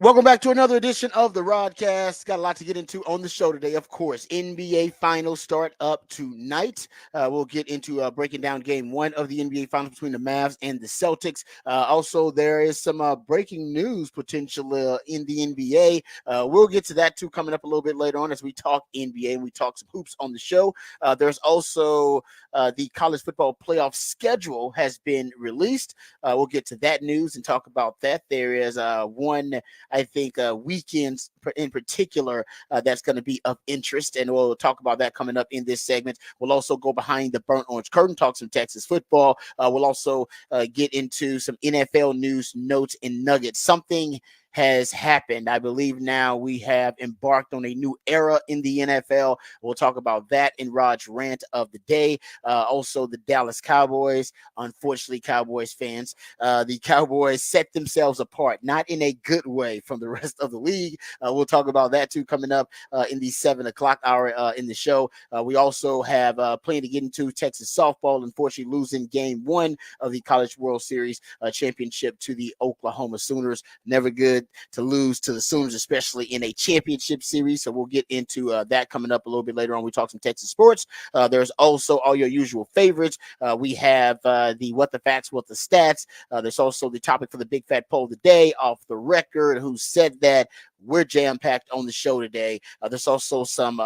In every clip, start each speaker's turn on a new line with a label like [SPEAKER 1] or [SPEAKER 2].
[SPEAKER 1] Welcome back to another edition of the Rodcast. Got a lot to get into on the show today, of course. NBA Finals start up tonight. We'll get into breaking down game one of the NBA Finals between the Mavs and the Celtics. Also, there is some breaking news potential in the NBA. We'll get to that too coming up a little bit later on as we talk NBA and we talk some hoops on the show. There's also the college football playoff schedule has been released. We'll get to that news and talk about that. There is one I think weekends in particular that's going to be of interest, and we'll talk about that coming up in this segment. We'll also go behind the burnt orange curtain, talk some Texas football. We'll also get into some NFL news, notes, and nuggets. Something has happened. I believe now we have embarked on a new era in the NFL. We'll talk about that in Rod's rant of the day. Also, the Dallas Cowboys. Unfortunately, Cowboys fans, the Cowboys set themselves apart, not in a good way from the rest of the league. We'll talk about that too coming up in the 7 o'clock hour in the show. We also have plenty to get into. Texas softball, unfortunately, losing game one of the College World Series championship to the Oklahoma Sooners. Never good to lose to the Sooners, especially in a championship series. So we'll get into that coming up a little bit later on. We talk some Texas sports. There's also all your usual favorites. We have the what the facts, what the stats. There's also the topic for the big fat poll of the day, off the record, who said that. We're jam-packed on the show today. There's also some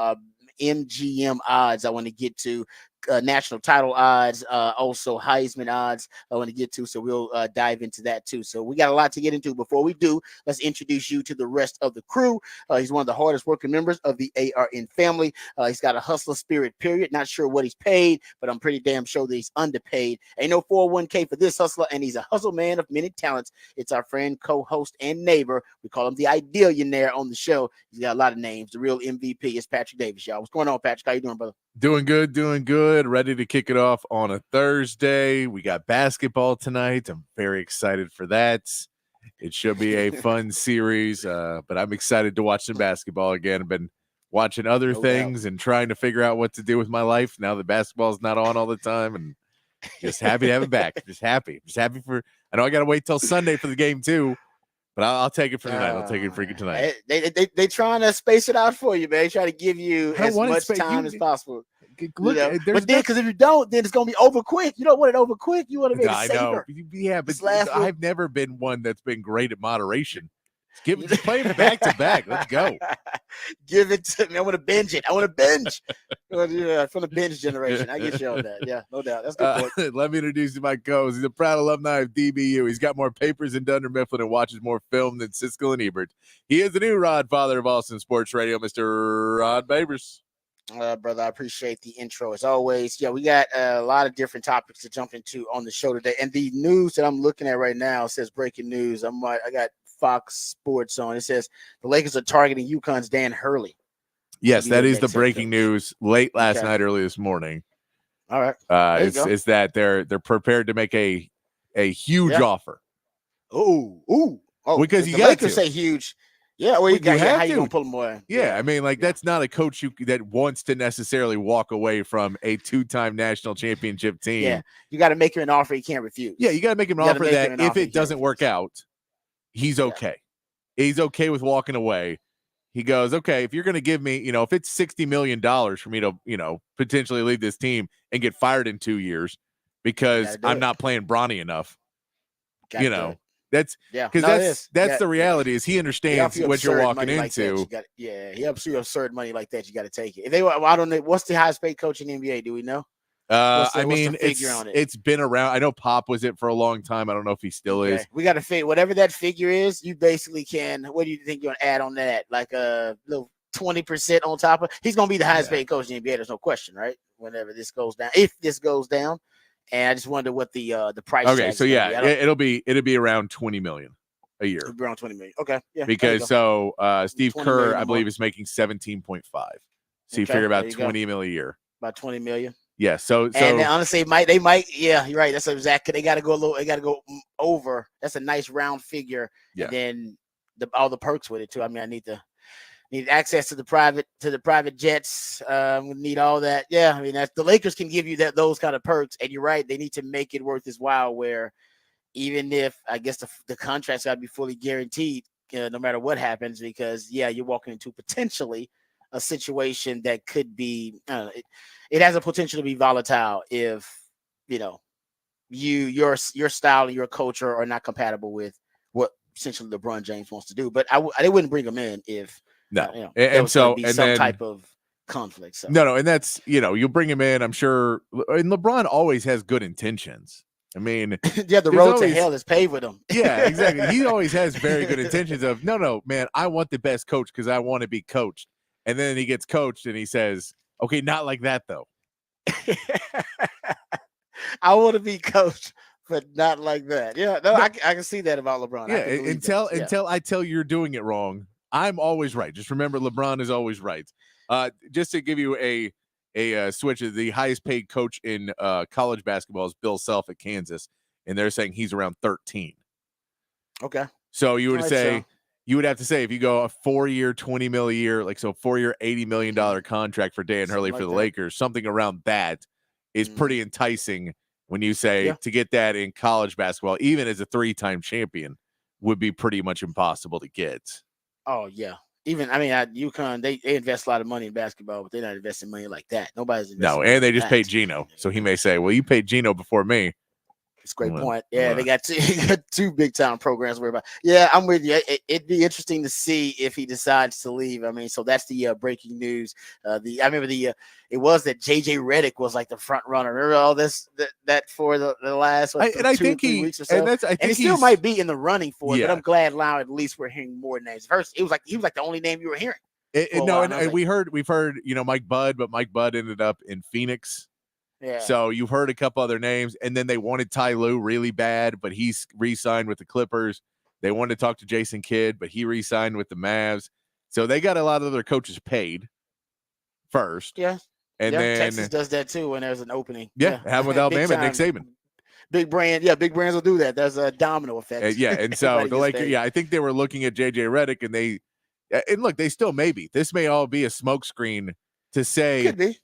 [SPEAKER 1] MGM odds I want to get to. National title odds, also Heisman odds I want to get to. So we'll dive into that too. So we got a lot to get into. Before we do, let's introduce you to the rest of the crew. He's one of the hardest working members of the ARN family. He's got a hustler spirit, period. Not sure what he's paid, but I'm pretty damn sure that he's underpaid. Ain't no 401k for this hustler, and he's a hustle man of many talents. It's our friend, co-host, and neighbor. We call him the Idealionaire on the show. He's got a lot of names. The real MVP is Patrick Davis, y'all. What's going on, Patrick? How you doing, brother?
[SPEAKER 2] Doing good, doing good. Ready to kick it off on a Thursday. We got basketball tonight. I'm very excited for that. It should be a fun series, but I'm excited to watch some basketball again. I've been watching other things and trying to figure out what to do with my life now that basketball's not on all the time, and just happy to have it back. Just happy for. I know I got to wait till Sunday for the game too. But I'll take it for tonight. I'll take it for tonight.
[SPEAKER 1] They trying to space it out for you, man. They try to give you as much time as possible.
[SPEAKER 2] Look,
[SPEAKER 1] but then, because if you don't, then it's gonna be over quick. You don't want it over quick. You want to make it safer.
[SPEAKER 2] Yeah, but I've never been one that's been great at moderation. Just play it back to back. Let's go.
[SPEAKER 1] Give it to me. I want to binge it. I want to binge. Yeah, from the binge generation. I get you on that. Yeah, no doubt. That's good point.
[SPEAKER 2] Let me introduce you to my co-host. He's a proud alumni of DBU. He's got more papers than Dunder Mifflin and watches more film than Siskel and Ebert. He is the new Rod father of Austin Sports Radio, Mr. Rod Babers.
[SPEAKER 1] Brother, I appreciate the intro as always. Yeah, we got a lot of different topics to jump into on the show today. And the news that I'm looking at right now says breaking news. I got Fox Sports on. It says the Lakers are targeting UConn's Dan Hurley.
[SPEAKER 2] Yes, that is the breaking news late last night, early this morning.
[SPEAKER 1] All right.
[SPEAKER 2] It's that they're prepared to make a huge offer.
[SPEAKER 1] Oh,
[SPEAKER 2] because you
[SPEAKER 1] got to say huge. Yeah, well, you got how you gonna pull them away?
[SPEAKER 2] Yeah, I mean, that's not a coach that wants to necessarily walk away from a two-time national championship team.
[SPEAKER 1] Yeah, you got to make him an offer he can't refuse.
[SPEAKER 2] Yeah, you got to make him an offer that if it doesn't work out, he's okay. Yeah. He's okay with walking away. He goes, okay, if you're going to give me, if it's $60 million for me to, potentially leave this team and get fired in 2 years because I'm not playing brawny enough, that's because that's the reality is he understands what you're walking into.
[SPEAKER 1] He helps you absurd money like that. You got to take it. If they, I don't know, what's the highest paid coach in the NBA? Do we know?
[SPEAKER 2] It's been around. I know Pop was it for a long time. I don't know if he still is.
[SPEAKER 1] We got to figure whatever that figure is. You basically can. What do you think you're gonna add on that? Like a little 20% on top of. He's gonna be the highest paid coach in the NBA. There's no question, right? Whenever this goes down, if this goes down. And I just wonder what the price.
[SPEAKER 2] Okay, so it'll be around $20 million a year.
[SPEAKER 1] It'll be around $20 million. Okay, yeah.
[SPEAKER 2] Because Steve Kerr, I believe, is making 17.5. So you figure about $20 million a year.
[SPEAKER 1] About $20 million.
[SPEAKER 2] Yeah. So
[SPEAKER 1] and honestly, they might. Yeah, you're right. That's exactly. They got to go a little. They got to go over. That's a nice round figure. Yeah. And then all the perks with it too. I mean, I need access to the private jets. We need all that. Yeah, I mean, that's the Lakers can give you those kind of perks, and you're right. They need to make it worth his while. Where even if I guess the contract's got to be fully guaranteed, no matter what happens, because you're walking into potentially a situation that could be, it has a potential to be volatile if you know your style and your culture are not compatible with what essentially LeBron James wants to do. But they wouldn't bring him in if
[SPEAKER 2] No.
[SPEAKER 1] there
[SPEAKER 2] And
[SPEAKER 1] was going to
[SPEAKER 2] so,
[SPEAKER 1] be
[SPEAKER 2] and
[SPEAKER 1] some
[SPEAKER 2] then,
[SPEAKER 1] type of conflict. So
[SPEAKER 2] no, and that's, you'll bring him in, I'm sure. And LeBron always has good intentions. I mean,
[SPEAKER 1] the
[SPEAKER 2] there's
[SPEAKER 1] road to
[SPEAKER 2] always,
[SPEAKER 1] hell is paved with him.
[SPEAKER 2] yeah, exactly. He always has very good intentions of, no, man, I want the best coach because I want to be coached. And then he gets coached and he says, okay, not like that, though.
[SPEAKER 1] I want to be coached, but not like that. Yeah, no,
[SPEAKER 2] No,
[SPEAKER 1] I can see that about LeBron. I
[SPEAKER 2] yeah,
[SPEAKER 1] can believe
[SPEAKER 2] until
[SPEAKER 1] that. Yeah.
[SPEAKER 2] until I tell you you're doing it wrong, I'm always right. Just remember, LeBron is always right. Just to give you a switch, the highest paid coach in college basketball is Bill Self at Kansas, and they're saying he's around 13.
[SPEAKER 1] Okay.
[SPEAKER 2] So you would
[SPEAKER 1] All right,
[SPEAKER 2] say
[SPEAKER 1] so
[SPEAKER 2] you would have to say if you go a 4-year, $20 million a year, like so 4-year, $80 million contract for Dan Hurley
[SPEAKER 1] something
[SPEAKER 2] for
[SPEAKER 1] like
[SPEAKER 2] the
[SPEAKER 1] that.
[SPEAKER 2] Lakers, something around that is pretty enticing when you say
[SPEAKER 1] Yeah.
[SPEAKER 2] to get that in college basketball, even as a 3-time champion, would be pretty much impossible to get.
[SPEAKER 1] Oh yeah. Even at UConn, they invest a lot of money in basketball, but they're not investing money like that. Nobody's
[SPEAKER 2] No,
[SPEAKER 1] investing money
[SPEAKER 2] and they
[SPEAKER 1] like
[SPEAKER 2] just
[SPEAKER 1] that.
[SPEAKER 2] paid Gino. So he may say, well, you paid Gino before me.
[SPEAKER 1] It's a great
[SPEAKER 2] Well,
[SPEAKER 1] point. Yeah, they got two big time programs to worry about. Yeah, I'm with you. It'd be interesting to see if he decides to leave. I mean, so that's the breaking news. I remember it was that JJ Redick was like the front runner. Remember all this that for the last
[SPEAKER 2] I
[SPEAKER 1] 2 or 3 weeks or so,
[SPEAKER 2] I think
[SPEAKER 1] he still
[SPEAKER 2] he's,
[SPEAKER 1] might be in the running for it. But
[SPEAKER 2] yeah.
[SPEAKER 1] I'm glad now at least we're hearing more names. First, he was like the only name you were hearing for a
[SPEAKER 2] No,
[SPEAKER 1] while.
[SPEAKER 2] and
[SPEAKER 1] And
[SPEAKER 2] we've heard, Mike Budd, but Mike Budd ended up in Phoenix.
[SPEAKER 1] yeah.
[SPEAKER 2] So you've heard a couple other names, and then they wanted Ty Lue really bad, but he's re-signed with the Clippers. They wanted to talk to Jason Kidd, but he re-signed with the Mavs. So they got a lot of their coaches paid first.
[SPEAKER 1] Yeah.
[SPEAKER 2] And
[SPEAKER 1] Yeah,
[SPEAKER 2] then
[SPEAKER 1] Texas does that too when there's an opening.
[SPEAKER 2] have with Alabama, Nick Saban.
[SPEAKER 1] Big brand, big brands will do that. There's a domino effect.
[SPEAKER 2] And so the Lakers, I think they were looking at JJ Redick, and look, they still may be. This may all be a smokescreen to say
[SPEAKER 1] could be.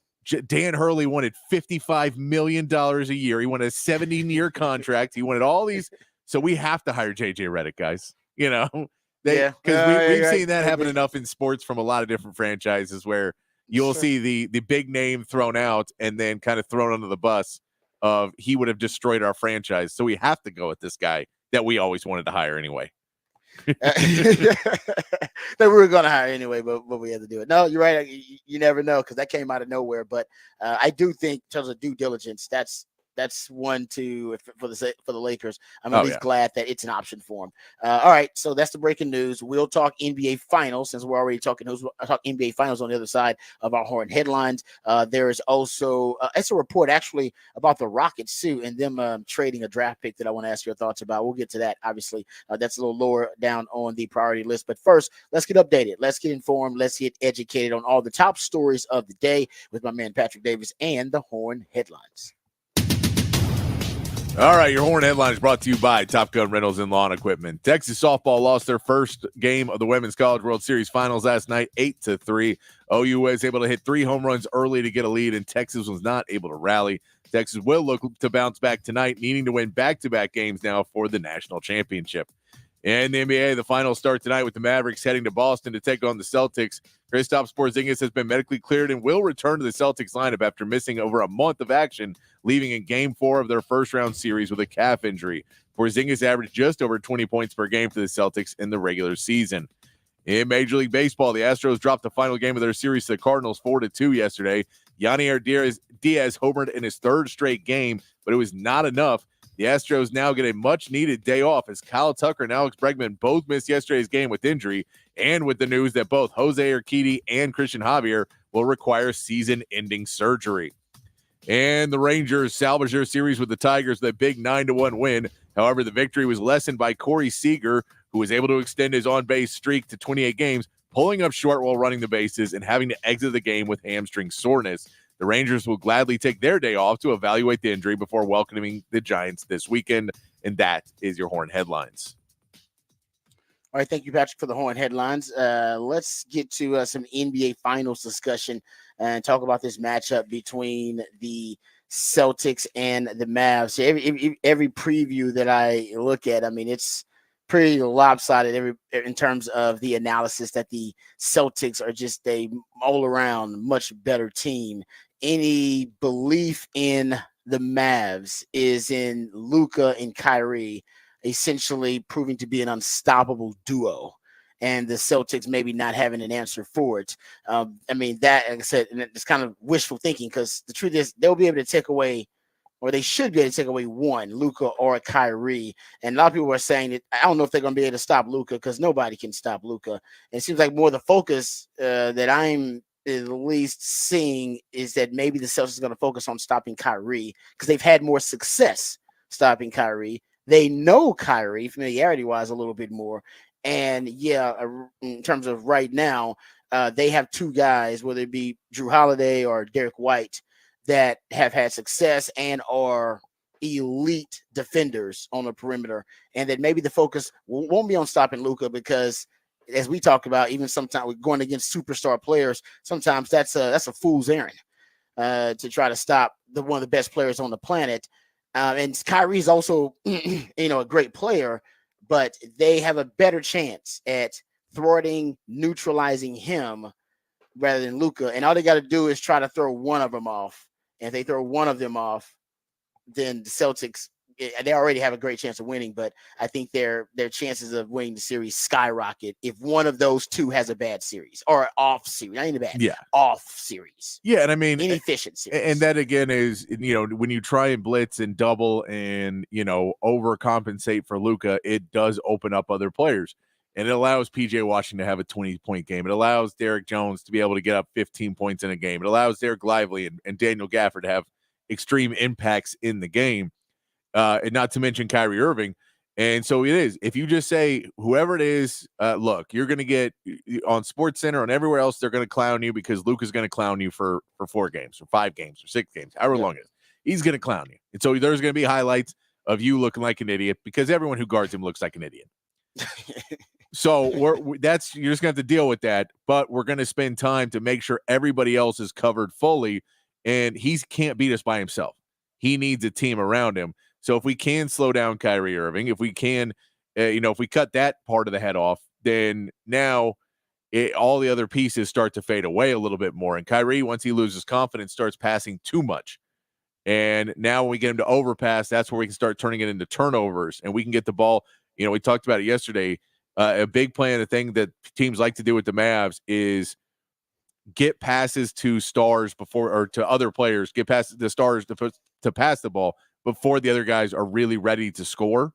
[SPEAKER 2] Dan Hurley wanted $55 million a year. He wanted a 17-year contract. He wanted all these. So we have to hire JJ Redick, guys. Because we've seen that happen enough in sports from a lot of different franchises where you'll see the big name thrown out and then kind of thrown under the bus of he would have destroyed our franchise. So we have to go with this guy that we always wanted to hire anyway.
[SPEAKER 1] That we were going to hire anyway, but we had to do it. No, you're right. You never know because that came out of nowhere. But I do think in terms of due diligence, that's one for the Lakers. I'm at least glad that it's an option for them. All right, so that's the breaking news. We'll talk NBA Finals since we're already talking news. I'll talk NBA Finals on the other side of our horn headlines. There is also it's a report actually about the Rockets too and them trading a draft pick that I want to ask your thoughts about. We'll get to that. Obviously, that's a little lower down on the priority list. But first, let's get updated. Let's get informed. Let's get educated on all the top stories of the day with my man Patrick Davis and the Horn Headlines.
[SPEAKER 2] All right, your Horn Headline is brought to you by Top Gun Rentals and Lawn Equipment. Texas softball lost their first game of the Women's College World Series Finals last night, 8-3. OU was able to hit 3 home runs early to get a lead, and Texas was not able to rally. Texas will look to bounce back tonight, needing to win back-to-back games now for the national championship. In the NBA, the finals start tonight with the Mavericks heading to Boston to take on the Celtics. Kristaps Porzingis has been medically cleared and will return to the Celtics lineup after missing over a month of action, leaving in Game 4 of their first-round series with a calf injury. Porzingis averaged just over 20 points per game for the Celtics in the regular season. In Major League Baseball, the Astros dropped the final game of their series to the Cardinals 4-2 yesterday. Yanier Diaz homered in his third straight game, but it was not enough. The Astros now get a much-needed day off as Kyle Tucker and Alex Bregman both missed yesterday's game with injury, and with the news that both Jose Urquidy and Christian Javier will require season-ending surgery. And the Rangers salvaged their series with the Tigers with a big 9-1 win. However, the victory was lessened by Corey Seager, who was able to extend his on-base streak to 28 games, pulling up short while running the bases and having to exit the game with hamstring soreness. The Rangers will gladly take their day off to evaluate the injury before welcoming the Giants this weekend. And that is your Horn Headlines.
[SPEAKER 1] All right, thank you, Patrick, for the Horn Headlines. Let's get to some NBA Finals discussion and talk about this matchup between the Celtics and the Mavs. Every preview that I look at, I mean, it's pretty lopsided in terms of the analysis that the Celtics are just a all around much better team. Any belief in the Mavs is in Luka and Kyrie, essentially proving to be an unstoppable duo. And the Celtics maybe not having an answer for it. I mean, that, like I said, and it's kind of wishful thinking because the truth is they'll be able to take away, or they should be able to take away one, Luka or Kyrie. And a lot of people are saying that I don't know if they're going to be able to stop Luka because nobody can stop Luka. And it seems like more the focus that I'm at least seeing is that maybe the Celtics are going to focus on stopping Kyrie because they've had more success stopping Kyrie. They know Kyrie familiarity wise a little bit more. And yeah, in terms of right now, they have two guys, whether it be Drew Holiday or Derek White, that have had success and are elite defenders on the perimeter, and that maybe the focus won't be on stopping Luka because, as we talk about, even sometimes we're going against superstar players. Sometimes that's a fool's errand to try to stop one of the best players on the planet. And Kyrie's also, a great player, but they have a better chance at thwarting, neutralizing him rather than Luka. And all they got to do is try to throw one of them off. And if they throw one of them off, then the Celtics, they already have a great chance of winning. But I think their chances of winning the series skyrocket if one of those two has a bad series or off series. Not even bad, off series.
[SPEAKER 2] Yeah, and I mean,
[SPEAKER 1] inefficient series.
[SPEAKER 2] And that again is, when you try and blitz and double and overcompensate for Luka, it does open up other players. And it allows PJ Washington to have a 20-point game. It allows Derek Jones to be able to get up 15 points in a game. It allows Derek Lively and Daniel Gafford to have extreme impacts in the game, and not to mention Kyrie Irving. And so it is. If you just say, whoever it is, look, you're going to get on SportsCenter and everywhere else, they're going to clown you because Luka's going to clown you for 4 games or 5 games or 6 games, however long it is. He's going to clown you. And so there's going to be highlights of you looking like an idiot because everyone who guards him looks like an idiot. So you're just going to have to deal with that, but we're going to spend time to make sure everybody else is covered fully, and he can't beat us by himself. He needs a team around him. So if we can slow down Kyrie Irving, if we can, if we cut that part of the head off, then now all the other pieces start to fade away a little bit more. And Kyrie, once he loses confidence, starts passing too much. And now when we get him to overpass, that's where we can start turning it into turnovers, and we can get the ball. We talked about it yesterday. A big plan, a thing that teams like to do with the Mavs is get passes to stars before, or to other players, get past the stars to pass the ball before the other guys are really ready to score.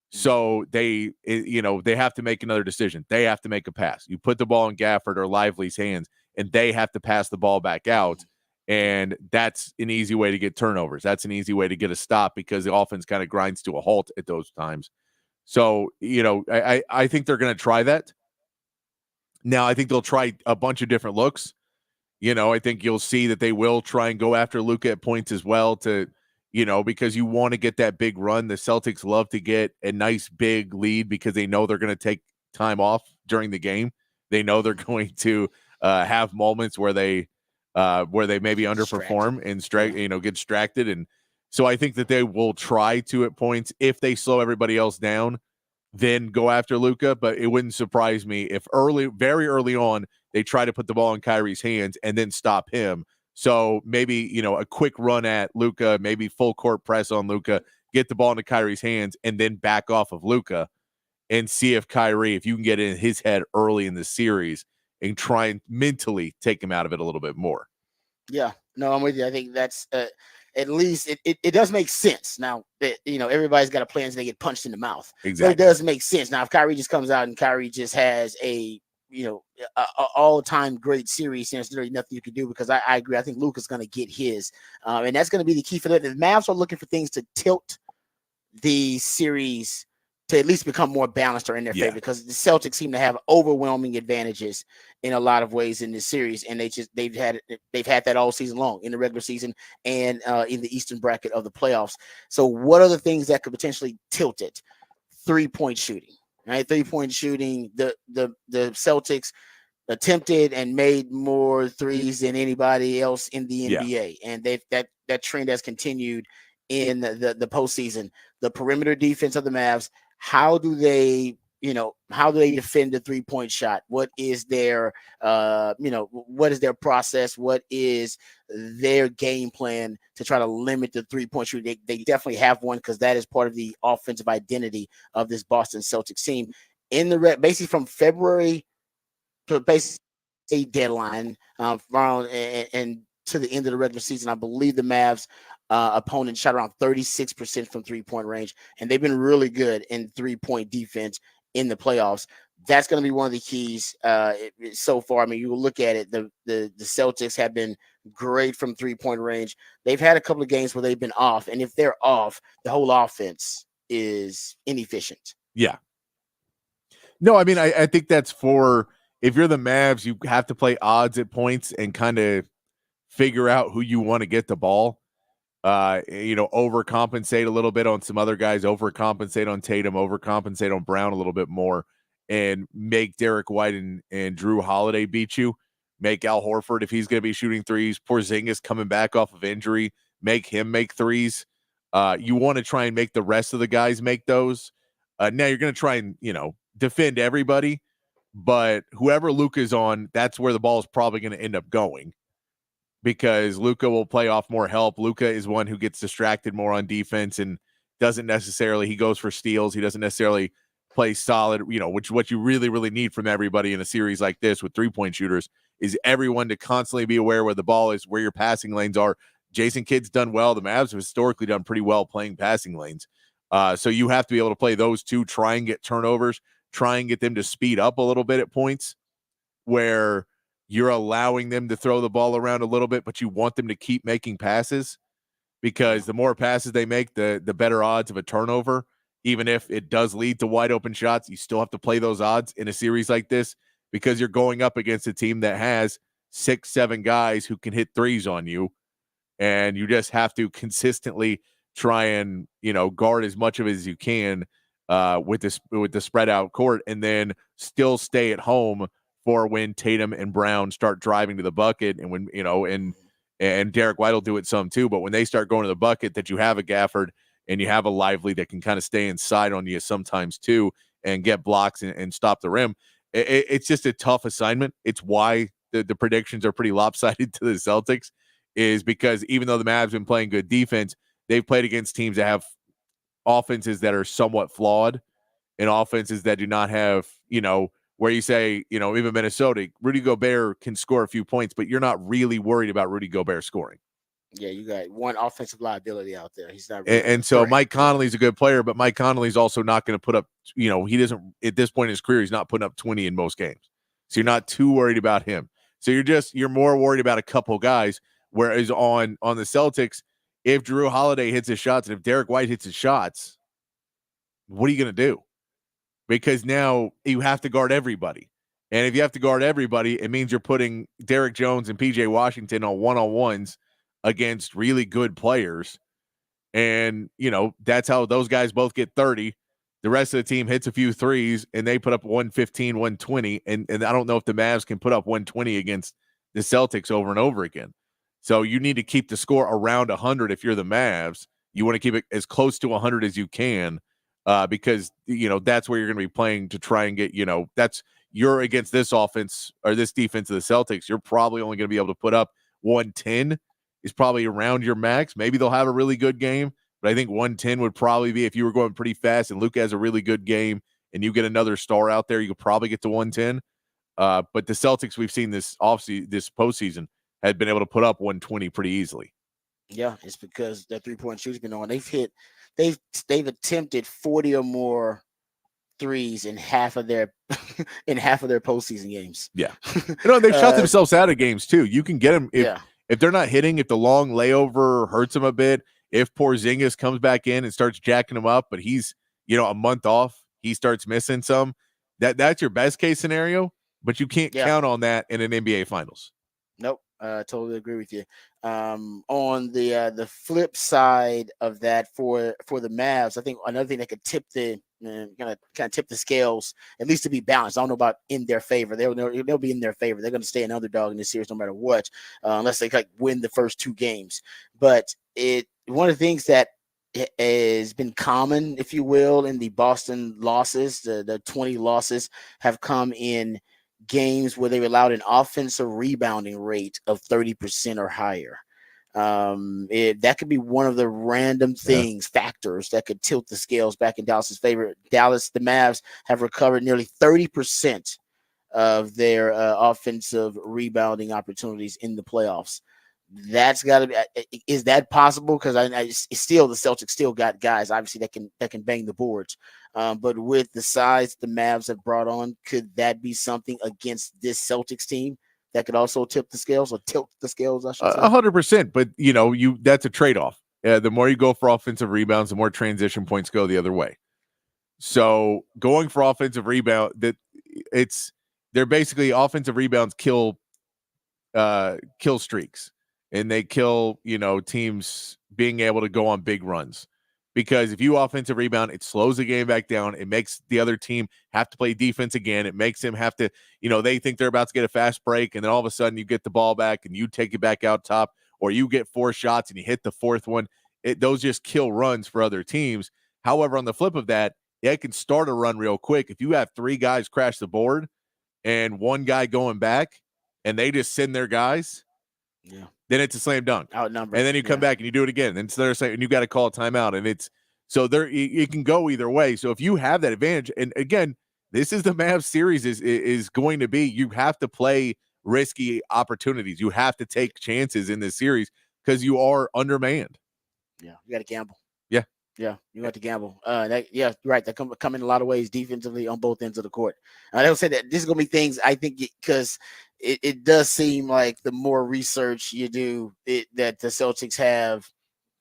[SPEAKER 2] So they have to make another decision. They have to make a pass. You put the ball in Gafford or Lively's hands, and they have to pass the ball back out. And that's an easy way to get turnovers. That's an easy way to get a stop because the offense kind of grinds to a halt at those times. So, I think they're going to try that. Now, I think they'll try a bunch of different looks. I think you'll see that they will try and go after Luka at points as well because you want to get that big run. The Celtics love to get a nice big lead because they know they're going to take time off during the game. They know they're going to have moments where they maybe underperform and get distracted. And so I think that they will try to, at points, if they slow everybody else down, then go after Luka. But it wouldn't surprise me if very early on, they try to put the ball in Kyrie's hands and then stop him. So maybe, a quick run at Luka, maybe full court press on Luka, get the ball into Kyrie's hands and then back off of Luka and see if you can get in his head early in the series and try and mentally take him out of it a little bit more.
[SPEAKER 1] Yeah, no, I'm with you. I think that's at least it does make sense. Now that everybody's got a plan so they get punched in the mouth.
[SPEAKER 2] Exactly.
[SPEAKER 1] But it does make sense. Now if Kyrie just comes out and Kyrie just has a all-time great series, and there's really nothing you can do, because I agree. I think Luka's going to get his, and that's going to be the key for them. The Mavs are looking for things to tilt the series to at least become more balanced or in their favor, because the Celtics seem to have overwhelming advantages in a lot of ways in this series, and they've had that all season long in the regular season and in the Eastern bracket of the playoffs. So what are the things that could potentially tilt it? 3-point shooting, right? 3-point shooting. The Celtics attempted and made more threes than anybody else in the NBA, and that trend has continued in the postseason. The perimeter defense of the Mavs, how do they, how do they defend the 3-point shot? What is their, what is their process? What is their game plan to try to limit the 3-point shooting? They definitely have one, because that is part of the offensive identity of this Boston Celtics team. In the basically from February to basically a deadline, around and to the end of the regular season, I believe the Mavs opponent shot around 36% from 3-point range, and they've been really good in 3-point defense in the playoffs. That's going to be one of the keys so far. I mean, you look at it, the Celtics have been great from 3-point range. They've had a couple of games where they've been off, and if they're off, the whole offense is inefficient.
[SPEAKER 2] Yeah. No, I mean, I think that's for, if you're the Mavs, you have to play odds at points and kind of figure out who you want to get the ball. Overcompensate a little bit on some other guys, overcompensate on Tatum, overcompensate on Brown a little bit more, and make Derek White and Drew Holiday beat you. Make Al Horford, if he's going to be shooting threes, Porzingis coming back off of injury, make him make threes. You want to try and make the rest of the guys make those. Now you're going to try and, defend everybody, but whoever Luka's on, that's where the ball is probably going to end up going, because Luka will play off more help. Luka is one who gets distracted more on defense and doesn't necessarily, he goes for steals. He doesn't necessarily play solid, which what you really, really need from everybody in a series like this with 3-point shooters is everyone to constantly be aware where the ball is, where your passing lanes are. Jason Kidd's done well. The Mavs have historically done pretty well playing passing lanes. So you have to be able to play those two, try and get turnovers, try and get them to speed up a little bit at points where you're allowing them to throw the ball around a little bit, but you want them to keep making passes, because the more passes they make, the better odds of a turnover. Even if it does lead to wide open shots, you still have to play those odds in a series like this, because you're going up against a team that has 6-7 guys who can hit threes on you. And you just have to consistently try and, guard as much of it as you can with the spread out court, and then still stay at home for when Tatum and Brown start driving to the bucket, and when, and Derek White will do it some too, but when they start going to the bucket, that you have a Gafford and you have a Lively that can kind of stay inside on you sometimes too and get blocks and stop the rim. It's just a tough assignment. It's why the predictions are pretty lopsided to the Celtics, is because even though the Mavs have been playing good defense, they've played against teams that have offenses that are somewhat flawed, and offenses that do not have, where you say, even Minnesota, Rudy Gobert can score a few points, but you're not really worried about Rudy Gobert scoring.
[SPEAKER 1] Yeah, you got one offensive liability out there. He's not
[SPEAKER 2] really and so Mike Conley's a good player, but Mike Conley's also not going to put up, he doesn't, at this point in his career, he's not putting up 20 in most games. So you're not too worried about him. So you're more worried about a couple guys. Whereas on the Celtics, if Drew Holiday hits his shots and if Derek White hits his shots, what are you going to do? Because now you have to guard everybody. And if you have to guard everybody, it means you're putting Derek Jones and PJ Washington on one-on-ones against really good players. And, that's how those guys both get 30. The rest of the team hits a few threes and they put up 115, 120. And I don't know if the Mavs can put up 120 against the Celtics over and over again. So you need to keep the score around 100 if you're the Mavs. You want to keep it as close to 100 as you can, because, that's where you're going to be playing to try and get, you're against this offense or this defense of the Celtics. You're probably only going to be able to put up 110 is probably around your max. Maybe they'll have a really good game, but I think 110 would probably be, if you were going pretty fast and Luke has a really good game and you get another star out there, you could probably get to 110. But the Celtics we've seen this postseason had been able to put up 120 pretty easily.
[SPEAKER 1] Yeah, it's because that 3-point shooter's been on. They've attempted 40 or more threes in half of their postseason games.
[SPEAKER 2] Yeah, they shot themselves out of games too. You can get them if they're not hitting, if the long layover hurts them a bit, if Porzingis comes back in and starts jacking them up, but he's a month off, he starts missing some. That's your best case scenario, but you can't count on that in an NBA Finals.
[SPEAKER 1] Nope. Totally agree with you. On the flip side of that, for the Mavs, I think another thing that could tip the kind of tip the scales, at least to be balanced. I don't know about in their favor. They'll be in their favor. They're going to stay an underdog in this series no matter what, unless they win the first 2 games. But one of the things that has been common, if you will, in the Boston losses. The 20 losses have come in games where they've allowed an offensive rebounding rate of 30% or higher. That could be one of the random
[SPEAKER 2] Yeah.
[SPEAKER 1] factors that could tilt the scales back in Dallas's favor. Dallas, the Mavs have recovered nearly 30% of their offensive rebounding opportunities in the playoffs. That's got to be. Is that possible? Because it's still the Celtics still got guys obviously that can bang the boards. But with the size the Mavs have brought on, could that be something against this Celtics team that could also tip the scales or tilt the scales? I should say
[SPEAKER 2] 100%. But that's a trade off. The more you go for offensive rebounds, the more transition points go the other way. So going for offensive rebound, they're basically offensive rebounds kill streaks, and they kill teams being able to go on big runs. Because if you offensive rebound, it slows the game back down. It makes the other team have to play defense again. It makes them have to, they think they're about to get a fast break, and then all of a sudden you get the ball back and you take it back out top, or you get 4 shots and you hit the 4th one. Those just kill runs for other teams. However, on the flip of that, it can start a run real quick. If you have 3 guys crash the board and 1 guy going back and they just send their guys, then it's a slam dunk.
[SPEAKER 1] Outnumbered.
[SPEAKER 2] And then you come back and you do it again. And so they're saying, and you got to call a timeout. And it's so there, it can go either way. So if you have that advantage, and again, this is the Mavs series is going to be, you have to play risky opportunities. You have to take chances in this series because you are undermanned.
[SPEAKER 1] Yeah, you got to gamble.
[SPEAKER 2] Yeah.
[SPEAKER 1] Yeah, you have to gamble. You're right. That come in a lot of ways defensively on both ends of the court. They'll say that this is going to be things, I think, because it does seem like the more research you do, that the Celtics have,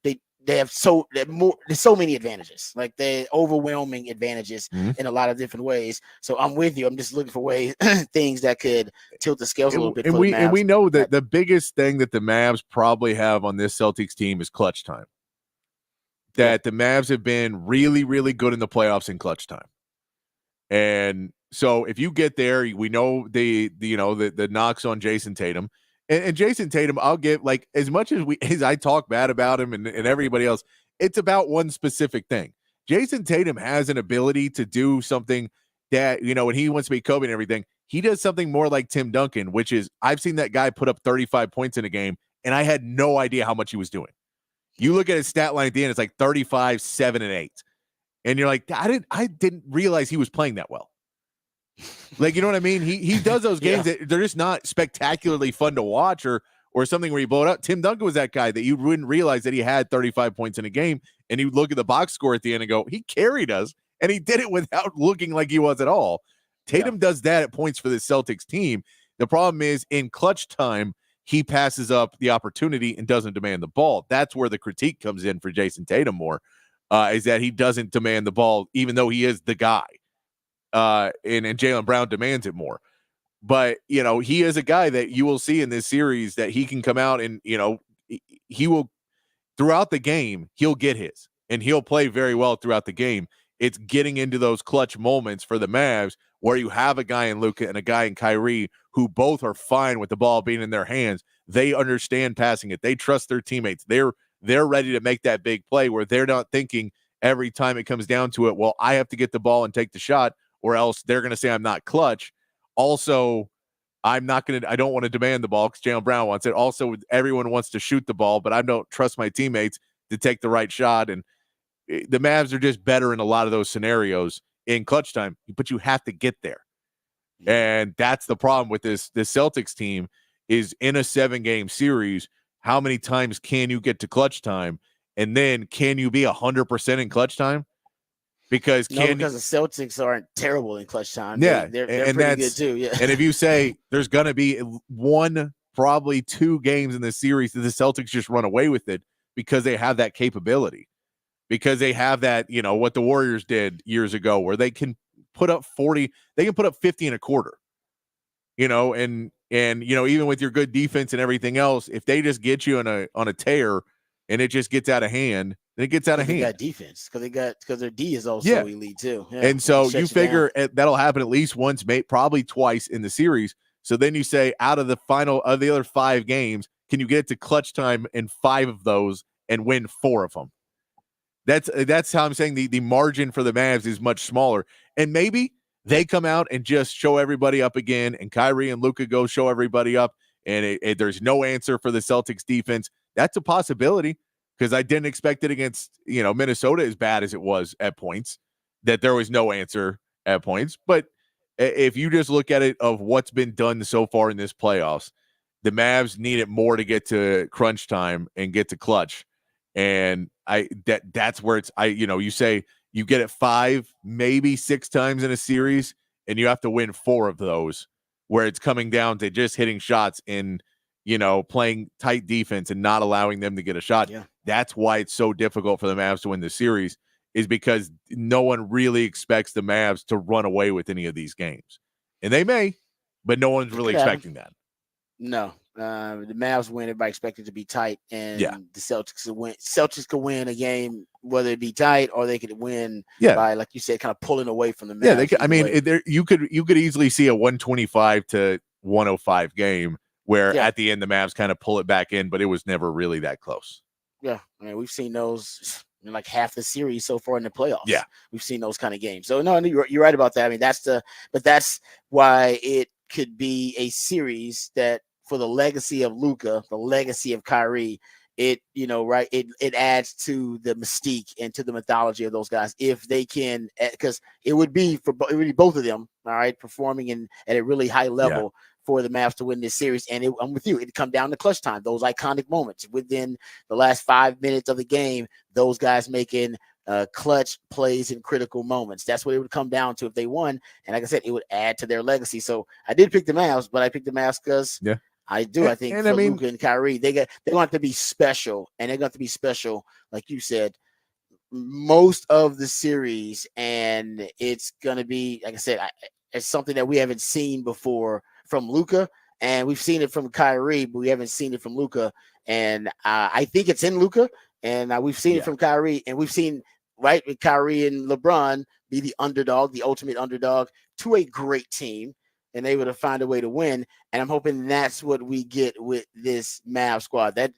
[SPEAKER 1] they have there's so many advantages, like they overwhelming advantages in a lot of different ways. So I'm with you. I'm just looking for ways, things that could tilt the scales a little bit.
[SPEAKER 2] And we know that the biggest thing that the Mavs probably have on this Celtics team is clutch time. That the Mavs have been really, really good in the playoffs in clutch time. And so if you get there, we know the knocks on Jason Tatum. And Jason Tatum, I'll give, like, as much as I talk bad about him and everybody else, it's about one specific thing. Jason Tatum has an ability to do something that, when he wants to be Kobe and everything, he does something more like Tim Duncan, which is, I've seen that guy put up 35 points in a game, and I had no idea how much he was doing. You look at his stat line at the end, it's like 35, 7, and 8. And you're like, I didn't realize he was playing that well. Like, you know what I mean? He does those games that they're just not spectacularly fun to watch or something where you blow it up. Tim Duncan was that guy that you wouldn't realize that he had 35 points in a game, and you look at the box score at the end and go, he carried us, and he did it without looking like he was at all. Tatum does that at points for the Celtics team. The problem is in clutch time, he passes up the opportunity and doesn't demand the ball. That's where the critique comes in for Jason Tatum more, is that he doesn't demand the ball, even though he is the guy. And Jaylen Brown demands it more. But, he is a guy that you will see in this series that he can come out and, he will, throughout the game, he'll get his. And he'll play very well throughout the game. It's getting into those clutch moments for the Mavs where you have a guy in Luka and a guy in Kyrie who both are fine with the ball being in their hands. They understand passing it. They trust their teammates. They're ready to make that big play where they're not thinking every time it comes down to it, well, I have to get the ball and take the shot, or else they're going to say I'm not clutch. Also, I don't want to demand the ball because Jaylen Brown wants it. Also, everyone wants to shoot the ball, but I don't trust my teammates to take the right shot. And the Mavs are just better in a lot of those scenarios in clutch time, but you have to get there. And that's the problem with this Celtics team is in a 7-game series, how many times can you get to clutch time? And then can you be 100% in clutch time? Because
[SPEAKER 1] the Celtics aren't terrible in clutch time.
[SPEAKER 2] Yeah,
[SPEAKER 1] they're pretty good too. Yeah.
[SPEAKER 2] And if you say there's going to be 1, probably 2 games in this series that the Celtics just run away with it because they have that capability, because they have that, what the Warriors did years ago, where they can put up 40, they can put up 50 in a quarter, and even with your good defense and everything else, if they just get you on a tear and it just gets out of hand. Then it gets out of hand.
[SPEAKER 1] They got defense because their D is also elite too. Yeah.
[SPEAKER 2] And so you figure that'll happen at least once, probably twice in the series. So then you say, out of the other 5 games, can you get it to clutch time in 5 of those and win 4 of them? That's how I'm saying the margin for the Mavs is much smaller. And maybe they come out and just show everybody up again, and Kyrie and Luka go show everybody up, and there's no answer for the Celtics defense. That's a possibility, because I didn't expect it against Minnesota as bad as it was at points, that there was no answer at points. But if you just look at it of what's been done so far in this playoffs, the Mavs need it more to get to crunch time and get to clutch. And that's where you say you get it 5, maybe 6 times in a series, and you have to win 4 of those, where it's coming down to just hitting shots and playing tight defense and not allowing them to get a shot.
[SPEAKER 1] Yeah.
[SPEAKER 2] That's why it's so difficult for the Mavs to win the series, is because no one really expects the Mavs to run away with any of these games. And they may, but no one's really expecting that.
[SPEAKER 1] No. The Mavs win. Everybody expected to be tight, and
[SPEAKER 2] Yeah.
[SPEAKER 1] the Celtics could win. Celtics could win a game, whether it be tight or they could win by, like you said, kind of pulling away from the Mavs.
[SPEAKER 2] Yeah, they could, I mean, you could easily see a 125 to 105 game where at the end the Mavs kind of pull it back in, but it was never really that close.
[SPEAKER 1] Yeah, I mean, we've seen those in like half the series so far in the playoffs.
[SPEAKER 2] Yeah,
[SPEAKER 1] we've seen those kind of games. So no, you're right about that. I mean, that's why it could be a series that, for the legacy of Luka, the legacy of Kyrie, it adds to the mystique and to the mythology of those guys if they can, because it would be both of them, all right, performing at a really high level for the Mavs to win this series. And I'm with you. It'd come down to clutch time, those iconic moments within the last 5 minutes of the game, those guys making clutch plays in critical moments. That's what it would come down to if they won. And like I said, it would add to their legacy. So I did pick the Mavs, but I picked the Mavs because I do. I think for Luka and Kyrie, they want to be special, and they're going to be special, like you said, most of the series. And it's going to be, like I said, it's something that we haven't seen before from Luka, and we've seen it from Kyrie, but we haven't seen it from Luka. And I think it's in Luka, and we've seen it from Kyrie, and we've seen with Kyrie and LeBron be the underdog, the ultimate underdog to a great team, and able to find a way to win. And I'm hoping that's what we get with this Mavs squad. That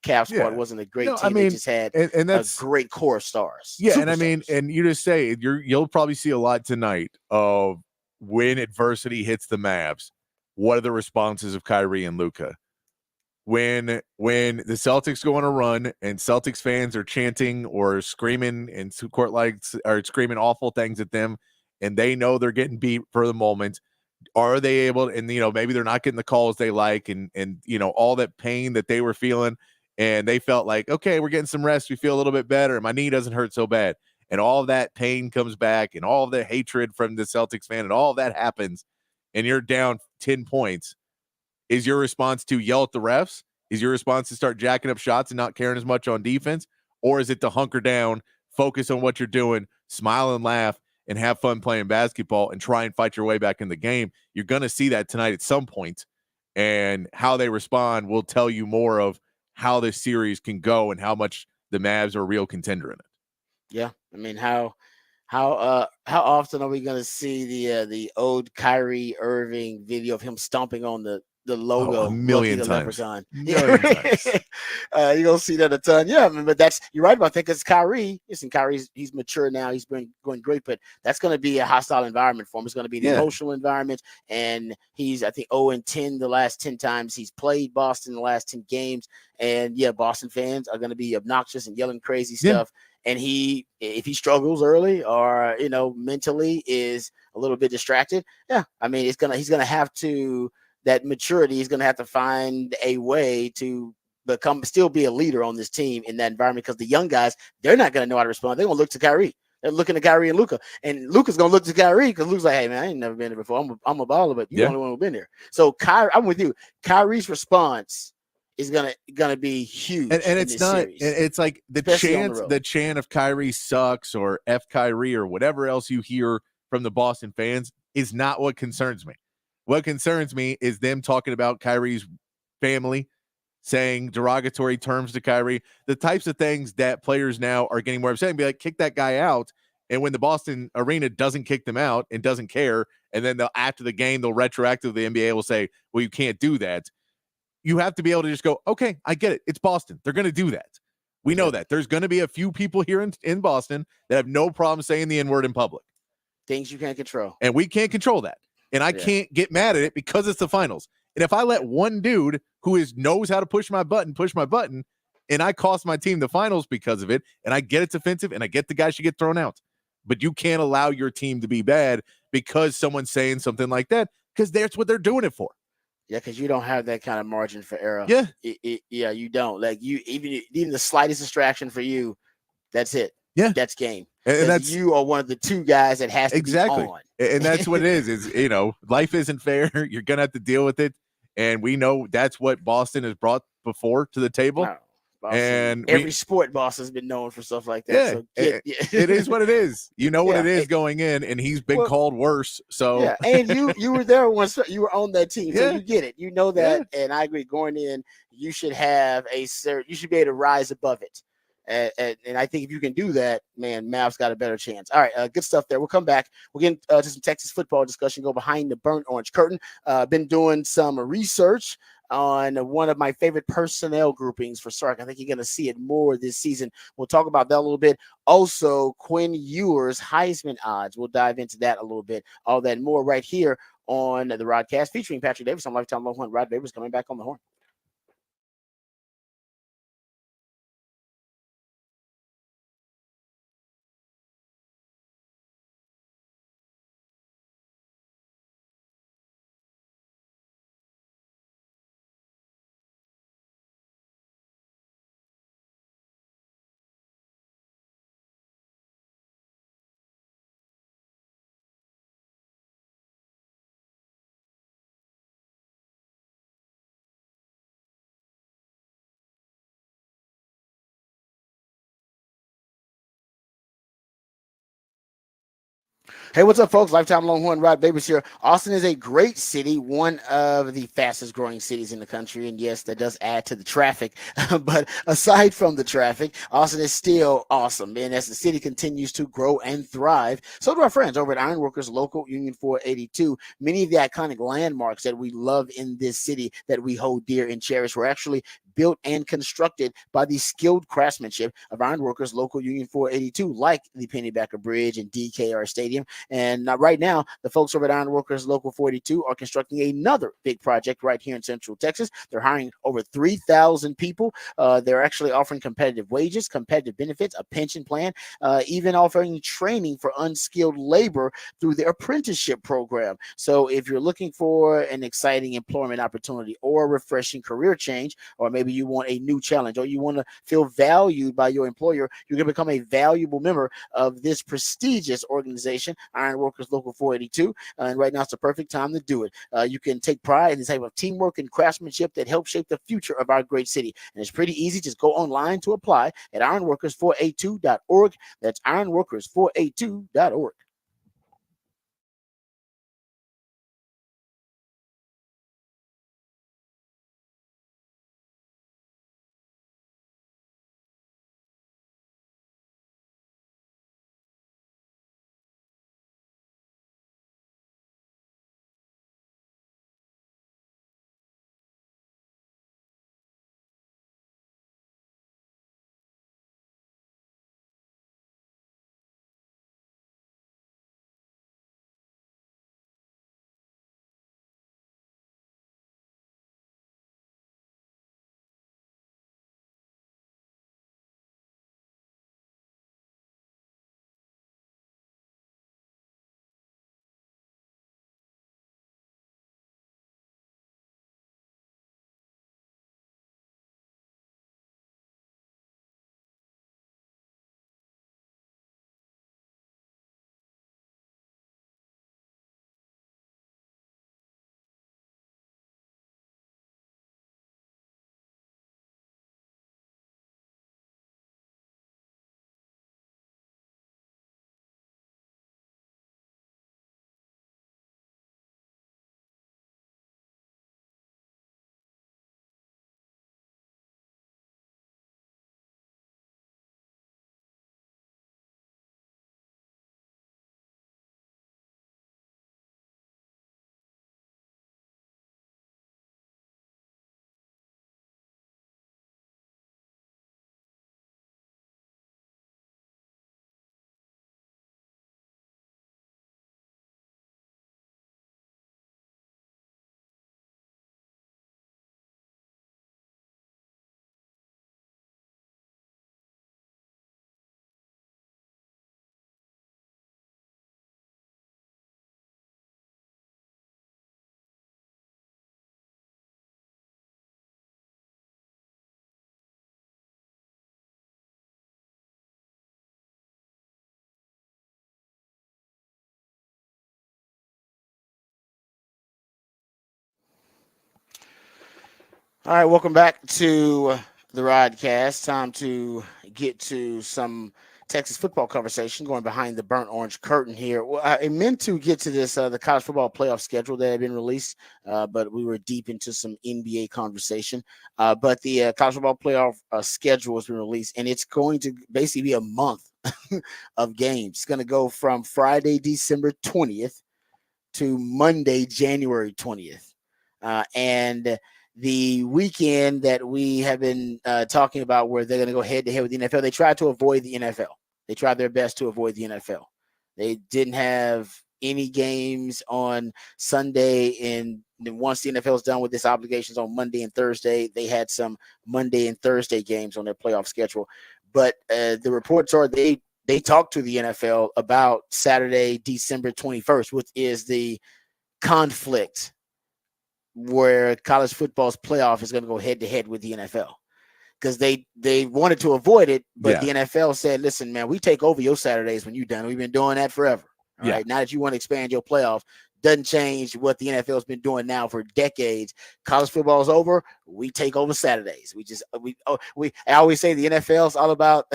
[SPEAKER 1] Cavs squad wasn't a great team. I mean, they just had and that's, a great core of stars.
[SPEAKER 2] Yeah, and I mean, and you just say you'll probably see a lot tonight of when adversity hits the Mavs. What are the responses of Kyrie and Luka? When the Celtics go on a run and Celtics fans are chanting or screaming and court lights are screaming awful things at them, and they know they're getting beat for the moment, are they able? And maybe they're not getting the calls they like, and all that pain that they were feeling, and they felt like, okay, we're getting some rest, we feel a little bit better, and my knee doesn't hurt so bad, and all of that pain comes back, and all of the hatred from the Celtics fan, and all of that happens, and you're down 10 points. Is your response to yell at the refs? Is your response to start jacking up shots and not caring as much on defense? Or is it to hunker down, focus on what you're doing, smile and laugh, and have fun playing basketball and try and fight your way back in the game? You're going to see that tonight at some point, and how they respond will tell you more of how this series can go and how much the Mavs are a real contender in it.
[SPEAKER 1] Yeah, I mean, how often are we going to see the old Kyrie Irving video of him stomping on the logo?
[SPEAKER 2] A million times.
[SPEAKER 1] Leprechaun. You're gonna see that a ton. Yeah, I mean, but you're right about that, because Kyrie, listen, he's mature now. He's been going great, but that's going to be a hostile environment for him. It's going to be the emotional environment, and he's, I think, 0-10 the last 10 times he's played Boston the last 10 games. And Boston fans are going to be obnoxious and yelling crazy stuff. And if he struggles early or mentally is a little bit distracted, I mean, he's gonna have to. That maturity is going to have to find a way to still be a leader on this team in that environment, because the young guys, they're not going to know how to respond. They're going to look to Kyrie. They're looking to Kyrie and Luka, and Luka's going to look to Kyrie because Luka's like, hey man, I ain't never been there before. I'm a baller, but you're the only one who's been there. So Kyrie, I'm with you. Kyrie's response is gonna be huge,
[SPEAKER 2] and it's not. Series. It's like the chant of Kyrie sucks or F Kyrie or whatever else you hear from the Boston fans is not what concerns me. What concerns me is them talking about Kyrie's family, saying derogatory terms to Kyrie, the types of things that players now are getting more upset and be like, kick that guy out. And when the Boston arena doesn't kick them out and doesn't care, and then after the game, they'll retroactively, the NBA will say, well, you can't do that. You have to be able to just go, okay, I get it. It's Boston. They're going to do that. We know
[SPEAKER 1] Yep.
[SPEAKER 2] that. There's going to be a few people here in Boston that have no problem saying the N-word in public.
[SPEAKER 1] Things you can't control.
[SPEAKER 2] And we can't control that. And I
[SPEAKER 1] Yeah.
[SPEAKER 2] can't get mad at it because it's the finals. And if I let one dude who knows how to push my button, and I cost my team the finals because of it, and I get it's offensive, and I get the guy should get thrown out. But you can't allow your team to be bad because someone's saying something like that, because that's what they're doing it for.
[SPEAKER 1] Yeah, because you don't have that kind of margin for error.
[SPEAKER 2] Yeah.
[SPEAKER 1] Yeah, you don't. Like you, even the slightest distraction for you, that's it.
[SPEAKER 2] Yeah.
[SPEAKER 1] That's game.
[SPEAKER 2] And that's
[SPEAKER 1] you are one of the two guys that has to
[SPEAKER 2] exactly.
[SPEAKER 1] be on.
[SPEAKER 2] And that's what it is, life isn't fair. You're going to have to deal with it. And we know that's what Boston has brought before to the table.
[SPEAKER 1] No,
[SPEAKER 2] and
[SPEAKER 1] every sport boss has been known for stuff like that.
[SPEAKER 2] Yeah,
[SPEAKER 1] So
[SPEAKER 2] it is what it is. You know what it is going in, and he's been called worse. So
[SPEAKER 1] yeah, and you were there once. You were on that team, so
[SPEAKER 2] Yeah.
[SPEAKER 1] you get it. You know that, and I agree. Going in, you should have you should be able to rise above it. And I think if you can do that, man, Mavs got a better chance. All right, good stuff there. We'll come back. We'll get to some Texas football discussion. Go behind the burnt orange curtain. Been doing some research on one of my favorite personnel groupings for Sark. I think you're going to see it more this season. We'll talk about that a little bit. Also, Quinn Ewers' Heisman odds. We'll dive into that a little bit. All that and more right here on the Rodcast featuring Patrick Davis on Lifetime Longhorn. Rod Davis coming back on the horn. Hey, what's up, folks? Lifetime Longhorn, Rod Babers here. Austin is a great city, one of the fastest growing cities in the country. And yes, that does add to the traffic. But aside from the traffic, Austin is still awesome. And as the city continues to grow and thrive, so do our friends over at Ironworkers Local Union 482. Many of the iconic landmarks that we love in this city that we hold dear and cherish were actually built and constructed by the skilled craftsmanship of Ironworkers Local Union 482, like the Pennybacker Bridge and DKR Stadium. And right now, the folks over at Ironworkers Local 42 are constructing another big project right here in Central Texas. They're hiring over 3,000 people. They're actually offering competitive wages, competitive benefits, a pension plan, even offering training for unskilled labor through the apprenticeship program. So if you're looking for an exciting employment opportunity or a refreshing career change, or maybe you want a new challenge, or you want to feel valued by your employer, you're going to become a valuable member of this prestigious organization, Ironworkers Local 482. And right now it's the perfect time to do it. You can take pride in the type of teamwork and craftsmanship that helps shape the future of our great city. And it's pretty easy. Just go online to apply at ironworkers482.org. That's ironworkers482.org. All right, welcome back to the Rodcast. Time to get to some Texas football conversation, going behind the burnt orange curtain here. Well, I meant to get to this the college football playoff schedule that had been released, but we were deep into some NBA conversation. But the college football playoff schedule has been released, and it's going to basically be a month of games. It's going to go from Friday, December 20th to Monday, January 20th. And the weekend that we have been talking about where they're going to go head to head with the NFL, they tried to avoid the NFL. They tried their best to avoid the NFL. They didn't have any games on Sunday. And then once the NFL is done with its obligations on Monday and Thursday, they had some Monday and Thursday games on their playoff schedule. But the reports are they talked to the NFL about Saturday, December 21st, which is the conflict where college football's playoff is going to go head to head with the NFL, because they wanted to avoid it, but the NFL said, listen, man, we take over your Saturdays when you're done. We've been doing that forever. All right. Now that you want to expand your playoff, doesn't change what the NFL has been doing now for decades. College football is over. We take over Saturdays. I always say the NFL is all about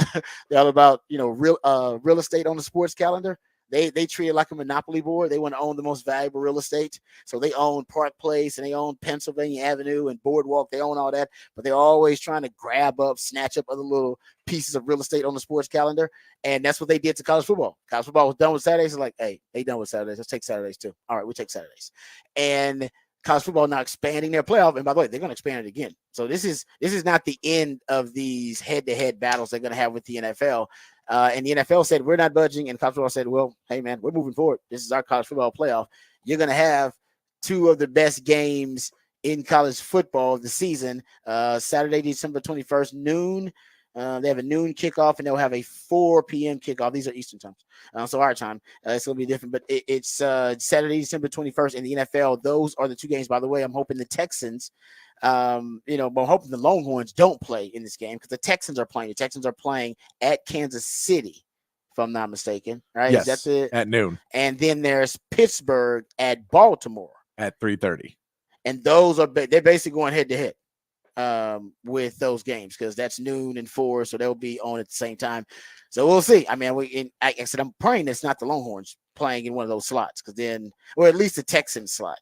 [SPEAKER 1] they're all about real estate on the sports calendar. They treat it like a monopoly board. They want to own the most valuable real estate. So they own Park Place and they own Pennsylvania Avenue and Boardwalk. They own all that, but they're always trying to snatch up other little pieces of real estate on the sports calendar. And that's what they did to college football. College football was done with Saturdays. It's like, hey, they done with Saturdays. Let's take Saturdays too. All right, we'll take Saturdays. And college football now expanding their playoff. And by the way, they're going to expand it again. So this is not the end of these head-to-head battles they're going to have with the NFL. And the NFL said, we're not budging. And college football said, well, hey, man, we're moving forward. This is our college football playoff. You're going to have two of the best games in college football of the season. Saturday, December 21st, noon. They have a noon kickoff, and they'll have a 4 p.m. kickoff. These are Eastern times. So our time. It's going to be different. But it's Saturday, December 21st in the NFL. Those are the two games. By the way, I'm hoping the Texans but I'm hoping the Longhorns don't play in this game, because the Texans are playing. The Texans are playing at Kansas City, if I'm not mistaken. Right?
[SPEAKER 2] Yes,
[SPEAKER 1] is that
[SPEAKER 2] at noon.
[SPEAKER 1] And then there's Pittsburgh at Baltimore
[SPEAKER 2] at 3:30.
[SPEAKER 1] And they're basically going head to head with those games, because that's noon and 4, so they'll be on at the same time. So we'll see. I mean, I said I'm praying it's not the Longhorns playing in one of those slots, because then, or at least the Texans slot.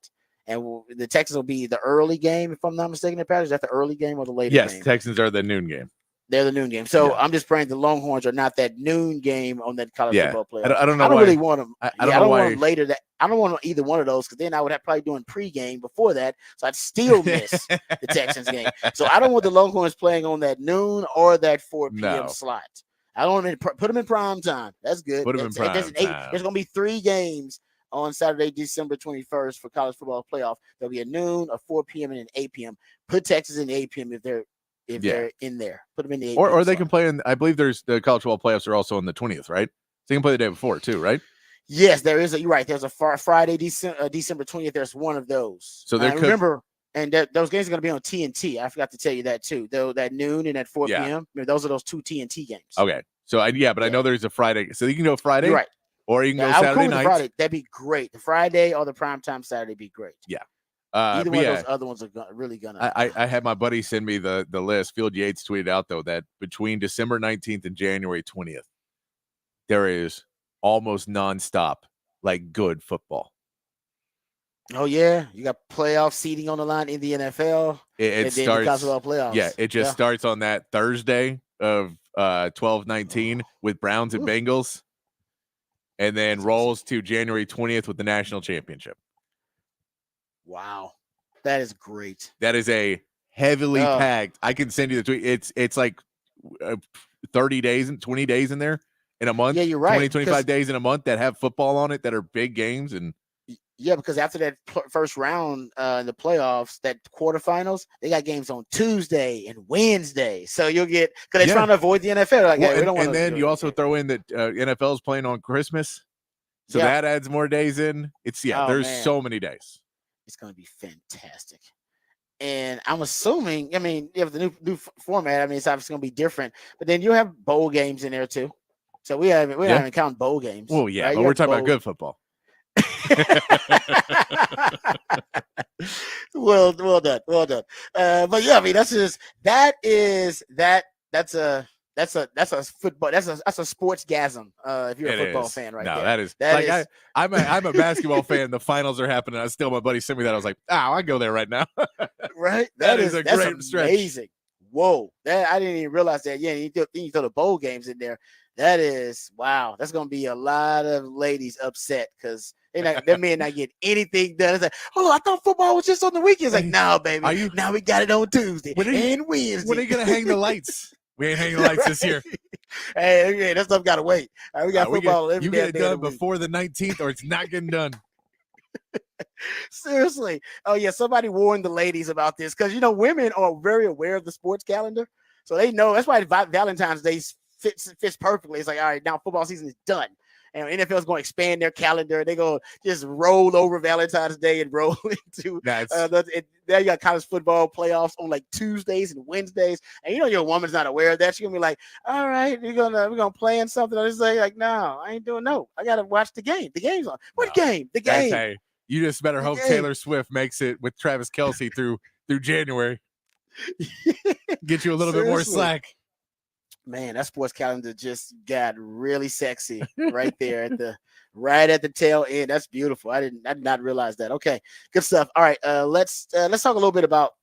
[SPEAKER 1] And the Texans will be the early game, if I'm not mistaken. Is that the early game or the later game?
[SPEAKER 2] Yes, Texans are the noon game.
[SPEAKER 1] They're the noon game. So I'm just praying the Longhorns are not that noon game on that college football playoff.
[SPEAKER 2] I don't know.
[SPEAKER 1] I don't really want them.
[SPEAKER 2] I don't
[SPEAKER 1] want them later. I don't want either one of those, because then I would have probably doing pregame before that. So I'd still miss the Texans game. So I don't want the Longhorns playing on that noon or that 4 p.m. slot. I don't want to put them in prime time. That's good.
[SPEAKER 2] Put them in prime time.
[SPEAKER 1] There's going to be 3 games on Saturday, December 21st for college football playoff. There'll be a noon, a 4 p.m., and an 8 p.m. Put Texas in the 8 p.m. if they're in there. Put them in the 8
[SPEAKER 2] or they can play in. I believe there's the college football playoffs are also on the 20th, right? So you can play the day before too, right?
[SPEAKER 1] Yes, there is. You're right. There's a Friday, December 20th. There's one of those.
[SPEAKER 2] So there
[SPEAKER 1] remember, and those games are going to be on TNT. I forgot to tell you that too. Though that noon and at 4 p.m. Those are those 2 TNT games.
[SPEAKER 2] Okay. So I know there's a Friday. So you can go Friday.
[SPEAKER 1] You're right.
[SPEAKER 2] Or you can go Saturday night.
[SPEAKER 1] Friday. That'd be great. The Friday or the primetime Saturday would be great.
[SPEAKER 2] Yeah.
[SPEAKER 1] Either one of those other ones are really gonna.
[SPEAKER 2] I had my buddy send me the list. Field Yates tweeted out though that between December 19th and January 20th, there is almost nonstop like good football.
[SPEAKER 1] Oh yeah, you got playoff seeding on the line in the NFL.
[SPEAKER 2] It starts playoffs. Yeah, it just starts on that Thursday of 12/19 with Browns and Bengals. And then rolls to January 20th with the national championship.
[SPEAKER 1] Wow. That is great.
[SPEAKER 2] That is a heavily packed. I can send you the tweet. It's like 30 days and 20 days in there in a month.
[SPEAKER 1] Yeah, you're right.
[SPEAKER 2] 20, 25 days in a month that have football on it that are big games. And
[SPEAKER 1] yeah, because after that first round in the playoffs, that quarterfinals, they got games on Tuesday and Wednesday. So you'll get, because they're trying to avoid the NFL. Like,
[SPEAKER 2] well, hey, we don't want. And then you also throw in that NFL is playing on Christmas, so that adds more days in. It's there's so many days.
[SPEAKER 1] It's going to be fantastic. And I'm assuming, I mean, you have the new format. I mean, it's obviously going to be different, but then you have bowl games in there too. So we haven't counted bowl games.
[SPEAKER 2] Well, yeah, right? But we're talking about good football.
[SPEAKER 1] Well done, well done. But yeah, I mean that's a football that's a sports gasm. If you're a
[SPEAKER 2] It
[SPEAKER 1] football
[SPEAKER 2] is.
[SPEAKER 1] fan, right
[SPEAKER 2] No,
[SPEAKER 1] there,
[SPEAKER 2] that is
[SPEAKER 1] that
[SPEAKER 2] like
[SPEAKER 1] is
[SPEAKER 2] I'm a basketball fan. The finals are happening. I still my buddy sent me that. I was like, I go there right now.
[SPEAKER 1] right.
[SPEAKER 2] That is a
[SPEAKER 1] That's
[SPEAKER 2] great stretch.
[SPEAKER 1] amazing. Whoa, that I didn't even realize that. Yeah, you throw the bowl games in there. That is wow. That's gonna be a lot of ladies upset because they may not get anything done. It's like, oh, I thought football was just on the weekends. Like,
[SPEAKER 2] Hey,
[SPEAKER 1] no,
[SPEAKER 2] are
[SPEAKER 1] baby.
[SPEAKER 2] you
[SPEAKER 1] Now we got it on Tuesday
[SPEAKER 2] when are you
[SPEAKER 1] and
[SPEAKER 2] when are
[SPEAKER 1] Wednesday.
[SPEAKER 2] you gonna hang the lights? We ain't hanging the lights this
[SPEAKER 1] Right?
[SPEAKER 2] year.
[SPEAKER 1] Hey, that stuff gotta wait. We got
[SPEAKER 2] We get
[SPEAKER 1] football every
[SPEAKER 2] you get
[SPEAKER 1] damn
[SPEAKER 2] it
[SPEAKER 1] day of the
[SPEAKER 2] done
[SPEAKER 1] week.
[SPEAKER 2] before the 19th, or it's not getting done.
[SPEAKER 1] Seriously. Oh yeah, somebody warned the ladies about this because women are very aware of the sports calendar, so they know that's why Valentine's Day fits perfectly. It's like, all right, now football season is done, and NFL is going to expand their calendar. They're going to just roll over Valentine's Day and roll into
[SPEAKER 2] That's
[SPEAKER 1] now you got college football playoffs on like Tuesdays and Wednesdays, and your woman's not aware of that. She's gonna be like, all right, we're gonna play in something. I just say like, no, I ain't doing no. I gotta watch the game. The game's on. What
[SPEAKER 2] no.
[SPEAKER 1] game? The
[SPEAKER 2] That's
[SPEAKER 1] game.
[SPEAKER 2] hey. You just better
[SPEAKER 1] The
[SPEAKER 2] hope
[SPEAKER 1] game.
[SPEAKER 2] Taylor Swift makes it with Travis Kelsey through January. Get you a little bit more
[SPEAKER 1] Seriously.
[SPEAKER 2] slack.
[SPEAKER 1] Man, that sports calendar just got really sexy right there right at the tail end. That's beautiful. I did not realize that. Okay, good stuff. All right, let's talk a little bit about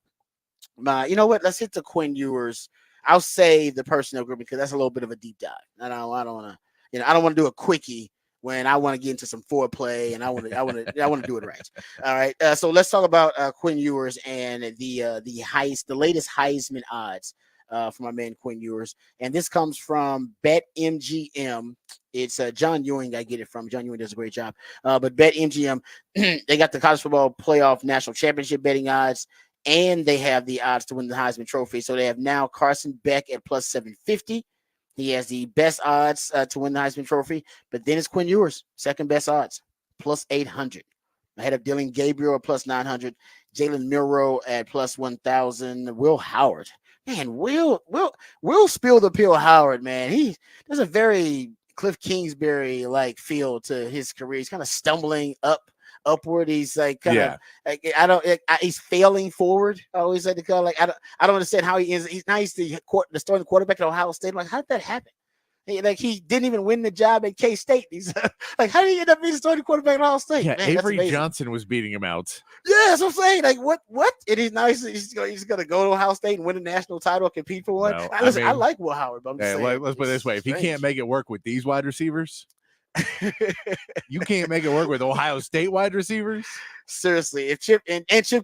[SPEAKER 1] my. You know what? Let's hit the Quinn Ewers. I'll say the personnel group because that's a little bit of a deep dive. I don't want to. I don't want to do a quickie when I want to get into some foreplay and I want to do it right. All right. So let's talk about Quinn Ewers and the latest Heisman odds for my man Quinn Ewers, and this comes from BetMGM. It's John Ewing. I get it from John Ewing. Does a great job. But BetMGM, they got the college football playoff national championship betting odds, and they have the odds to win the Heisman Trophy. So they have now Carson Beck at plus 750. He has the best odds to win the Heisman Trophy, but then it's Quinn Ewers, second best odds, plus 800. Ahead of Dylan Gabriel at plus 900, Jalen Milroe at plus 1,000, Will Howard. Man, Will spill the pill Howard, man. He there's a very Cliff Kingsbury like feel to his career. He's kind of stumbling upward. He's like kind of
[SPEAKER 2] Yeah.
[SPEAKER 1] like he's failing forward. I always like to call like I don't understand how he is. He's the starting quarterback at Ohio State. I'm like, how did that happen? He didn't even win the job at K State. He's like, how did he end up being the starting quarterback at Ohio State?
[SPEAKER 2] Yeah,
[SPEAKER 1] Man, that's
[SPEAKER 2] Avery
[SPEAKER 1] amazing.
[SPEAKER 2] Johnson was beating him out.
[SPEAKER 1] Yeah, that's what I'm saying. Like, what? And he's now he's gonna go to Ohio State and win a national title, compete for one.
[SPEAKER 2] Well,
[SPEAKER 1] I like Will Howard, but I'm just saying.
[SPEAKER 2] let's put it this way: if he can't
[SPEAKER 1] Strange.
[SPEAKER 2] make it work with these wide receivers, you can't make it work with Ohio State wide receivers.
[SPEAKER 1] Seriously, if Chip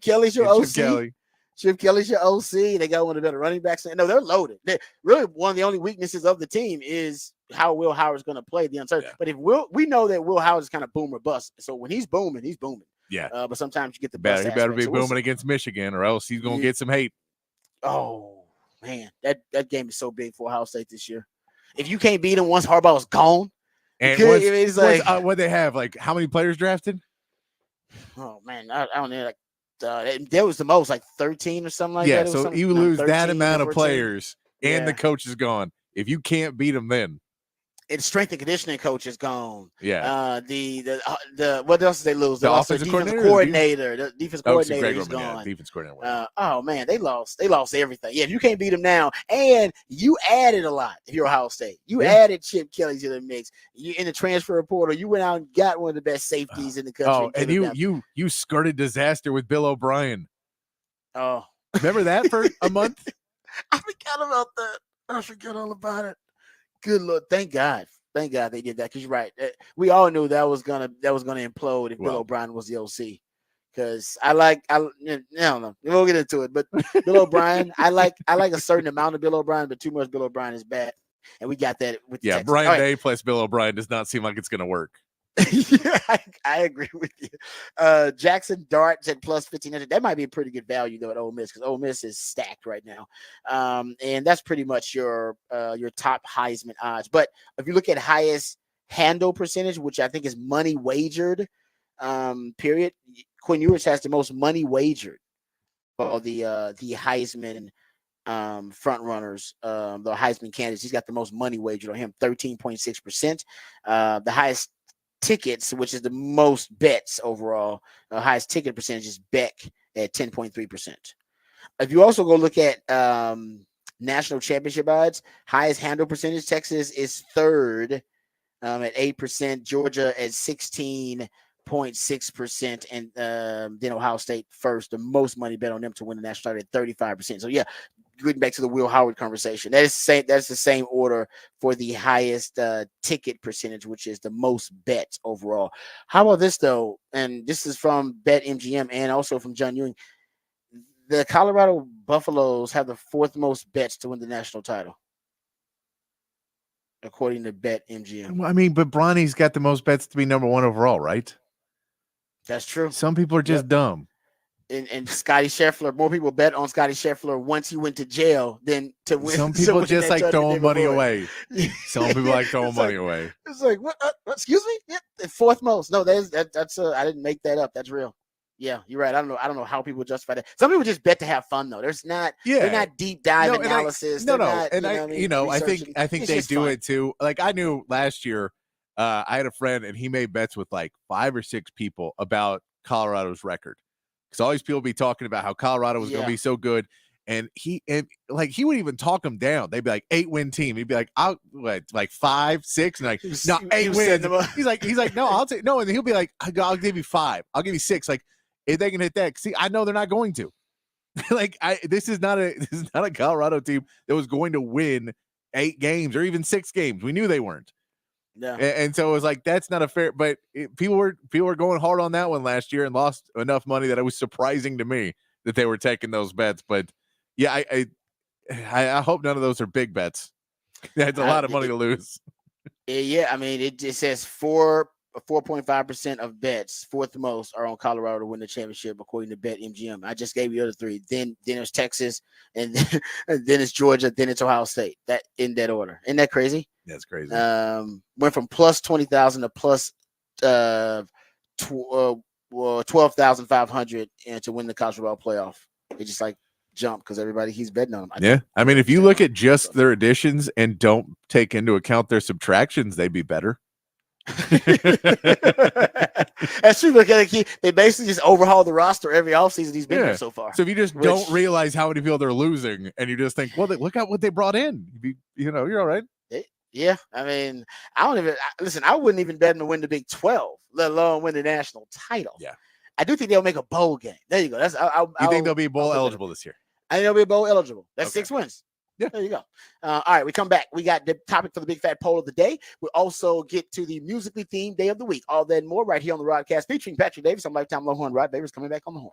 [SPEAKER 1] Kelly's your
[SPEAKER 2] And
[SPEAKER 1] OC,
[SPEAKER 2] Chip Kelly.
[SPEAKER 1] Chip Kelly's your OC. They got one of the better running backs. No, they're loaded. Really, one of the only weaknesses of the team is how Will Howard's going to play the uncertain.
[SPEAKER 2] Yeah.
[SPEAKER 1] But we know that Will Howard is kind of boom or bust. So when he's booming, he's booming.
[SPEAKER 2] Yeah.
[SPEAKER 1] But sometimes you get the bust.
[SPEAKER 2] He better be
[SPEAKER 1] So
[SPEAKER 2] booming against Michigan, or else he's gonna get some hate.
[SPEAKER 1] Oh man, that game is so big for Ohio State this year. If you can't beat him once Harbaugh is gone,
[SPEAKER 2] And
[SPEAKER 1] it's like
[SPEAKER 2] what they have, like how many players drafted?
[SPEAKER 1] Oh man, I don't know. Like there was the most, like 13 or something like
[SPEAKER 2] yeah,
[SPEAKER 1] that.
[SPEAKER 2] so you lose that amount of
[SPEAKER 1] 14.
[SPEAKER 2] players, and the coach is gone. If you can't beat them, then
[SPEAKER 1] its strength and conditioning coach is gone.
[SPEAKER 2] Yeah.
[SPEAKER 1] The what else did they lose? They
[SPEAKER 2] the
[SPEAKER 1] lost their
[SPEAKER 2] offensive
[SPEAKER 1] defensive coordinator. The defense coordinator
[SPEAKER 2] Greg
[SPEAKER 1] is
[SPEAKER 2] Roman,
[SPEAKER 1] gone.
[SPEAKER 2] Defense coordinator.
[SPEAKER 1] Oh man, they lost everything. Yeah, if you can't beat them now, and you added a lot. If you're Ohio State, you added Chip Kelly to the mix. You in the transfer portal, you went out and got one of the best safeties in the country.
[SPEAKER 2] Oh, and you skirted disaster with Bill O'Brien.
[SPEAKER 1] Oh,
[SPEAKER 2] remember that for a month?
[SPEAKER 1] I forgot about that. I forgot all about it. Good Lord, thank God they did that. Because you're right, we all knew that was gonna implode if Bill O'Brien was the OC. Because I don't know, we'll get into it. But Bill O'Brien, I like a certain amount of Bill O'Brien, but too much Bill O'Brien is bad, and we got that with Texas.
[SPEAKER 2] Brian Day plus Bill O'Brien does not seem like it's gonna work.
[SPEAKER 1] Yeah, I agree with you. Jackson Dart's at plus 1,500. That might be a pretty good value though at Ole Miss because Ole Miss is stacked right now, and that's pretty much your top Heisman odds. But if you look at highest handle percentage, which I think is money wagered, period, Quinn Ewers has the most money wagered for the Heisman front runners, the Heisman candidates. He's got the most money wagered on him, 13.6%. The highest tickets, which is the most bets overall. Highest ticket percentage is Beck at 10.3%. If you also go look at national championship odds, highest handle percentage, Texas is third at 8%, Georgia at 16.6%, and then Ohio State first, the most money bet on them to win the national title at 35%. So yeah, getting back to the Will Howard conversation, that is same. That's the same order for the highest ticket percentage, which is the most bets overall. How about this though? And this is from BetMGM and also from John Ewing. The Colorado Buffaloes have the fourth most bets to win the national title, according to BetMGM.
[SPEAKER 2] I mean, but Bronny's got the most bets to be number one overall, right?
[SPEAKER 1] That's true.
[SPEAKER 2] Some people are just
[SPEAKER 1] Yep.
[SPEAKER 2] dumb.
[SPEAKER 1] And Scotty Scheffler, more people bet on Scotty Scheffler once he went to jail than to win.
[SPEAKER 2] Some
[SPEAKER 1] to
[SPEAKER 2] people
[SPEAKER 1] win
[SPEAKER 2] just
[SPEAKER 1] that
[SPEAKER 2] like
[SPEAKER 1] title the day
[SPEAKER 2] throwing money
[SPEAKER 1] before.
[SPEAKER 2] away. Some people like throwing
[SPEAKER 1] It's
[SPEAKER 2] money
[SPEAKER 1] like,
[SPEAKER 2] away.
[SPEAKER 1] It's like what? Excuse me? Yeah, the fourth most. No, that's I didn't make that up. That's real. Yeah, you're right. I don't know how people justify that. Some people just bet to have fun though. They're
[SPEAKER 2] Yeah.
[SPEAKER 1] not deep dive
[SPEAKER 2] No,
[SPEAKER 1] analysis.
[SPEAKER 2] no,
[SPEAKER 1] They're not,
[SPEAKER 2] and
[SPEAKER 1] you know what I mean,
[SPEAKER 2] I
[SPEAKER 1] researching.
[SPEAKER 2] think
[SPEAKER 1] It's
[SPEAKER 2] they
[SPEAKER 1] just
[SPEAKER 2] do
[SPEAKER 1] fun.
[SPEAKER 2] it too. Like I knew last year, I had a friend and he made bets with like 5 or 6 people about Colorado's record because all these people be talking about how Colorado was going to
[SPEAKER 1] Yeah.
[SPEAKER 2] be so good, and he would even talk them down. They'd be like 8-win team. He'd be like, "I'll what, like 5, 6," and like, no,
[SPEAKER 1] He
[SPEAKER 2] 8
[SPEAKER 1] was setting
[SPEAKER 2] wins.
[SPEAKER 1] them up.
[SPEAKER 2] He's like, no, I'll take no, and he'll be like, I'll give you 5, I'll give you 6. Like if they can hit that, see, I know they're not going to. Like this is not a Colorado team that was going to win 8 games or even 6 games. We knew they weren't.
[SPEAKER 1] Yeah.
[SPEAKER 2] And so it was like that's not a fair. But people were going hard on that one last year and lost enough money that it was surprising to me that they were taking those bets. But yeah, I hope none of those are big bets. That's a lot of money to lose.
[SPEAKER 1] Yeah, I mean, it just says 4.5% of bets, fourth most, are on Colorado to win the championship, according to BetMGM. I just gave you the other 3. Then it's Texas, and then it's Georgia, then it's Ohio State. That in that order. Isn't that crazy?
[SPEAKER 2] That's crazy.
[SPEAKER 1] Went from plus 20,000 to plus 12,500 and to win the college football playoff. It just like jump because everybody he's betting on them.
[SPEAKER 2] Yeah, I mean, if you look at just their additions and don't take into account their subtractions, they'd be better.
[SPEAKER 1] That's true. Because they basically just overhaul the roster every offseason he's been here so far.
[SPEAKER 2] So if you just don't realize how many people they're losing, and you just think, well, look at what they brought in, you're all right.
[SPEAKER 1] Yeah, I mean, listen. I wouldn't even bet them to win the Big 12, let alone win the national title.
[SPEAKER 2] Yeah,
[SPEAKER 1] I do think they'll make a bowl game. There you go. That's
[SPEAKER 2] you think they'll be bowl eligible this year?
[SPEAKER 1] I think they'll be bowl eligible. That's
[SPEAKER 2] Okay.
[SPEAKER 1] 6 wins.
[SPEAKER 2] Yeah,
[SPEAKER 1] there you go. All right, we come back. We got the topic for the big fat poll of the day. We also get to the musically themed day of the week. All that and more right here on the Rodcast, featuring Patrick Davis. I'm Lifetime Longhorn Rod Davis coming back on the horn.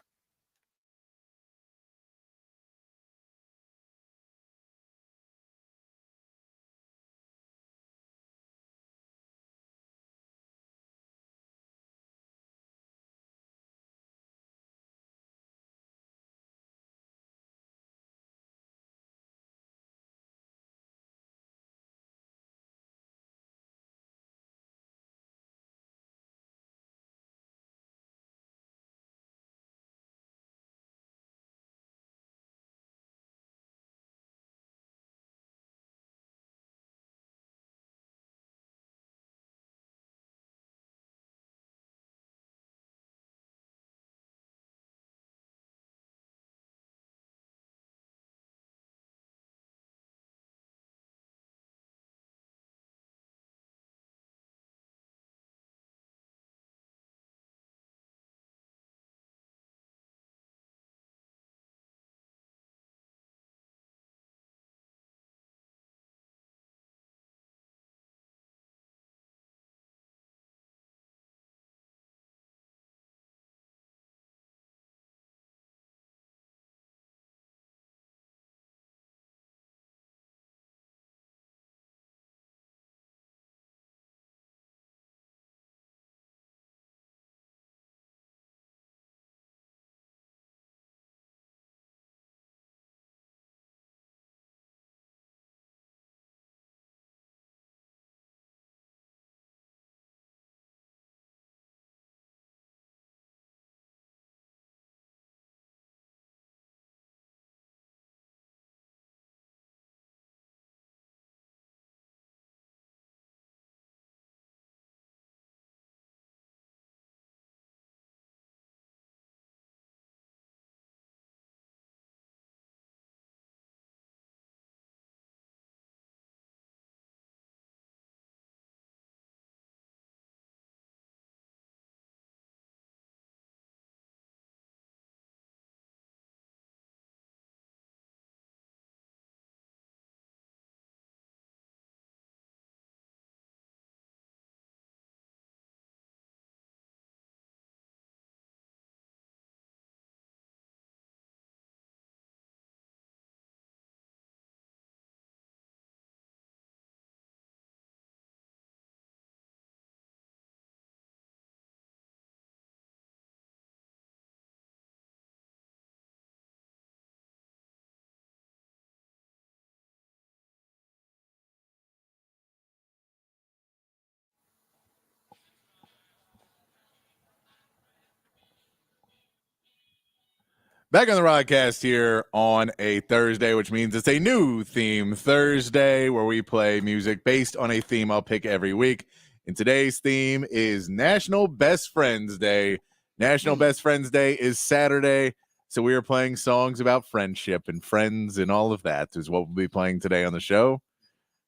[SPEAKER 2] Back on the Rodcast here on a Thursday, which means it's a new theme Thursday where we play music based on a theme I'll pick every week. And today's theme is National Best Friends Day. National Best Friends Day is Saturday, so we are playing songs about friendship and friends and all of that is what we'll be playing today on the show.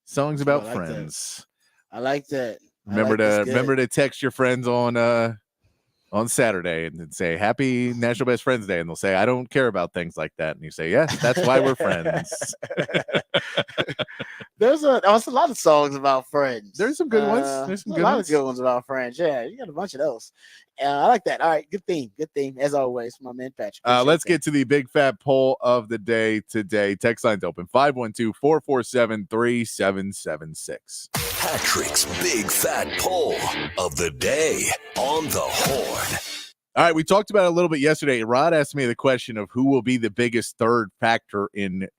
[SPEAKER 2] Songs about friends.
[SPEAKER 1] I like that.
[SPEAKER 2] Remember to text your friends on Saturday and say Happy National Best Friends Day, and they'll say I don't care about things like that, and you say yes, that's why we're friends.
[SPEAKER 1] There's a lot of songs about friends.
[SPEAKER 2] There's some good ones. There's some
[SPEAKER 1] a lot of good ones about friends. Yeah, you got a bunch of those. I like that. All right, good theme as always, my man Patrick.
[SPEAKER 2] Let's get to the big fat poll of the day today. Text lines open 512-447-3776.
[SPEAKER 3] Patrick's big fat poll of the day on the Horn.
[SPEAKER 2] All right, we talked about it a little bit yesterday. Rod asked me the question of who will be the biggest third factor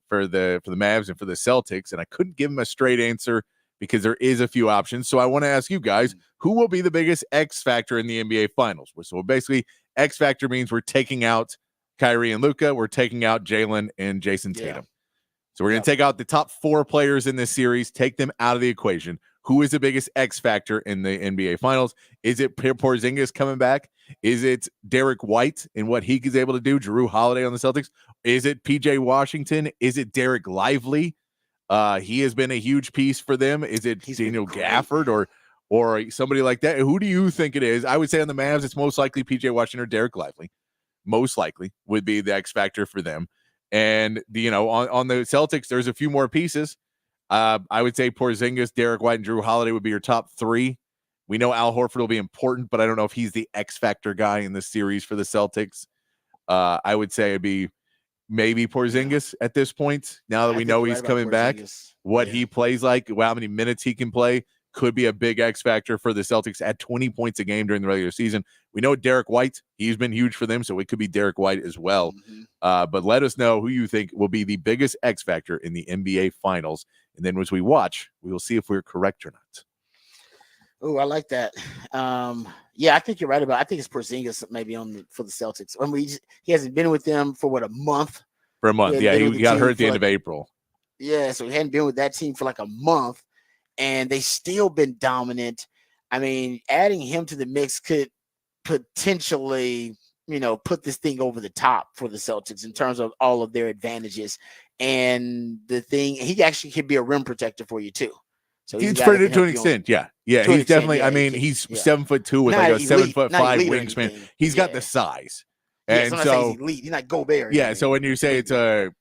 [SPEAKER 2] for the Mavs and for the Celtics, and I couldn't give him a straight answer because there is a few options. So I want to ask you guys, who will be the biggest X factor in the NBA Finals? So basically, X factor means we're taking out Kyrie and Luka, we're taking out Jalen and Jason Tatum. So we're going to take out the top 4 players in this series, take them out of the equation. Who is the biggest X factor in the NBA Finals? Is it Porzingis coming back? Is it Derek White and what he is able to do? Jrue Holiday on the Celtics? Is it PJ Washington? Is it Derek Lively? He has been a huge piece for them. Is it Daniel Gafford or somebody like that? Who do you think it is? I would say on the Mavs, it's most likely PJ Washington or Derek Lively. Most likely would be the X factor for them. And on the Celtics, there's a few more pieces. I would say Porzingis, Derek White, and Jrue Holiday would be your top 3. We know Al Horford will be important, but I don't know if he's the X factor guy in this series for the Celtics. I would say it'd be maybe Porzingis at this point. Now that we know he's coming back, what he plays like, how many minutes he can play could be a big X factor for the Celtics at 20 points a game during the regular season. We know Derek White, he's been huge for them, so it could be Derek White as well. But let us know who you think will be the biggest X factor in the NBA Finals. And then as we watch, we will see if we're correct or not.
[SPEAKER 1] Oh, I like that. Yeah, I think you're right about. I think it's Porzingis maybe for the Celtics. I mean, he hasn't been with them for a month.
[SPEAKER 2] For a month, yeah, he got hurt at the end of April.
[SPEAKER 1] Yeah, so he hadn't been with that team for like a month, and they still been dominant. I mean, adding him to the mix could potentially, put this thing over the top for the Celtics in terms of all of their advantages. And the thing, he actually could be a rim protector for you too. So
[SPEAKER 2] he's pretty to an extent, yeah. He's definitely. Yeah, I mean, he's 7'2" with like a 7'5" wingspan. He's got the size, and so
[SPEAKER 1] he's elite. He's not Gobert.
[SPEAKER 2] Yeah. So when you say it's what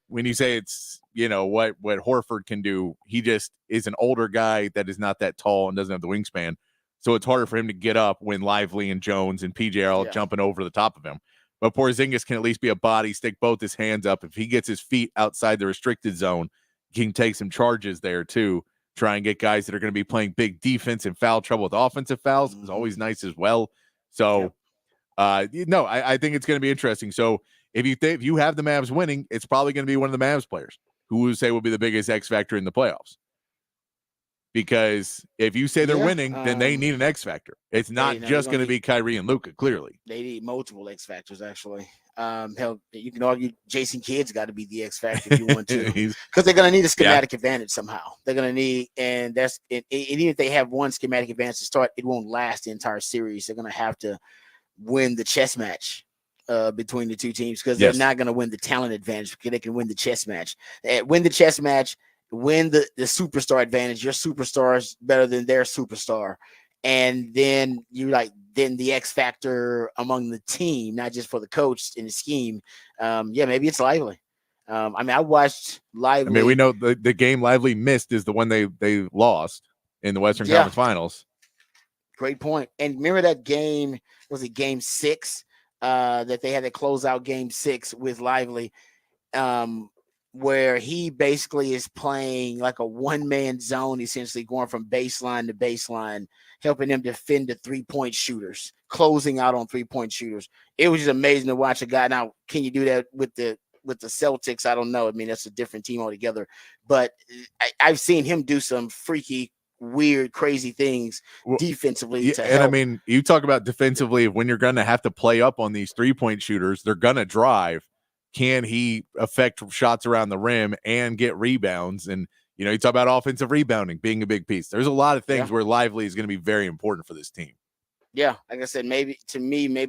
[SPEAKER 2] Horford can do, he just is an older guy that is not that tall and doesn't have the wingspan. So it's harder for him to get up when Lively and Jones and PJ are all jumping over the top of him. But Porzingis can at least be a body, stick both his hands up. If he gets his feet outside the restricted zone, he can take some charges there too. Try and get guys that are going to be playing big defense and foul trouble with offensive fouls is always nice as well. So, I think it's going to be interesting. So if you have the Mavs winning, it's probably going to be one of the Mavs players who would say will be the biggest X factor in the playoffs. Because if you say they're winning, then they need an X factor. It's not just going to be Kyrie and Luka, clearly.
[SPEAKER 1] They need multiple X factors, actually. Hell, you can argue Jason Kidd's got to be the X factor if you want to. Because they're going to need a schematic advantage somehow. They're going to need, and even if they have one schematic advantage to start, it won't last the entire series. They're going to have to win the chess match between the two teams because they're not going to win the talent advantage because they can win the chess match. Win the chess match. Win the superstar advantage. Your superstar is better than their superstar. And then then the X factor among the team, not just for the coach in the scheme. Maybe it's Lively. I watched Lively.
[SPEAKER 2] I mean, we know the game Lively missed is the one they lost in the Western Conference Finals.
[SPEAKER 1] Great point. And remember that game, was it game 6 that they had to close out game 6 with Lively? Where he basically is playing like a one-man zone, essentially going from baseline to baseline, helping them defend the three-point shooters, closing out on three-point shooters. It was just amazing to watch a guy. Now, can you do that with the Celtics? I don't know. I mean, that's a different team altogether. But I've seen him do some freaky, weird, crazy things defensively.
[SPEAKER 2] I mean, you talk about defensively when you're going to have to play up on these three-point shooters, they're going to drive. can he affect shots around the rim and get rebounds? And, you talk about offensive rebounding being a big piece. There's a lot of things where Lively is going to be very important for this team.
[SPEAKER 1] Yeah, like I said, maybe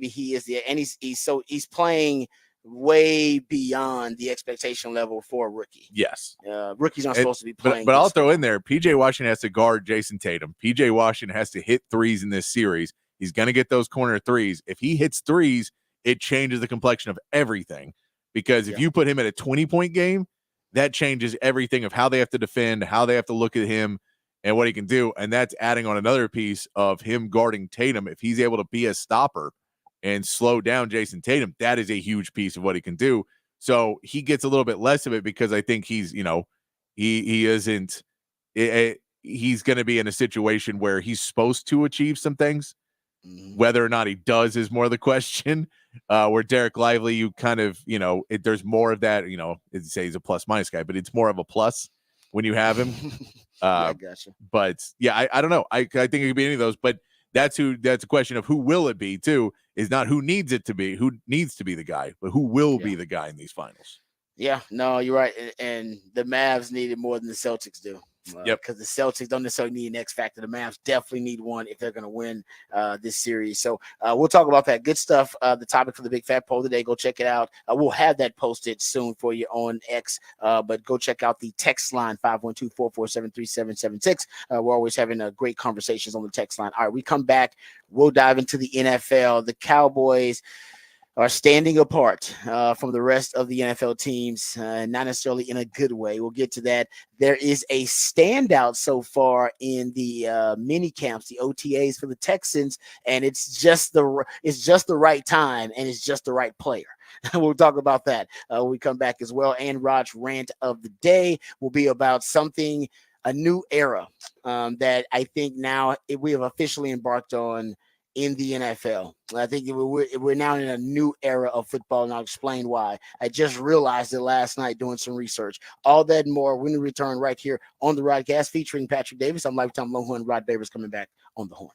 [SPEAKER 1] he is and he's playing way beyond the expectation level for a rookie.
[SPEAKER 2] Yes.
[SPEAKER 1] Rookies aren't supposed to be playing.
[SPEAKER 2] But I'll throw in there, PJ Washington has to guard Jason Tatum. PJ Washington has to hit threes in this series. He's going to get those corner threes. If he hits threes, it changes the complexion of everything. Because if you put him at a 20-point game, that changes everything of how they have to defend, how they have to look at him, and what he can do. And that's adding on another piece of him guarding Tatum. If he's able to be a stopper and slow down Jason Tatum, that is a huge piece of what he can do. So he gets a little bit less of it because I think he's, he isn't, he's going to be in a situation where he's supposed to achieve some things. Whether or not he does is more the question. Where Derek Lively, you kind of, there's more of that, it'd say he's a plus minus guy, but it's more of a plus when you have him.
[SPEAKER 1] I gotcha.
[SPEAKER 2] But yeah, I don't know. I think it could be any of those, but that's a question of who will it be too, is not who needs it to be, who needs to be the guy, but who will be the guy in these finals.
[SPEAKER 1] Yeah, no, you're right. And the Mavs need it more than the Celtics do. Because the Celtics don't necessarily need an X factor. The Mavs definitely need one if they're going to win this series. So we'll talk about that. Good stuff. The topic for the Big Fat Poll today. Go check it out. We'll have that posted soon for you on X. But go check out the text line 512-447-3776. We're always having great conversations on the text line. All right, we come back. We'll dive into the NFL. The Cowboys are standing apart from the rest of the NFL teams, not necessarily in a good way. We'll get to that. There is a standout so far in the mini camps, the OTAs for the Texans, and it's just the right time, and it's just the right player. We'll talk about that when we come back as well. And Rod's rant of the day will be about a new era that I think now we have officially embarked on in the NFL. I think we're now in a new era of football, and I'll explain why. I just realized it last night doing some research. All that and more when we return right here on the Rodcast featuring Patrick Davis. I'm Lifetime Longhorn. Rod Davis coming back on the horn.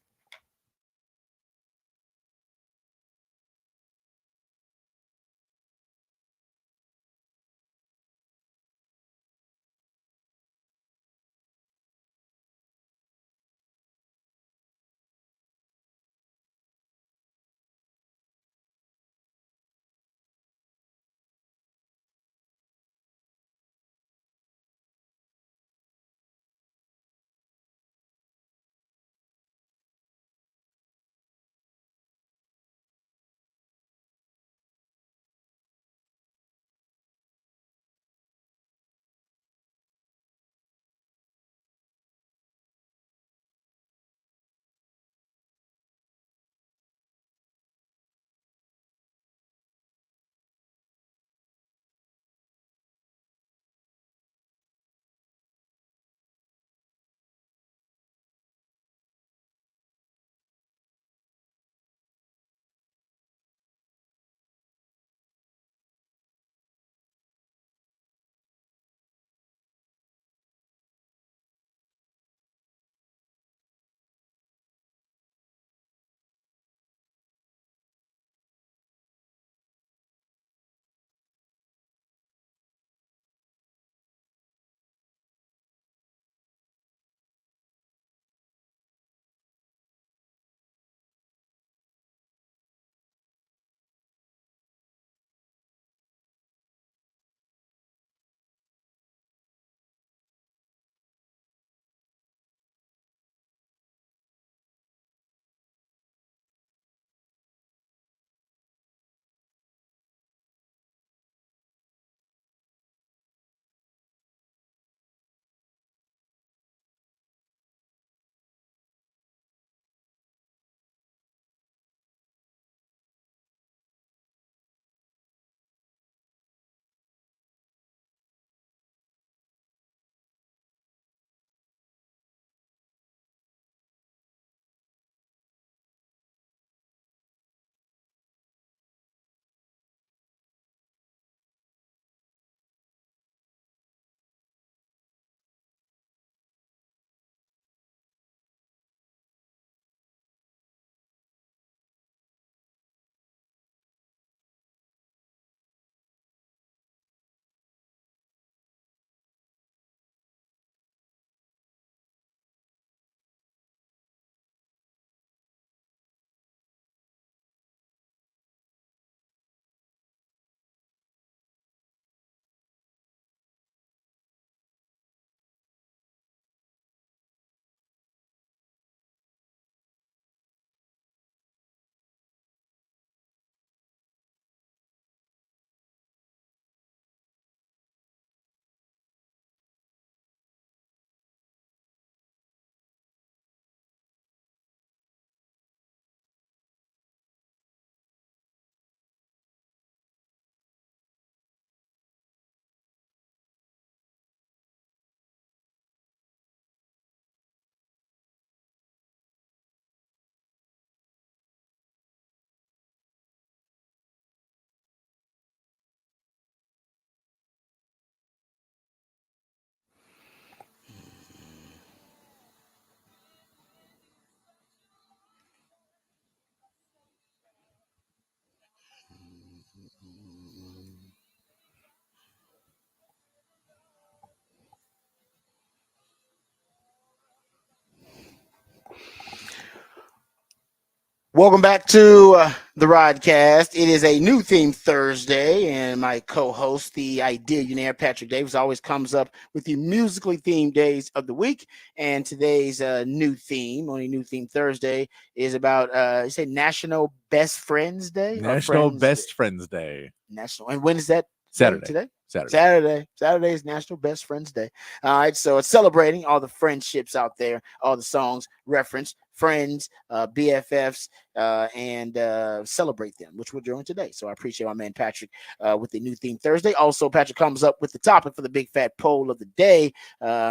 [SPEAKER 1] Welcome back to the Rodcast. It is a new theme Thursday, and my co-host, the ideal Patrick Davis, always comes up with the musically themed days of the week. And today's new theme, only new theme Thursday, is about you say National Best Friends Day or
[SPEAKER 2] National
[SPEAKER 1] Friends
[SPEAKER 2] Best
[SPEAKER 1] Day?
[SPEAKER 2] Friends Day.
[SPEAKER 1] National. And when is that?
[SPEAKER 2] Saturday.
[SPEAKER 1] Today?
[SPEAKER 2] Saturday.
[SPEAKER 1] Saturday is National Best Friends Day. All right, so it's celebrating all the friendships out there, all the songs reference friends, BFFs, and celebrate them, which we're doing today. So I appreciate my man Patrick with the new theme Thursday. Also, Patrick comes up with the topic for the big fat poll of the day,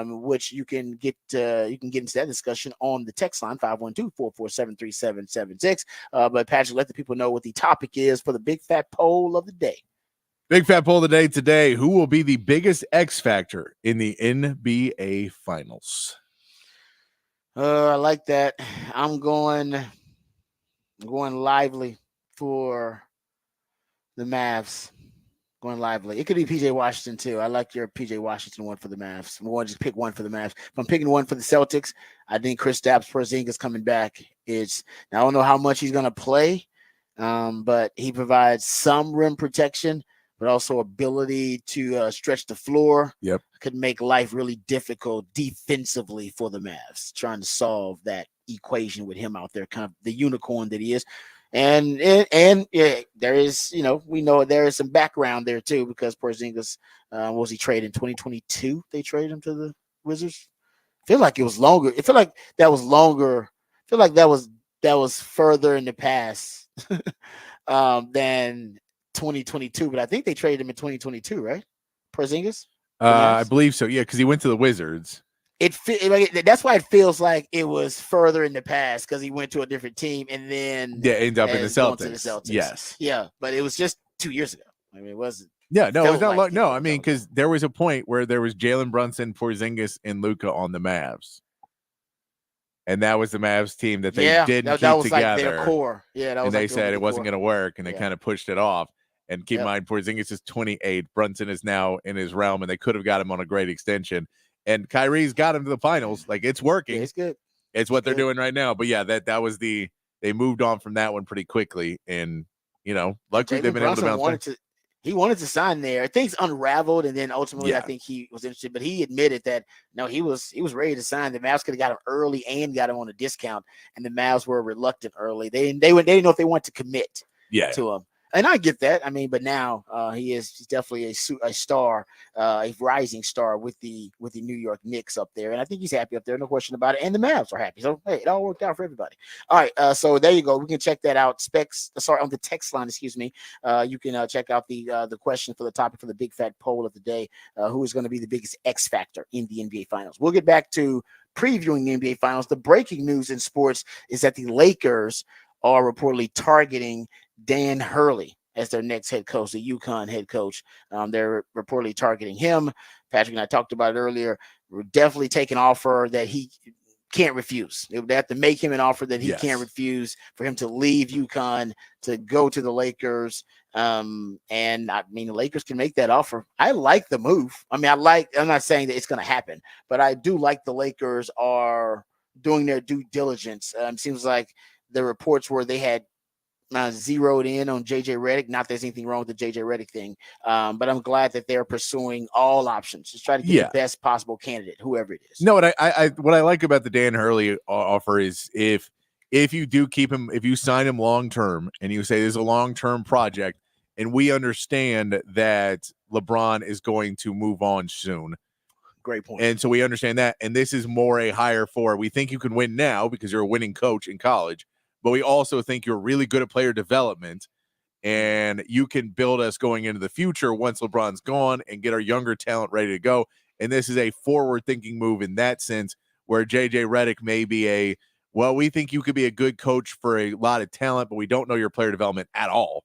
[SPEAKER 1] which you can get into that discussion on the text line 512-447-3776. But Patrick, let the people know what the topic is for the big fat poll of the day.
[SPEAKER 2] Big fat poll of the day today. Who will be the biggest X factor in the NBA Finals?
[SPEAKER 1] I like that. I'm going lively for the Mavs. Going lively. It could be PJ Washington too. I like your PJ Washington one for the Mavs. I'm going to just pick one for the Mavs. If I'm picking one for the Celtics, I think Kristaps Porzingis coming back. I don't know how much he's going to play, but he provides some rim protection, but also ability to stretch the floor.
[SPEAKER 2] Yep.
[SPEAKER 1] Could make life really difficult defensively for the Mavs, trying to solve that equation with him out there, kind of the unicorn that he is. And yeah, there is, we know there is some background there too, because Porzingis was he traded in 2022? They traded him to the Wizards. I feel like it was longer. I feel like that was longer. I feel like that was further in the past than 2022. But I think they traded him in 2022, right? Porzingis.
[SPEAKER 2] I believe so. Yeah, because he went to the Wizards.
[SPEAKER 1] That's why it feels like it was further in the past, because he went to a different team and then
[SPEAKER 2] ended up in the Celtics.
[SPEAKER 1] Celtics.
[SPEAKER 2] Yes.
[SPEAKER 1] Yeah, but it was just 2 years ago. I mean, it wasn't.
[SPEAKER 2] Yeah, no, it's not
[SPEAKER 1] like
[SPEAKER 2] no, I mean, because there was a point where there was Jalen Brunson, Porzingis, and Luka on the Mavs. And that was the Mavs team that they didn't keep together. Like their
[SPEAKER 1] core. Yeah, that was.
[SPEAKER 2] And they said it wasn't going to work, and they kind of pushed it off. And keep in mind, Porzingis is 28. Brunson is now in his realm, and they could have got him on a great extension. And Kyrie's got him to the finals. Like, it's working.
[SPEAKER 1] Yeah, it's good.
[SPEAKER 2] It's what they're doing right now. But yeah, that was they moved on from that one pretty quickly. And, luckily they've been able to bounce back.
[SPEAKER 1] He wanted to sign there. Things unraveled, and then ultimately I think he was interested. But he admitted that no, he was ready to sign. The Mavs could have got him early and got him on a discount, and the Mavs were reluctant early. They didn't know if they want to commit to him. And I get that. I mean, but now he's definitely a star, a rising star with the New York Knicks up there, and I think he's happy up there, no question about it. And the Mavs are happy, so hey, it all worked out for everybody. All right, so there you go. We can check that out. On the text line, excuse me. You can check out the question for the topic for the big fat poll of the day. Who is going to be the biggest X factor in the NBA Finals? We'll get back to previewing the NBA Finals. The breaking news in sports is that the Lakers are reportedly targeting Dan Hurley as their next head coach, the UConn head coach. They're reportedly targeting him. Patrick and I talked about it earlier. We're definitely taking an offer that he can't refuse. They have to make him an offer that he can't refuse for him to leave UConn to go to the Lakers. And I mean, the Lakers can make that offer. I like the move. I mean, I'm not saying that it's going to happen, but I do like the Lakers are doing their due diligence. Seems like the reports were they had zeroed in on JJ Redick. Not there's anything wrong with the JJ Redick thing, but I'm glad that they're pursuing all options. Just try to get the best possible candidate, whoever it is.
[SPEAKER 2] No, what I like about the Dan Hurley offer is if you do keep him, if you sign him long term, and you say this is a long term project, and we understand that LeBron is going to move on soon.
[SPEAKER 1] Great point.
[SPEAKER 2] And so we understand that, and this is more a hire for. We think you can win now because you're a winning coach in college. But we also think you're really good at player development, and you can build us going into the future once LeBron's gone and get our younger talent ready to go. And this is a forward-thinking move in that sense, where JJ Redick may be we think you could be a good coach for a lot of talent, but we don't know your player development at all.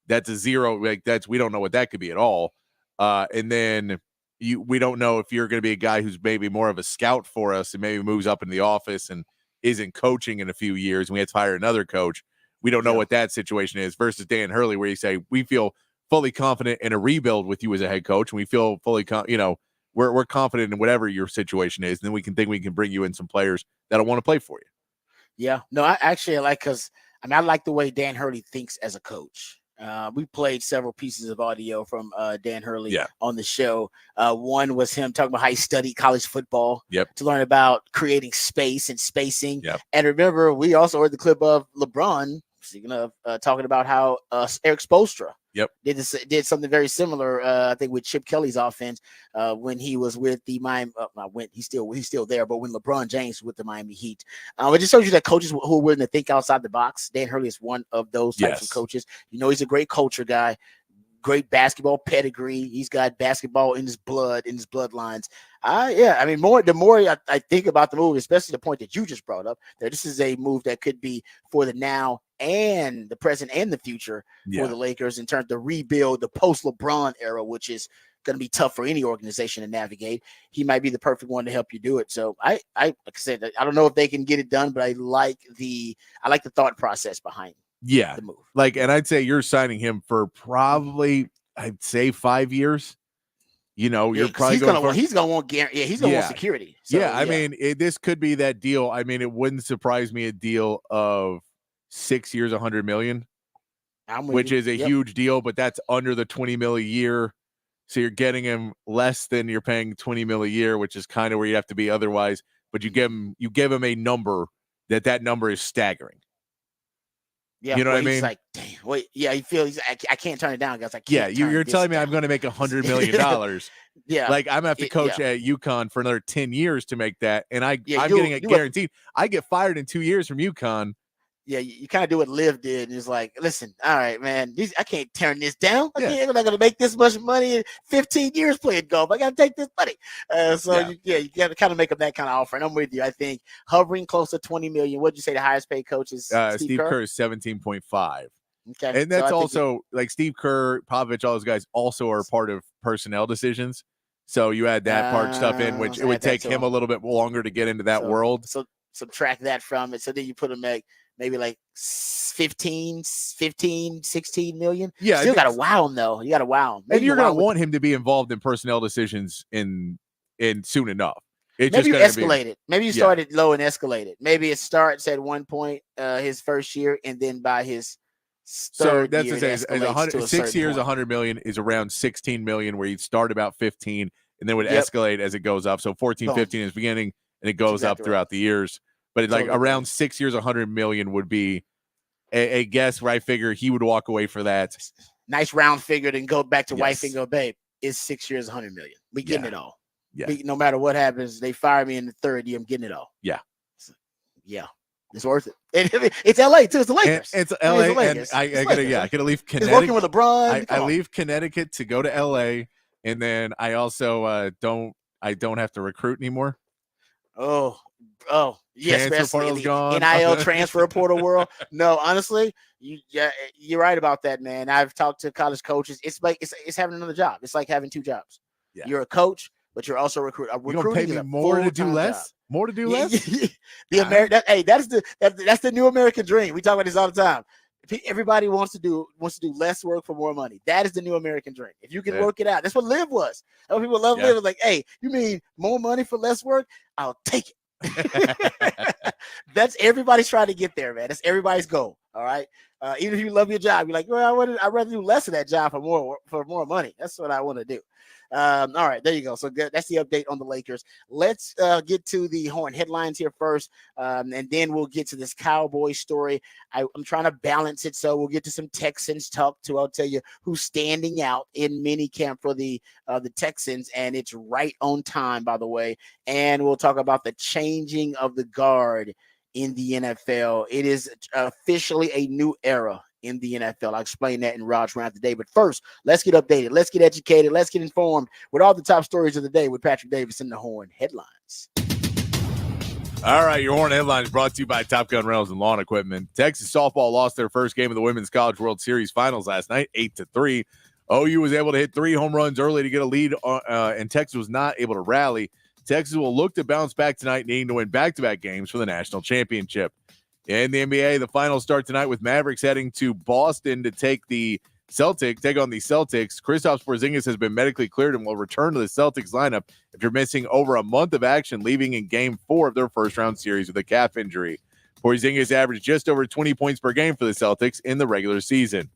[SPEAKER 2] That's a zero. We don't know what that could be at all. And then we don't know if you're going to be a guy who's maybe more of a scout for us and maybe moves up in the office and isn't coaching in a few years, and we have to hire another coach. We don't know what that situation is versus Dan Hurley, where you say we feel fully confident in a rebuild with you as a head coach, and we feel fully, we're confident in whatever your situation is, and then we can bring you in some players that'll want to play for you.
[SPEAKER 1] Yeah, no, I actually like because I like the way Dan Hurley thinks as a coach. We played several pieces of audio from Dan Hurley on the show. One was him talking about how he studied college football to learn about creating space and spacing. And remember, we also heard the clip of LeBron, speaking of talking about how Eric Spoelstra did something very similar, I think, with Chip Kelly's offense when he was with the Miami. He's still there, but when LeBron James was with the Miami Heat, it just shows you that coaches who are willing to think outside the box. Dan Hurley is one of those types of coaches. He's a great culture guy, great basketball pedigree. He's got basketball in his blood, in his bloodlines. The more I think about the move, especially the point that you just brought up, that this is a move that could be for the now and the present and the future for the Lakers in terms of rebuild the post-LeBron era, which is going to be tough for any organization to navigate. He might be the perfect one to help you do it. So like I said, I don't know if they can get it done, but I like the thought process behind the move.
[SPEAKER 2] And I'd say you're signing him for probably, I'd say 5 years. You're probably
[SPEAKER 1] he's gonna want guarantee. He's gonna want security. So,
[SPEAKER 2] I mean, this could be that deal. I mean, it wouldn't surprise me a deal of 6 years, $100 million, which is a huge deal, but that's under the $20 million a year. So you're getting him less than you're paying $20 million a year, which is kind of where you have to be otherwise. But you give him a number that number is staggering.
[SPEAKER 1] Yeah,
[SPEAKER 2] you know what I mean?
[SPEAKER 1] He's like, damn. Wait, he feels I can't turn it down, guys.
[SPEAKER 2] You're telling me I'm going to make $100 million. I'm gonna have to coach at UConn for another 10 years to make that, and I'm getting it guaranteed. I get fired in 2 years from UConn.
[SPEAKER 1] Yeah, you kind of do what Liv did, and it's like, listen, all right, man, I can't turn this down. I'm not gonna make this much money in 15 years playing golf. I gotta take this money. You gotta kind of make them that kind of offer. And I'm with you. I think hovering close to $20 million. What'd you say the highest paid coach is?
[SPEAKER 2] Steve Kerr is 17.5.
[SPEAKER 1] Okay,
[SPEAKER 2] and that's also like Steve Kerr, Popovich, all those guys also are part of personnel decisions. So you add that part stuff in, which it would take him a little bit longer to get into that world.
[SPEAKER 1] So subtract that from it. So then you put him at maybe like 15, 16 million.
[SPEAKER 2] Yeah.
[SPEAKER 1] Still got to wow him though. You got to wow him.
[SPEAKER 2] And you're going to want him to be involved in personnel decisions in soon enough.
[SPEAKER 1] Maybe you escalate it. Maybe you started low and escalated. Maybe it starts at one point his first year, and then by his third year,
[SPEAKER 2] the thing. 6 years, $100 million is around 16 million, where you'd start about 15 and then would escalate as it goes up. So 14, 15 is beginning, and it goes up throughout the years. But around 6 years, $100 million would be a guess where I figure he would walk away for that.
[SPEAKER 1] Nice round figure, and go back to wife and go, babe, it's 6 years, $100 million. We getting it all. Yeah. No matter what happens, they fire me in the third year, I'm getting it all.
[SPEAKER 2] Yeah.
[SPEAKER 1] It's worth it. It's LA too. It's the Lakers.
[SPEAKER 2] It's LA. And I gotta leave Connecticut.
[SPEAKER 1] He's working with LeBron.
[SPEAKER 2] I leave Connecticut to go to LA, and then I also don't have to recruit anymore.
[SPEAKER 1] Oh, yes,
[SPEAKER 2] especially in the
[SPEAKER 1] NIL transfer portal world. No, honestly, you're right about that, man. I've talked to college coaches. It's like it's having another job. It's like having two jobs. Yeah. You're a coach, but you're also a recruiter.
[SPEAKER 2] You're gonna pay me more to do less. Job. More to do less.
[SPEAKER 1] That's the new American dream. We talk about this all the time. Everybody wants to do less work for more money. That is the new American dream. If you can work it out, that's what Liv was. That's what people love Liv. It's like, hey, you mean more money for less work? I'll take it. That's everybody's trying to get there, man. That's everybody's goal. All right. Even if you love your job, you're like, well, I'd rather do less of that job for more money. That's what I want to do. All right, there you go. So good. That's the update on the Lakers. Let's get to the Horn headlines here first, and then we'll get to this Cowboy story. I'm trying to balance it, so we'll get to some Texans talk too. I'll tell you who's standing out in minicamp for the Texans, and it's right on time, by the way. And we'll talk about the changing of the guard in the NFL. It is officially a new era in the NFL. I'll explain that in Rod's Round today. But first, let's get updated. Let's get educated. Let's get informed with all the top stories of the day with Patrick Davis in the Horn headlines.
[SPEAKER 2] All right, your Horn headlines brought to you by Top Gun Rentals and Lawn Equipment. Texas softball lost their first game of the Women's College World Series Finals last night, 8-3. OU was able to hit 3 home runs early to get a lead, and Texas was not able to rally. Texas will look to bounce back tonight, needing to win back-to-back games for the national championship. In the NBA, the finals start tonight with Mavericks heading to Boston to take the take on the Celtics. Kristaps Porzingis has been medically cleared and will return to the Celtics lineup if you're missing over a month of action, leaving in Game 4 of their first-round series with a calf injury. Porzingis averaged just over 20 points per game for the Celtics in the regular season.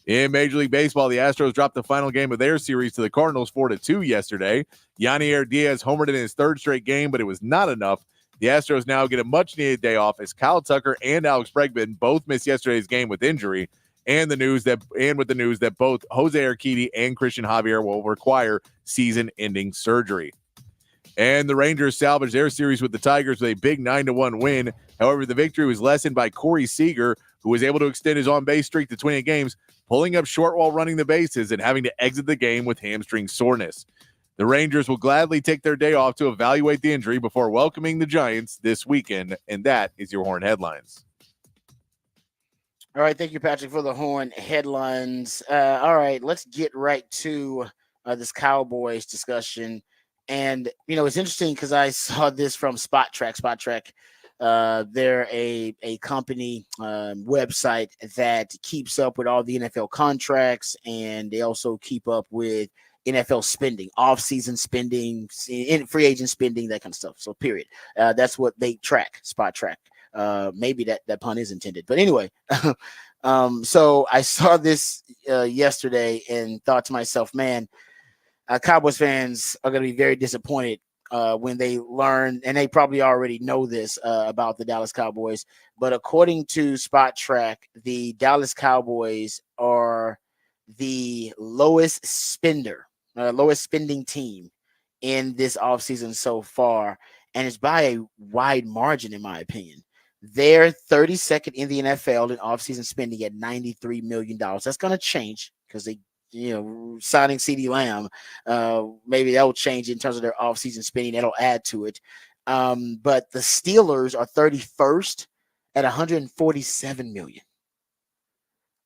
[SPEAKER 2] In Major League Baseball, the Astros dropped the final game of their series to the Cardinals 4-2 yesterday. Yanier Diaz homered in his third straight game, but it was not enough. The Astros now get a much-needed day off as Kyle Tucker and Alex Bregman both missed yesterday's game with injury, and with the news that both Jose Urquidy and Christian Javier will require season-ending surgery. And the Rangers salvaged their series with the Tigers with a big 9-1 win. However, the victory was lessened by Corey Seager, who was able to extend his on-base streak to 28 games, pulling up short while running the bases and having to exit the game with hamstring soreness. The Rangers will gladly take their day off to evaluate the injury before welcoming the Giants this weekend. And that is your Horn Headlines.
[SPEAKER 1] All right, thank you, Patrick, for the Horn Headlines. All right, let's get right to this Cowboys discussion. And, it's interesting because I saw this from Spot Track. They're a company website that keeps up with all the NFL contracts, and they also keep up with NFL spending, off-season spending, free agent spending, that kind of stuff. So, period. That's what they track, Spot Track. Maybe that pun is intended. But anyway, so I saw this yesterday and thought to myself, man, Cowboys fans are going to be very disappointed when they learn, and they probably already know this about the Dallas Cowboys, but according to Spot Track, the Dallas Cowboys are the lowest spending team in this offseason so far, and it's by a wide margin, in my opinion. They're 32nd in the NFL in offseason spending at $93 million. That's going to change because they signing CeeDee Lamb, maybe that will change in terms of their offseason spending. That'll add to it. But the Steelers are 31st at $147 million.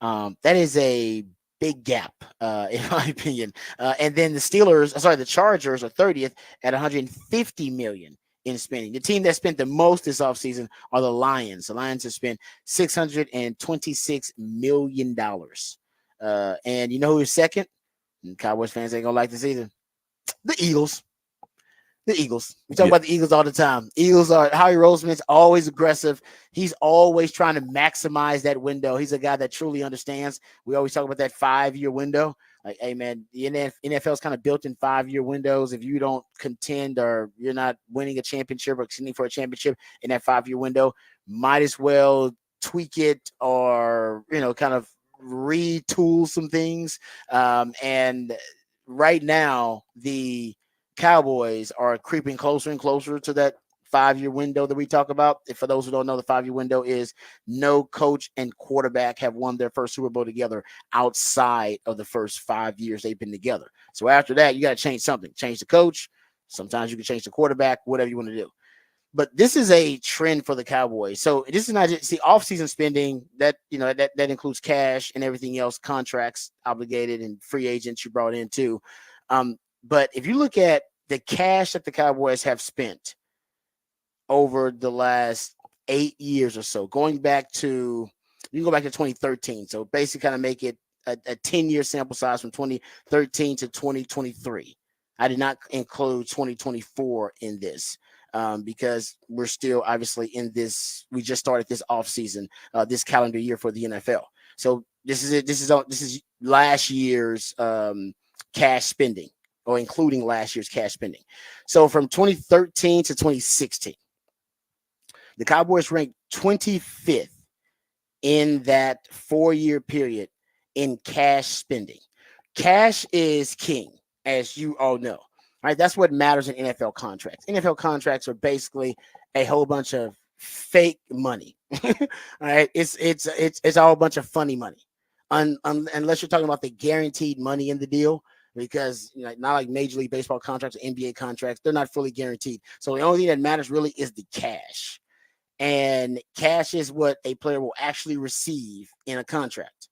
[SPEAKER 1] That is a big gap, in my opinion. And then the Chargers are 30th at $150 million in spending. The team that spent the most this offseason are the Lions. The Lions have spent $626 million. And you know who's second? And Cowboys fans ain't gonna like this either. The Eagles. We talk about the Eagles all the time. Howie Roseman's always aggressive. He's always trying to maximize that window. He's a guy that truly understands. We always talk about that 5-year window. Like, hey man, the NFL is kind of built in 5-year windows. If you don't contend or you're not winning a championship or contending for a championship in that 5-year window, might as well tweak it or kind of retool some things. And right now, the Cowboys are creeping closer and closer to that 5-year window that we talk about. And for those who don't know, the 5-year window is no coach and quarterback have won their first Super Bowl together outside of the first 5 years they've been together. So after that, you got to change something. Change the coach. Sometimes you can change the quarterback, whatever you want to do. But this is a trend for the Cowboys. So this is not just off-season spending that that includes cash and everything else, contracts obligated and free agents you brought in too. But if you look at the cash that the Cowboys have spent over the last 8 years or so, you can go back to 2013. So basically kind of make it a 10-year sample size from 2013 to 2023. I did not include 2024 in this. Because we're still obviously in this. We just started this offseason, this calendar year for the NFL. So this is it. This is last year's cash spending, or including last year's cash spending. So from 2013 to 2016, the Cowboys ranked 25th in that 4-year period in cash spending. Cash is king, as you all know. Right, that's what matters in NFL contracts. NFL contracts are basically a whole bunch of fake money. All right, it's all a bunch of funny money, unless you're talking about the guaranteed money in the deal, because not like Major League Baseball contracts or NBA contracts, they're not fully guaranteed. So the only thing that matters really is the cash, and cash is what a player will actually receive in a contract,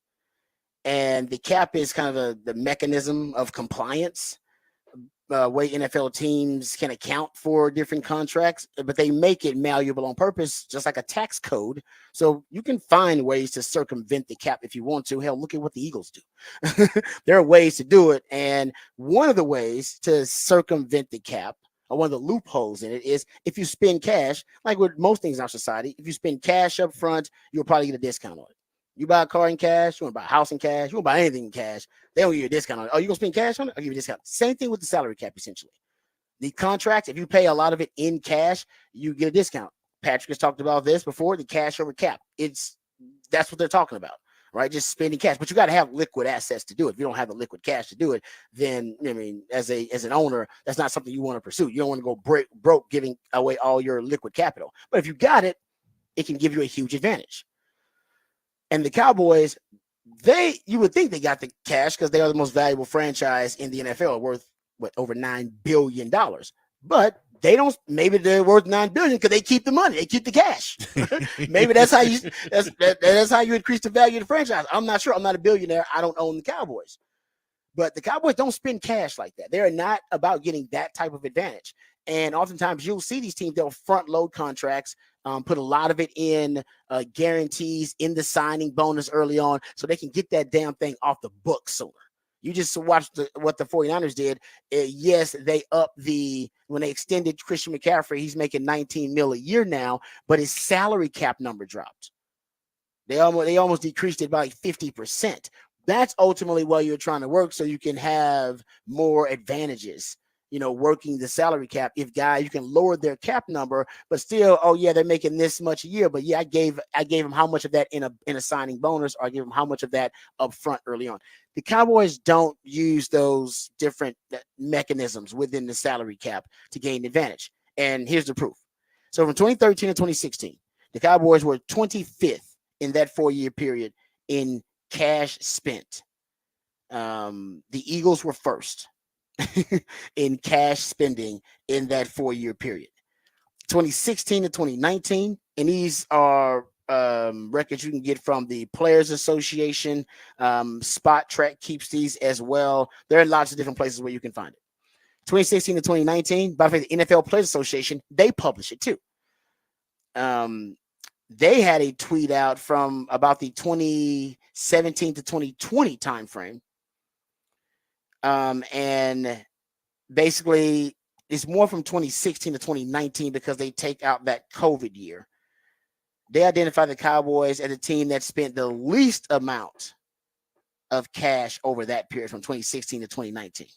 [SPEAKER 1] and the cap is kind of the mechanism of compliance. way NFL teams can account for different contracts, but they make it malleable on purpose, just like a tax code. So you can find ways to circumvent the cap if you want to. Hell, look at what the Eagles do. There are ways to do it. And one of the ways to circumvent the cap, or one of the loopholes in it, is if you spend cash, like with most things in our society, if you spend cash up front, you'll probably get a discount on it. You buy a car in cash, you want to buy a house in cash, you want to buy anything in cash, they don't give you a discount on it. Oh, you going to spend cash on it? I'll give you a discount. Same thing with the salary cap, essentially. The contracts, if you pay a lot of it in cash, you get a discount. Patrick has talked about this before, the cash over cap. That's what they're talking about, right? Just spending cash. But you got to have liquid assets to do it. If you don't have the liquid cash to do it, then, I mean, as an owner, that's not something you want to pursue. You don't want to go broke giving away all your liquid capital. But if you got it, it can give you a huge advantage. And the Cowboys, you would think they got the cash because they are the most valuable franchise in the NFL, worth over $9 billion. But they don't. Maybe they're worth $9 billion because they keep the money, they keep the cash. Maybe that's how you increase the value of the franchise. I'm not sure. I'm not a billionaire. I don't own the Cowboys, but the Cowboys don't spend cash like that. They're not about getting that type of advantage. And oftentimes you'll see these teams, they'll front load contracts, put a lot of it in guarantees in the signing bonus early on so they can get that damn thing off the books sooner. You just watched what the 49ers did. Yes, they when they extended Christian McCaffrey, he's making $19 million a year now, but his salary cap number dropped. They almost decreased it by like 50%. That's ultimately what you're trying to work so you can have more advantages. Working the salary cap. If guys, you can lower their cap number, but still, oh yeah, they're making this much a year. But yeah, I gave them how much of that in a signing bonus, or I gave them how much of that up front early on. The Cowboys don't use those different mechanisms within the salary cap to gain advantage. And here's the proof. So from 2013 to 2016, the Cowboys were 25th in that 4-year period in cash spent. The Eagles were first in cash spending in that 4-year period. 2016 to 2019, and these are records you can get from the Players Association. Spot Track keeps these as well. There are lots of different places where you can find it. 2016 to 2019, by the way, the NFL Players Association, they publish it too. They had a tweet out from about the 2017 to 2020 timeframe. And basically it's more from 2016 to 2019 because they take out that COVID year. They identify the Cowboys as a team that spent the least amount of cash over that period from 2016 to 2019.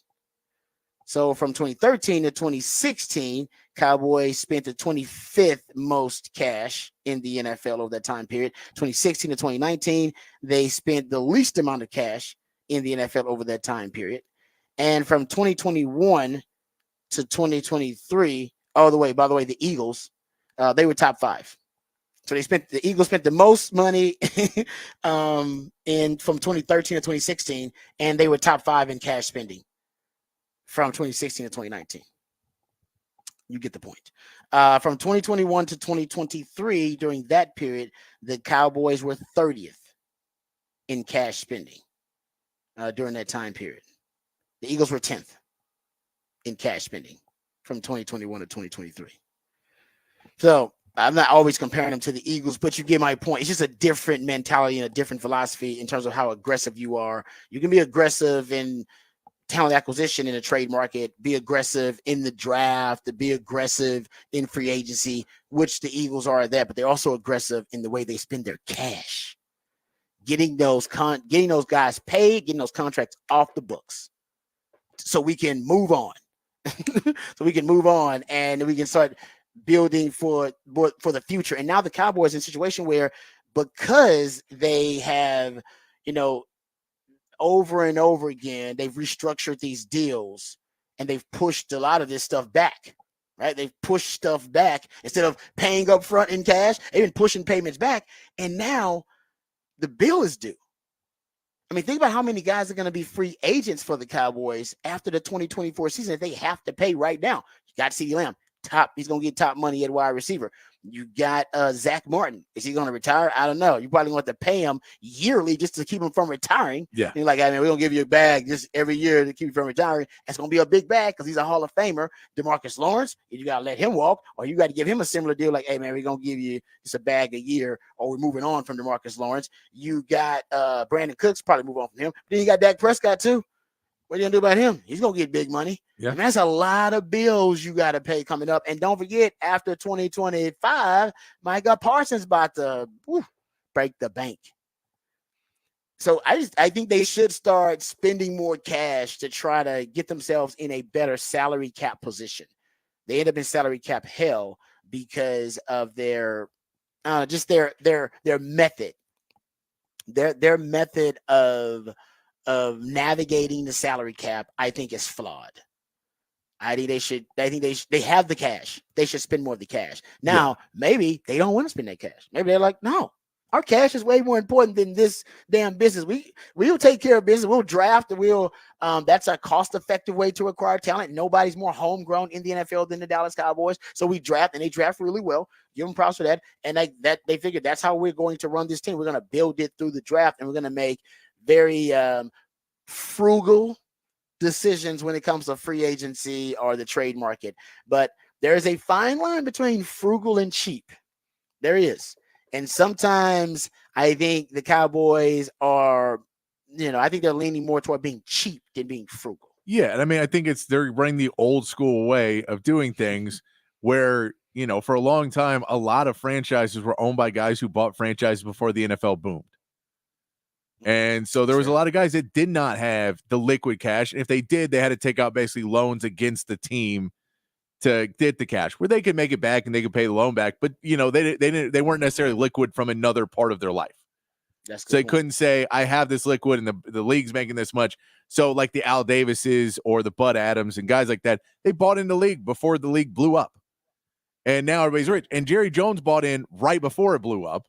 [SPEAKER 1] So from 2013 to 2016, Cowboys spent the 25th most cash in the NFL over that time period. 2016 to 2019, they spent the least amount of cash in the NFL over that time period. And from 2021 to 2023, by the way, the Eagles, they were top 5. So the Eagles spent the most money from 2013 to 2016, and they were top 5 in cash spending from 2016 to 2019. You get the point. From 2021 to 2023, during that period, the Cowboys were 30th in cash spending during that time period. The Eagles were 10th in cash spending from 2021 to 2023. So I'm not always comparing them to the Eagles, but you get my point. It's just a different mentality and a different philosophy in terms of how aggressive you are. You can be aggressive in talent acquisition in the trade market, be aggressive in the draft, to be aggressive in free agency, which the Eagles are at that, but they're also aggressive in the way they spend their cash. Getting those guys paid, getting those contracts off the books, so we can move on. And we can start building for the future. And now the Cowboys in a situation where, because they have, over and over again, they've restructured these deals and they've pushed a lot of this stuff back, right? They've pushed stuff back instead of paying up front in cash. They've been pushing payments back, and now the bill is due. I mean, think about how many guys are going to be free agents for the Cowboys after the 2024 season that they have to pay right now. You got CeeDee Lamb, he's going to get top money at wide receiver. You got Zach Martin. Is he going to retire? I don't know. You probably want to pay him yearly just to keep him from retiring.
[SPEAKER 2] Yeah.
[SPEAKER 1] And you're like, I mean, we're going to give you a bag just every year to keep you from retiring. It's going to be a big bag because he's a Hall of Famer. DeMarcus Lawrence, you got to let him walk, or you got to give him a similar deal like, hey, man, we're going to give you just a bag a year, or we're moving on from DeMarcus Lawrence. You got Brandon Cooks, probably move on from him. Then you got Dak Prescott, too. What are you going to do about him? He's going to get big money.
[SPEAKER 2] Yeah.
[SPEAKER 1] I mean, that's a lot of bills you got to pay coming up. And don't forget, after 2025, Micah Parsons about to break the bank. So I think they should start spending more cash to try to get themselves in a better salary cap position. They end up in salary cap hell because of their just their method. Their method of navigating the salary cap, I think, is flawed. I think they have the cash. They should spend more of the cash. Now, maybe they don't want to spend that cash. Maybe they're like, no, our cash is way more important than this damn business. We'll take care of business. We'll draft and that's a cost-effective way to acquire talent. Nobody's more homegrown in the NFL than the Dallas Cowboys. So we draft, and they draft really well. Give them props for that. And they figured that's how we're going to run this team. We're going to build it through the draft, and we're going to make very frugal decisions when it comes to free agency or the trade market. But there is a fine line between frugal and cheap. There is. And sometimes I think the Cowboys are, I think they're leaning more toward being cheap than being frugal.
[SPEAKER 2] Yeah. And I mean, I think they're running the old school way of doing things where, for a long time, a lot of franchises were owned by guys who bought franchises before the NFL boomed. And so there was a lot of guys that did not have the liquid cash. And if they did, they had to take out basically loans against the team to get the cash where they could make it back and they could pay the loan back. But, they weren't necessarily liquid from another part of their life.
[SPEAKER 1] That's
[SPEAKER 2] so they couldn't say, I have this liquid and the league's making this much. So like the Al Davises or the Bud Adams and guys like that, they bought in the league before the league blew up. And now everybody's rich. And Jerry Jones bought in right before it blew up.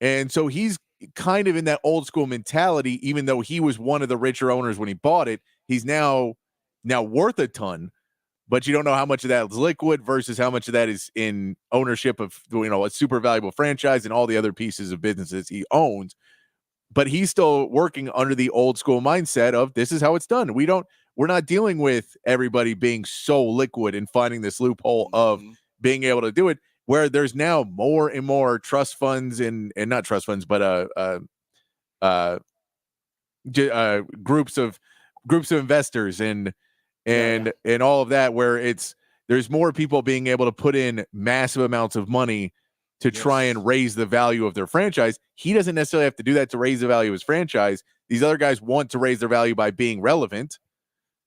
[SPEAKER 2] And so he's kind of in that old school mentality, even though he was one of the richer owners when he bought it. He's now worth a ton, but you don't know how much of that is liquid versus how much of that is in ownership of, a super valuable franchise and all the other pieces of businesses he owns. But he's still working under the old school mindset of this is how it's done. We're not dealing with everybody being so liquid and finding this loophole of being able to do it, where there's now more and more trust funds and not trust funds, but groups of investors and all of that, where there's more people being able to put in massive amounts of money to try and raise the value of their franchise. He doesn't necessarily have to do that to raise the value of his franchise. These other guys want to raise their value by being relevant.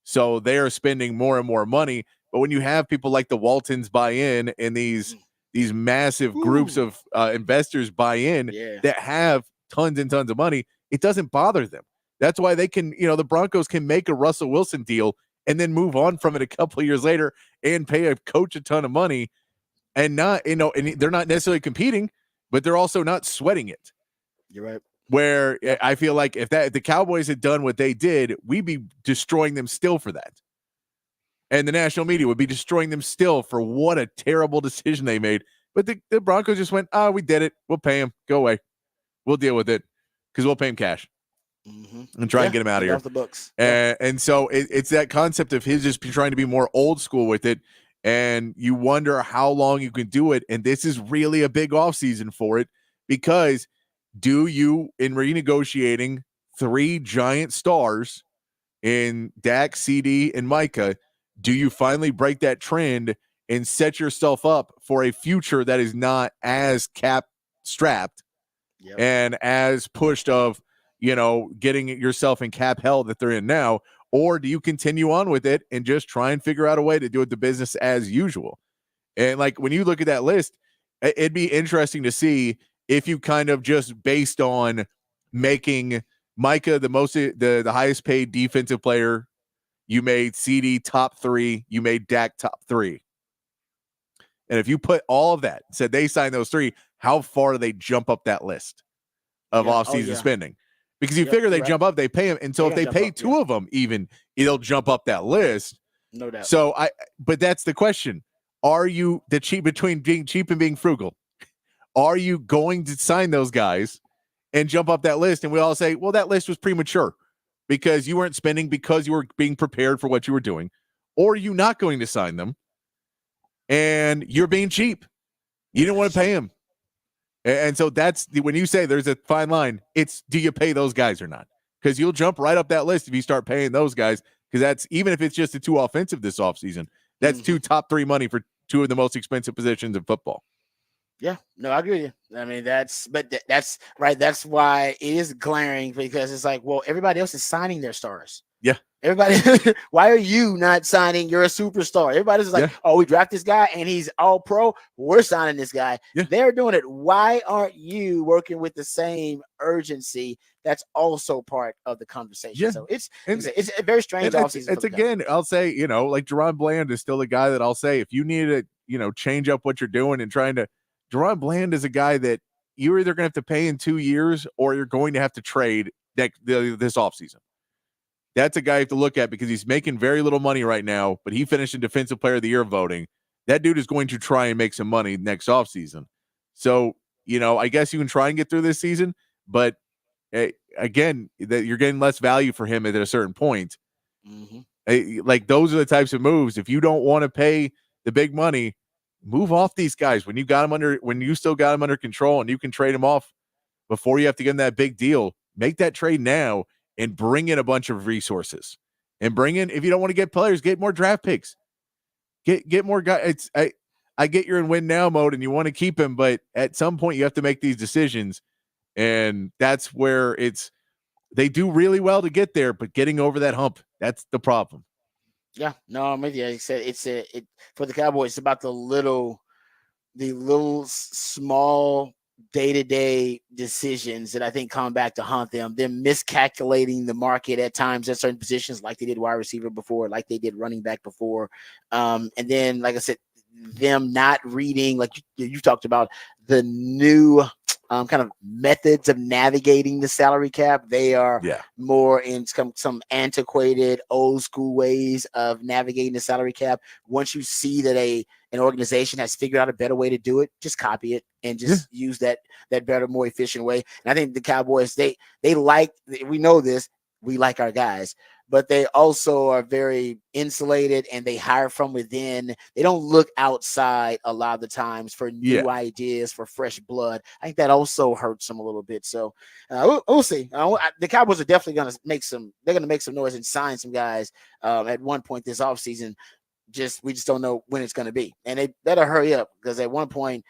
[SPEAKER 2] So they are spending more and more money. But when you have people like the Waltons buy in and these massive groups of investors buy in that have tons and tons of money, it doesn't bother them. That's why they can, the Broncos can make a Russell Wilson deal and then move on from it a couple of years later and pay a coach a ton of money and not, and they're not necessarily competing, but they're also not sweating it.
[SPEAKER 1] You're right.
[SPEAKER 2] Where I feel like if the Cowboys had done what they did, we'd be destroying them still for that. And the national media would be destroying them still for what a terrible decision they made. But the Broncos just went, we did it. We'll pay him. Go away. We'll deal with it because we'll pay him cash and try and get him out of here.
[SPEAKER 1] Off the books.
[SPEAKER 2] And so it's that concept of his just trying to be more old school with it. And you wonder how long you can do it. And this is really a big offseason for it, because do you, in renegotiating 3 giant stars in Dak, CD, and Micah, do you finally break that trend and set yourself up for a future that is not as cap strapped and as pushed of, getting yourself in cap hell that they're in now? Or do you continue on with it and just try and figure out a way to do it the business as usual? And like when you look at that list, it'd be interesting to see if you kind of just based on making Micah the highest paid defensive player, you made CD top 3, you made Dak top 3. And if you put all of that, said they signed those 3, how far do they jump up that list of offseason spending? Because you figure they jump up, they pay him. And so if they pay 2 of them, even it'll jump up that list.
[SPEAKER 1] No doubt.
[SPEAKER 2] So but that's the question. Are you the cheap between being cheap and being frugal? Are you going to sign those guys and jump up that list? And we all say, well, that list was premature because you weren't spending because you were being prepared for what you were doing. Or are you not going to sign them and you're being cheap? You didn't want to pay them. And so that's when you say there's a fine line, it's do you pay those guys or not? Because you'll jump right up that list if you start paying those guys. Because that's even if it's just the two offensive this offseason, that's two top three money for two of the most expensive positions in football.
[SPEAKER 1] Yeah, no, I agree with you. I mean, that's right. That's why it is glaring because it's like, well, everybody else is signing their stars.
[SPEAKER 2] Yeah.
[SPEAKER 1] Everybody, why are you not signing? You're a superstar. Everybody's like, oh, we draft this guy and he's all pro. We're signing this guy.
[SPEAKER 2] Yeah.
[SPEAKER 1] They're doing it. Why aren't you working with the same urgency? That's also part of the conversation.
[SPEAKER 2] Yeah.
[SPEAKER 1] So it's a very strange offseason.
[SPEAKER 2] It's again, I'll say, like Jerron Bland is still the guy that I'll say if you need to, change up what you're doing and trying to. Jerron Bland is a guy that you're either going to have to pay in 2 years or you're going to have to trade this offseason. That's a guy you have to look at because he's making very little money right now, but he finished in Defensive Player of the Year voting. That dude is going to try and make some money next offseason. So, I guess you can try and get through this season, but again, that you're getting less value for him at a certain point. Like those are the types of moves. If you don't want to pay the big money, move off these guys when you still got them under control and you can trade them off before you have to get in that big deal. Make that trade now and bring in a bunch of resources and bring in, if you don't want to get players, get more draft picks, get more guys. I get you're in win now mode and you want to keep him, but at some point you have to make these decisions. And that's where they do really well to get there, but getting over that hump, that's the problem. Yeah,
[SPEAKER 1] no, I'm with you. Like I said, it's for the Cowboys, it's about the little small day-to-day decisions that I think come back to haunt them. They're miscalculating the market at times at certain positions, like they did wide receiver before, like they did running back before. And then, like I said, them not reading, like you talked about, the new kind of methods of navigating the salary cap. They are more in some antiquated, old school ways of navigating the salary cap. Once you see that an organization has figured out a better way to do it, just copy it and just use that better, more efficient way. And I think the Cowboys, we know this, we like our guys, but they also are very insulated and they hire from within. They don't look outside a lot of the times for new ideas, for fresh blood. I think that also hurts them a little bit. So we'll see. The Cowboys are definitely going to make some noise and sign some guys at one point this offseason. We just don't know when it's going to be. And they better hurry up because at one point,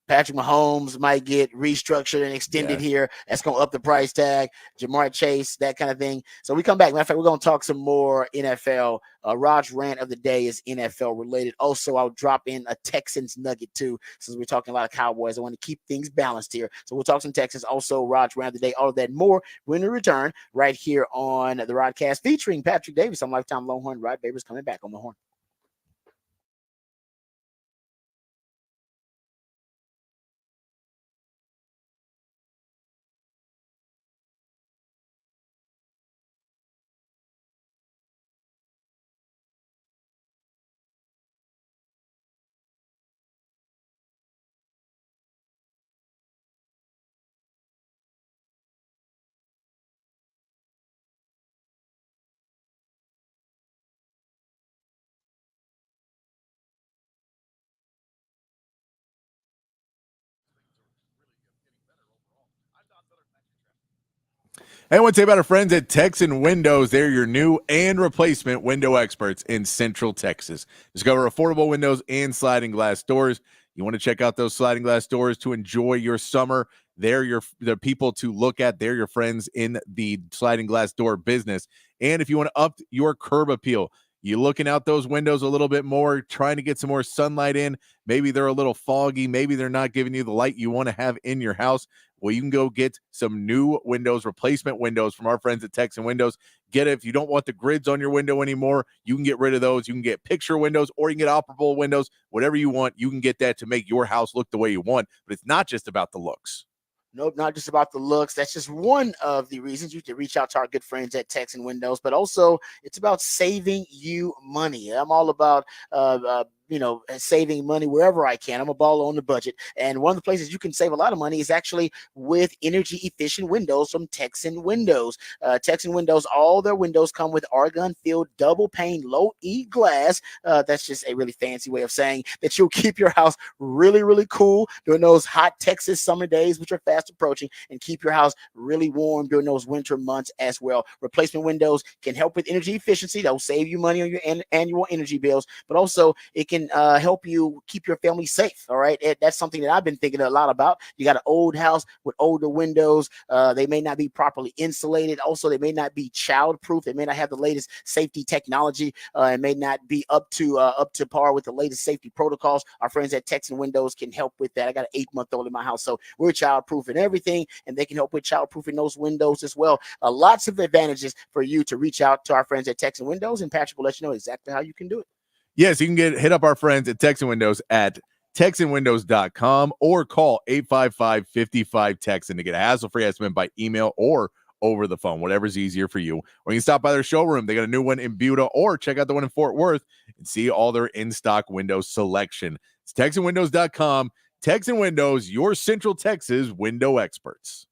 [SPEAKER 1] Patrick Mahomes might get restructured and extended here. That's going to up the price tag. Jamar Chase, that kind of thing. So we come back. Matter of fact, we're going to talk some more NFL. Rod's rant of the day is NFL related. Also, I'll drop in a Texans nugget too, since we're talking a lot of Cowboys. I want to keep things balanced here. So we'll talk some Texans. Also, Rod's rant of the day. All of that and more when we return right here on the Rodcast featuring Patrick Davis. I'm lifetime Longhorn. Rod Babers coming back on the horn.
[SPEAKER 2] Hey, I want to tell you about our friends at Texan Windows. They're your new and replacement window experts in Central Texas. Discover affordable windows and sliding glass doors. You want to check out those sliding glass doors to enjoy your summer. They're the people to look at. They're your friends in the sliding glass door business. And if you want to up your curb appeal, you're looking out those windows a little bit more, trying to get some more sunlight in. Maybe they're a little foggy. Maybe they're not giving you the light you want to have in your house. Well, you can go get some new windows, replacement windows from our friends at Texan Windows. Get it. If you don't want the grids on your window anymore, you can get rid of those. You can get picture windows or you can get operable windows. Whatever you want, you can get that to make your house look the way you want. But it's not just about the looks.
[SPEAKER 1] Nope, not just about the looks. That's just one of the reasons you can reach out to our good friends at Texan Windows, but also it's about saving you money. I'm all about saving money wherever I can. I'm a baller on the budget. And one of the places you can save a lot of money is actually with energy efficient windows from Texan Windows. Texan Windows, all their windows come with argon filled double pane low E glass. That's just a really fancy way of saying that you'll keep your house really, really cool during those hot Texas summer days, which are fast approaching, and keep your house really warm during those winter months as well. Replacement windows can help with energy efficiency. That will save you money on your annual energy bills, but also it can help you keep your family safe. All right. That's something that I've been thinking a lot about. You got an old house with older windows. They may not be properly insulated. Also, they may not be child proof. They may not have the latest safety technology. It may not be up to par with the latest safety protocols. Our friends at Texan Windows can help with that. I got an 8-month-old in my house, so we're child proof and everything, and they can help with child proofing those windows as well. Lots of advantages for you to reach out to our friends at Texan Windows, and Patrick will let you know exactly how you can do it.
[SPEAKER 2] Yes, you can hit up our friends at Texan Windows at TexanWindows.com or call 855-55-TEXAN to get a hassle-free estimate by email or over the phone, whatever's easier for you. Or you can stop by their showroom. They got a new one in Buda, or check out the one in Fort Worth and see all their in-stock window selection. It's TexanWindows.com. Texan Windows, your Central Texas window experts.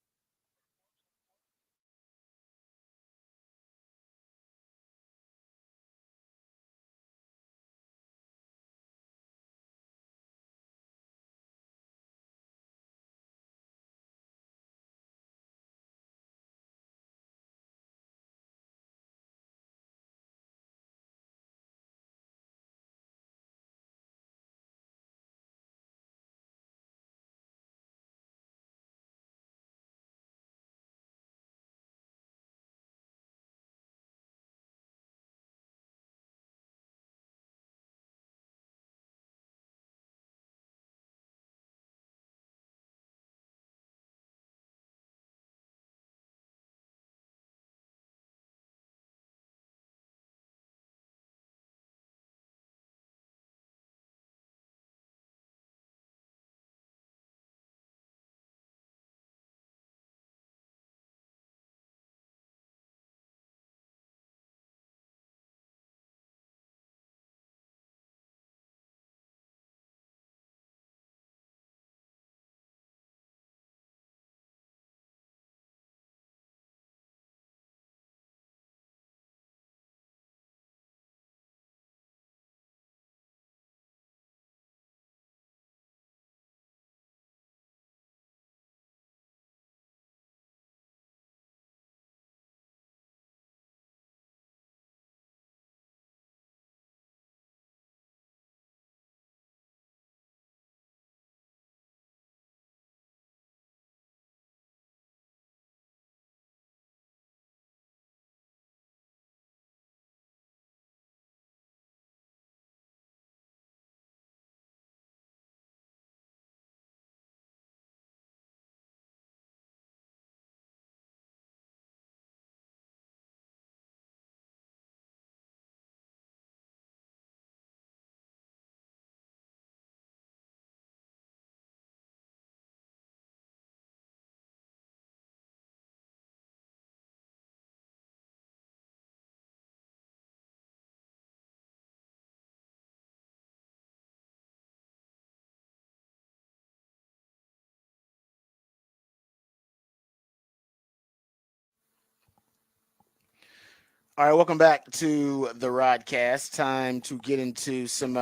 [SPEAKER 1] All right, welcome back to the Rodcast. Time to get into some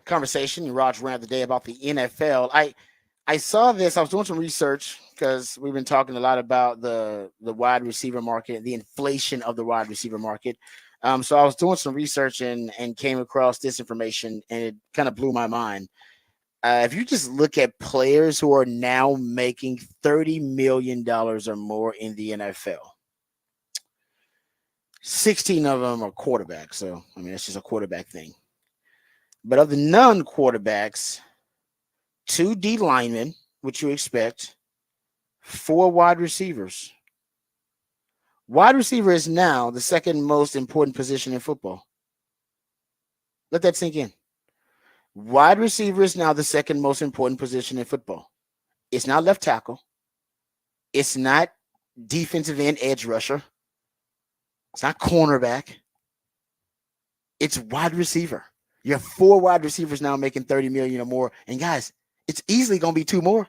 [SPEAKER 1] conversation. Raj ran the day about the NFL. I saw this. I was doing some research because we've been talking a lot about the wide receiver market, the inflation of the wide receiver market. So I was doing some research and came across this information, and it kind of blew my mind. If you just look at players who are now making $30 million or more in the NFL, 16 of them are quarterbacks. So, I mean, it's just a quarterback thing. But of the non quarterbacks, 2 D linemen, which you expect, 4 wide receivers. Wide receiver is now the second most important position in football. Let that sink in. Wide receiver is now the second most important position in football. It's not left tackle. It's not defensive end edge rusher. It's not cornerback. It's wide receiver. You have 4 wide receivers now making $30 million or more. And guys, it's easily going to be 2 more.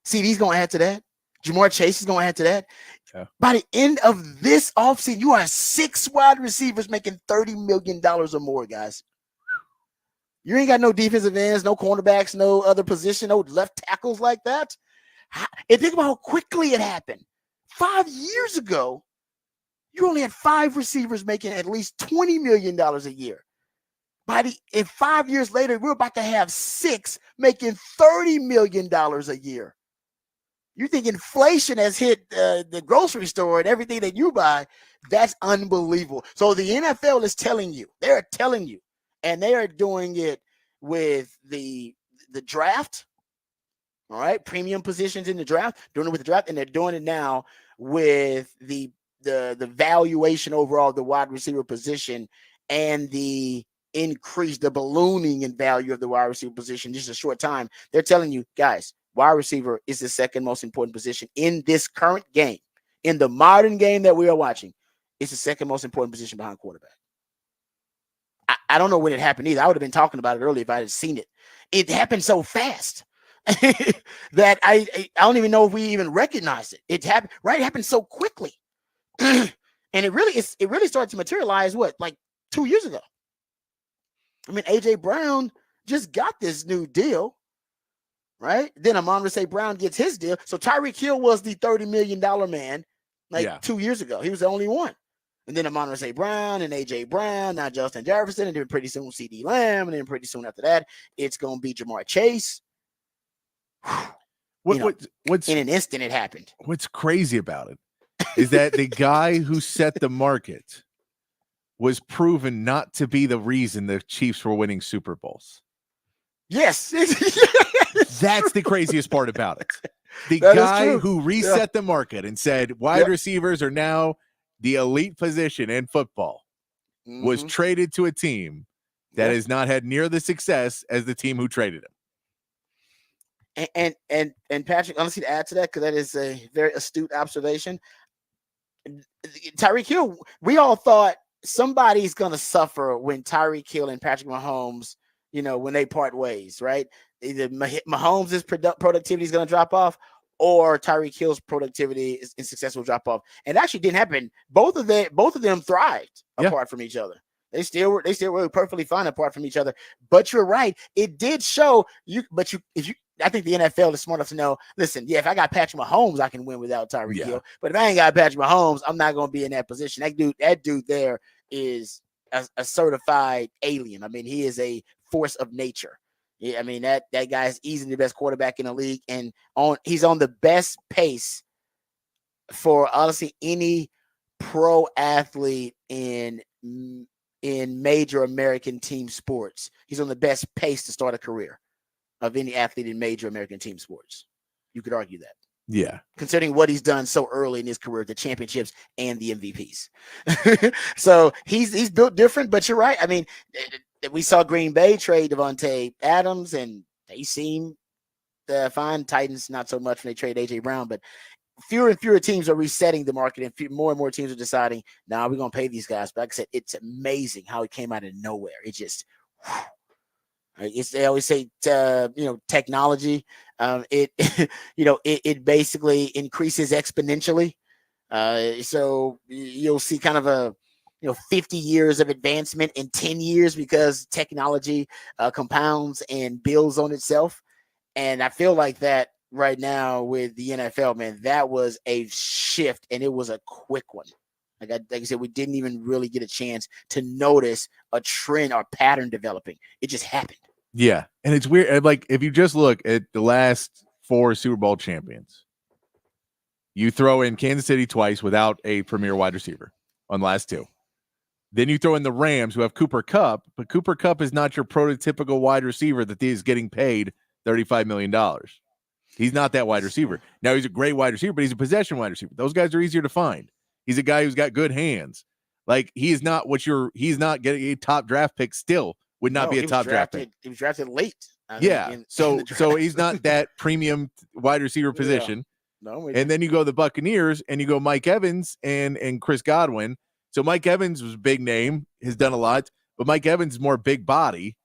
[SPEAKER 1] CD's going to add to that. Jamar Chase is going to add to that.
[SPEAKER 2] Yeah.
[SPEAKER 1] By the end of this offseason, you have 6 wide receivers making $30 million or more, guys. You ain't got no defensive ends, no cornerbacks, no other position, no left tackles like that. And think about how quickly it happened. 5 years ago, you only had 5 receivers making at least $20 million a year. And 5 years later, we're about to have 6 making $30 million a year. You think inflation has hit the grocery store and everything that you buy? That's unbelievable. So the NFL is telling you, they're telling you, and they are doing it with the draft. All right, premium positions in the draft, doing it with the draft, and they're doing it now with the valuation overall of the wide receiver position and the increase, the ballooning in value of the wide receiver position just a short time. They're telling you, guys, wide receiver is the second most important position in this current game. In the modern game that we are watching, it's the second most important position behind quarterback. I don't know when it happened either. I would have been talking about it earlier if I had seen it. It happened so fast that I don't even know if we even recognized it. It happened, right? It happened so quickly. And it really started to materialize, like 2 years ago. I mean, AJ Brown just got this new deal, right? Then Amon-Ra St. Brown gets his deal. So Tyreek Hill was the $30 million man 2 years ago. He was the only one. And then Amon-Ra St. Brown and AJ Brown, now Justin Jefferson, and then pretty soon CD Lamb, and then pretty soon after that, it's going to be Jamar Chase.
[SPEAKER 2] What's
[SPEAKER 1] in an instant it happened.
[SPEAKER 2] What's crazy about it is that the guy who set the market was proven not to be the reason the Chiefs were winning Super Bowls.
[SPEAKER 1] Yes.
[SPEAKER 2] That's the craziest part about it. The
[SPEAKER 1] that
[SPEAKER 2] guy who reset the market and said wide receivers are now the elite position in football was traded to a team that has not had near the success as the team who traded him.
[SPEAKER 1] And Patrick, honestly, to add to that, because that is a very astute observation. Tyreek Hill, we all thought somebody's going to suffer when Tyreek Hill and Patrick Mahomes, when they part ways, right? Either Mahomes' productivity is going to drop off, or Tyreek Hill's productivity and success will drop off. And it actually didn't happen. Both of them thrived apart from each other. They still were perfectly fine apart from each other. But you're right. It did show you. But I think the NFL is smart enough to know, listen, if I got Patrick Mahomes, I can win without Tyreek Hill. But if I ain't got Patrick Mahomes, I'm not going to be in that position. That dude there is a certified alien. I mean, he is a force of nature. Yeah, I mean, that guy is easily the best quarterback in the league, and he's on the best pace for honestly any pro athlete in major American team sports. He's on the best pace to start a career of any athlete in major American team sports. You could argue that.
[SPEAKER 2] Yeah.
[SPEAKER 1] Considering what he's done so early in his career, the championships and the MVPs. So he's built different, but you're right. I mean, we saw Green Bay trade Devontae Adams, and they seem fine. Titans, not so much when they trade AJ Brown, but fewer and fewer teams are resetting the market, and more are deciding, we're going to pay these guys. But like I said, it's amazing how it came out of nowhere. It just, they always say, technology. It basically increases exponentially. So you'll see kind of a 50 years of advancement in 10 years because technology compounds and builds on itself. And I feel like that right now with the NFL, man, that was a shift, and it was a quick one. Like I said, we didn't even really get a chance to notice a trend or pattern developing. It just happened.
[SPEAKER 2] Yeah. And it's weird. Like, if you just look at the last 4 Super Bowl champions, you throw in Kansas City twice without a premier wide receiver on the last 2. Then you throw in the Rams, who have Cooper Kupp, but Cooper Kupp is not your prototypical wide receiver that is getting paid $35 million. He's not that wide receiver. Now, he's a great wide receiver, but he's a possession wide receiver. Those guys are easier to find. He's a guy who's got good hands. Like, he's not he's not getting a top draft pick still. Would not be a top draft pick.
[SPEAKER 1] He was drafted late.
[SPEAKER 2] So he's not that premium wide receiver position.
[SPEAKER 1] Yeah. No,
[SPEAKER 2] and then you go the Buccaneers and you go Mike Evans and Chris Godwin. So Mike Evans was a big name, has done a lot, but Mike Evans is more big body.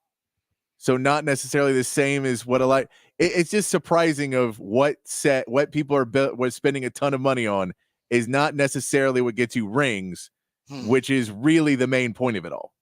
[SPEAKER 2] So not necessarily the same as what it's just surprising of what people are what spending a ton of money on is not necessarily what gets you rings, which is really the main point of it all.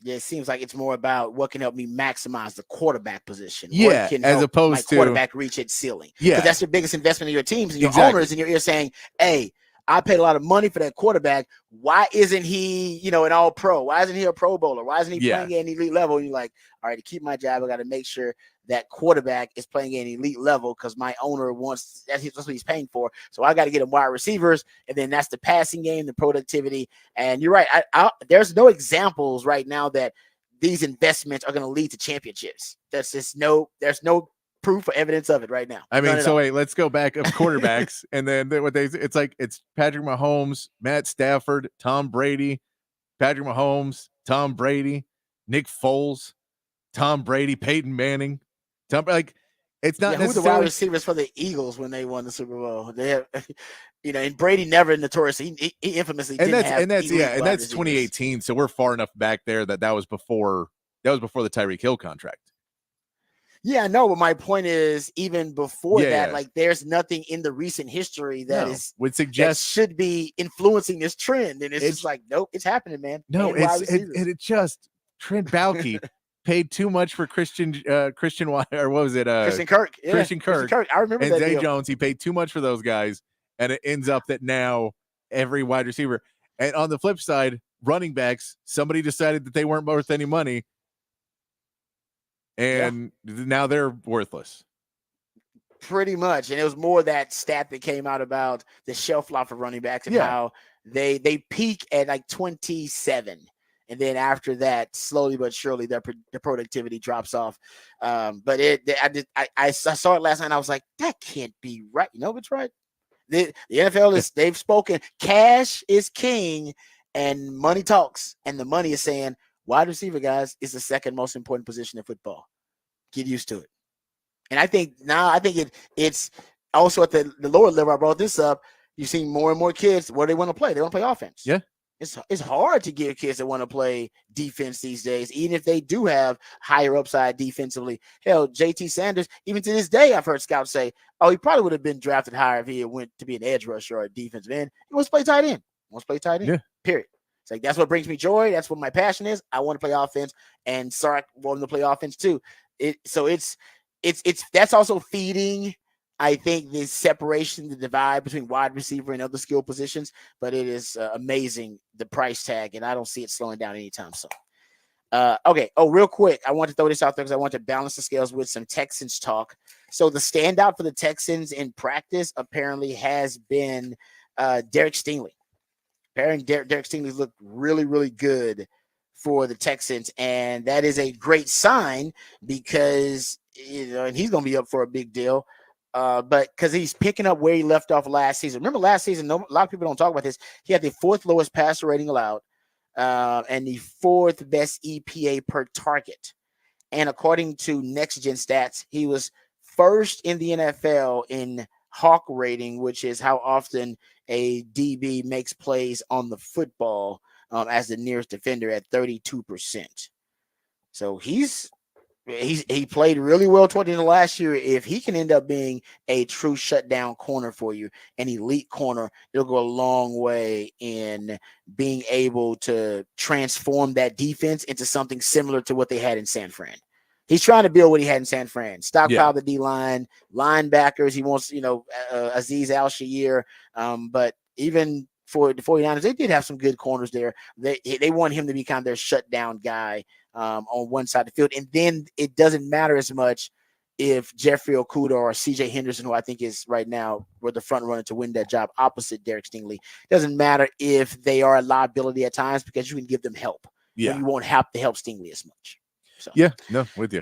[SPEAKER 1] Yeah, it seems like it's more about what can help me maximize the quarterback position.
[SPEAKER 2] Yeah,
[SPEAKER 1] what can
[SPEAKER 2] as
[SPEAKER 1] help
[SPEAKER 2] opposed
[SPEAKER 1] my
[SPEAKER 2] to
[SPEAKER 1] quarterback reach its ceiling.
[SPEAKER 2] Yeah.
[SPEAKER 1] Because that's your biggest investment in your teams and your
[SPEAKER 2] Exactly.
[SPEAKER 1] owners in your ear saying, hey, I paid a lot of money for that quarterback. Why isn't he, an all pro? Why isn't he a pro bowler? Why isn't he playing at an elite level? And you're like, all right, to keep my job, I got to make sure that quarterback is playing at an elite level because my owner wants that's what he's paying for. So I got to get him wide receivers, and then that's the passing game, the productivity. And you're right. There's no examples right now that these investments are going to lead to championships. There's no proof or evidence of it right now.
[SPEAKER 2] I mean, so wait, let's go back of quarterbacks, and then it's Patrick Mahomes, Matt Stafford, Tom Brady, Patrick Mahomes, Tom Brady, Nick Foles, Tom Brady, Peyton Manning, it's not
[SPEAKER 1] who
[SPEAKER 2] necessarily
[SPEAKER 1] the wide receivers for the Eagles when they won the Super Bowl. They have, and Brady never notoriously he infamously didn't have
[SPEAKER 2] and that's
[SPEAKER 1] receivers.
[SPEAKER 2] 2018. So we're far enough back there that was before the Tyreek Hill contract.
[SPEAKER 1] Yeah, I know, but my point is, even before that, like there's nothing in the recent history that
[SPEAKER 2] would suggest
[SPEAKER 1] that should be influencing this trend, and it's just like, nope, it's happening, man.
[SPEAKER 2] No, it just Trent Baalke paid too much for Christian or what was it?
[SPEAKER 1] Christian Kirk. Yeah,
[SPEAKER 2] Christian Kirk.
[SPEAKER 1] I remember
[SPEAKER 2] and
[SPEAKER 1] that
[SPEAKER 2] Zay
[SPEAKER 1] deal.
[SPEAKER 2] Jones. He paid too much for those guys, and it ends up that now every wide receiver. And on the flip side, running backs, somebody decided that they weren't worth any money, and now they're worthless.
[SPEAKER 1] Pretty much. And it was more that stat that came out about the shelf life of running backs and how they peak at like 27. And then after that, slowly but surely, their productivity drops off. But I saw it last night. And I was like, that can't be right. It's right. The NFL they've spoken. Cash is king, and money talks. And the money is saying, wide receiver, guys, is the second most important position in football. Get used to it. And I think it's also at the lower level. I brought this up. You see more and more kids where they want to play. They want to play offense.
[SPEAKER 2] Yeah.
[SPEAKER 1] It's hard to get kids that want to play defense these days, even if they do have higher upside defensively. Hell, JT Sanders, even to this day, I've heard scouts say, oh, he probably would have been drafted higher if he had went to be an edge rusher or a defensive end. He wants to play tight end.
[SPEAKER 2] Yeah.
[SPEAKER 1] Period. It's like, that's what brings me joy. That's what my passion is. I want to play offense, and Sark wanted to play offense too. It's that's also feeding, I think, the separation, the divide between wide receiver and other skill positions. But it is amazing, the price tag, and I don't see it slowing down anytime soon. Okay. Oh, real quick, I want to throw this out there because I want to balance the scales with some Texans talk. So the standout for the Texans in practice apparently has been Derek Stingley. Apparently, Derek Stingley's looked really, really good for the Texans, and that is a great sign because and he's going to be up for a big deal. But because he's picking up where he left off last season. Remember last season, a lot of people don't talk about this. He had the fourth lowest passer rating allowed, and the fourth best EPA per target. And according to Next Gen Stats, he was first in the NFL in Hawk rating, which is how often a DB makes plays on the football, as the nearest defender at 32%. So he played really well toward the end of last year. If he can end up being a true shutdown corner for you, an elite corner, it'll go a long way in being able to transform that defense into something similar to what they had in San Fran. He's trying to build what he had in San Fran. Stockpile the D-line, linebackers. He wants, Azeez Al-Shaair. But even for the 49ers, they did have some good corners there. They want him to be kind of their shutdown guy on one side of the field. And then it doesn't matter as much if Jeffrey Okudah or CJ Henderson, who I think is right now were the front runner to win that job opposite Derek Stingley. It doesn't matter if they are a liability at times because you can give them help.
[SPEAKER 2] Yeah.
[SPEAKER 1] But you won't have to help Stingley as much. So.
[SPEAKER 2] Yeah, no, with you.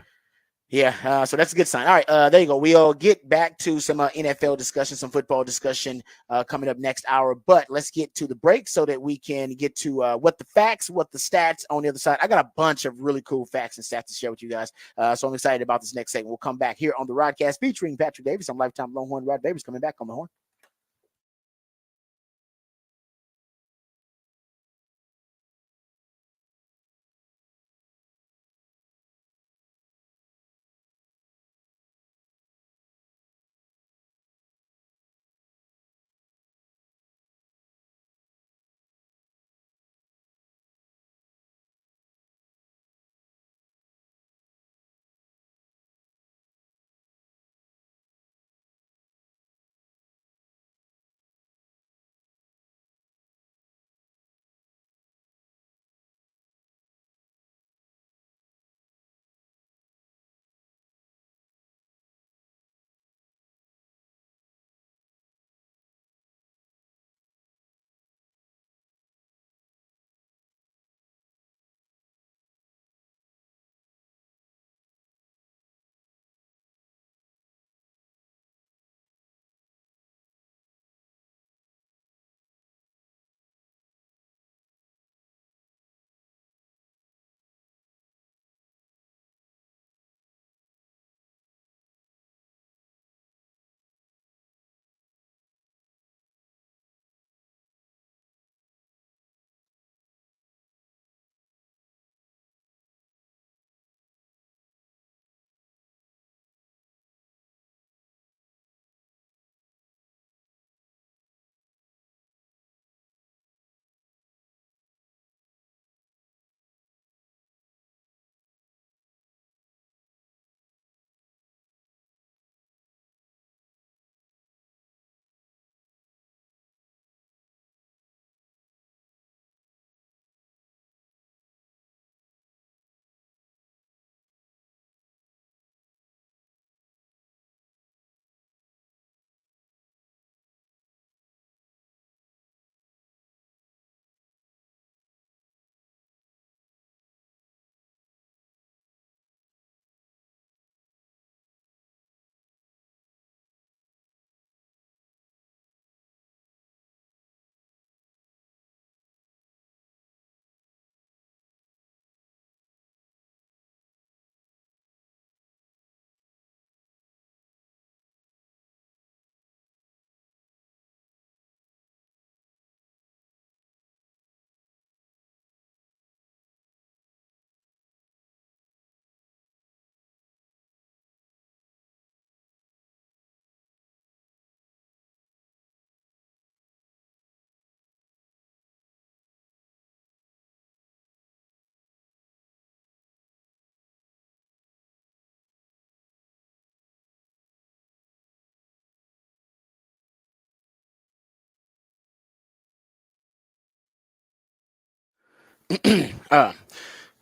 [SPEAKER 1] Yeah, so that's a good sign. All right, there you go. We'll get back to some NFL discussion, some football discussion coming up next hour. But let's get to the break so that we can get to what the facts, what the stats on the other side. I got a bunch of really cool facts and stats to share with you guys. So I'm excited about this next segment. We'll come back here on the Rodcast featuring Patrick Davis. I'm lifetime Longhorn Rod Davis coming back on the horn. All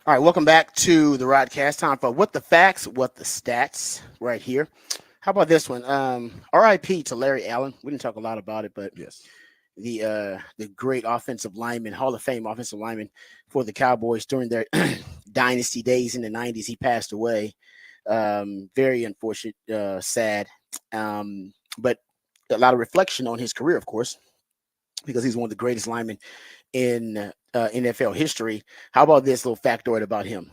[SPEAKER 1] right, welcome back to the Rodcast. Time for What the Facts, What the Stats right here. How about this one? RIP to Larry Allen. We didn't talk a lot about it, but
[SPEAKER 2] Yes.
[SPEAKER 1] the great offensive lineman, Hall of Fame offensive lineman for the Cowboys during their dynasty days in the 90s. He passed away. Very unfortunate, sad. But a lot of reflection on his career, of course, because he's one of the greatest linemen in NFL history. How about this little factoid about him?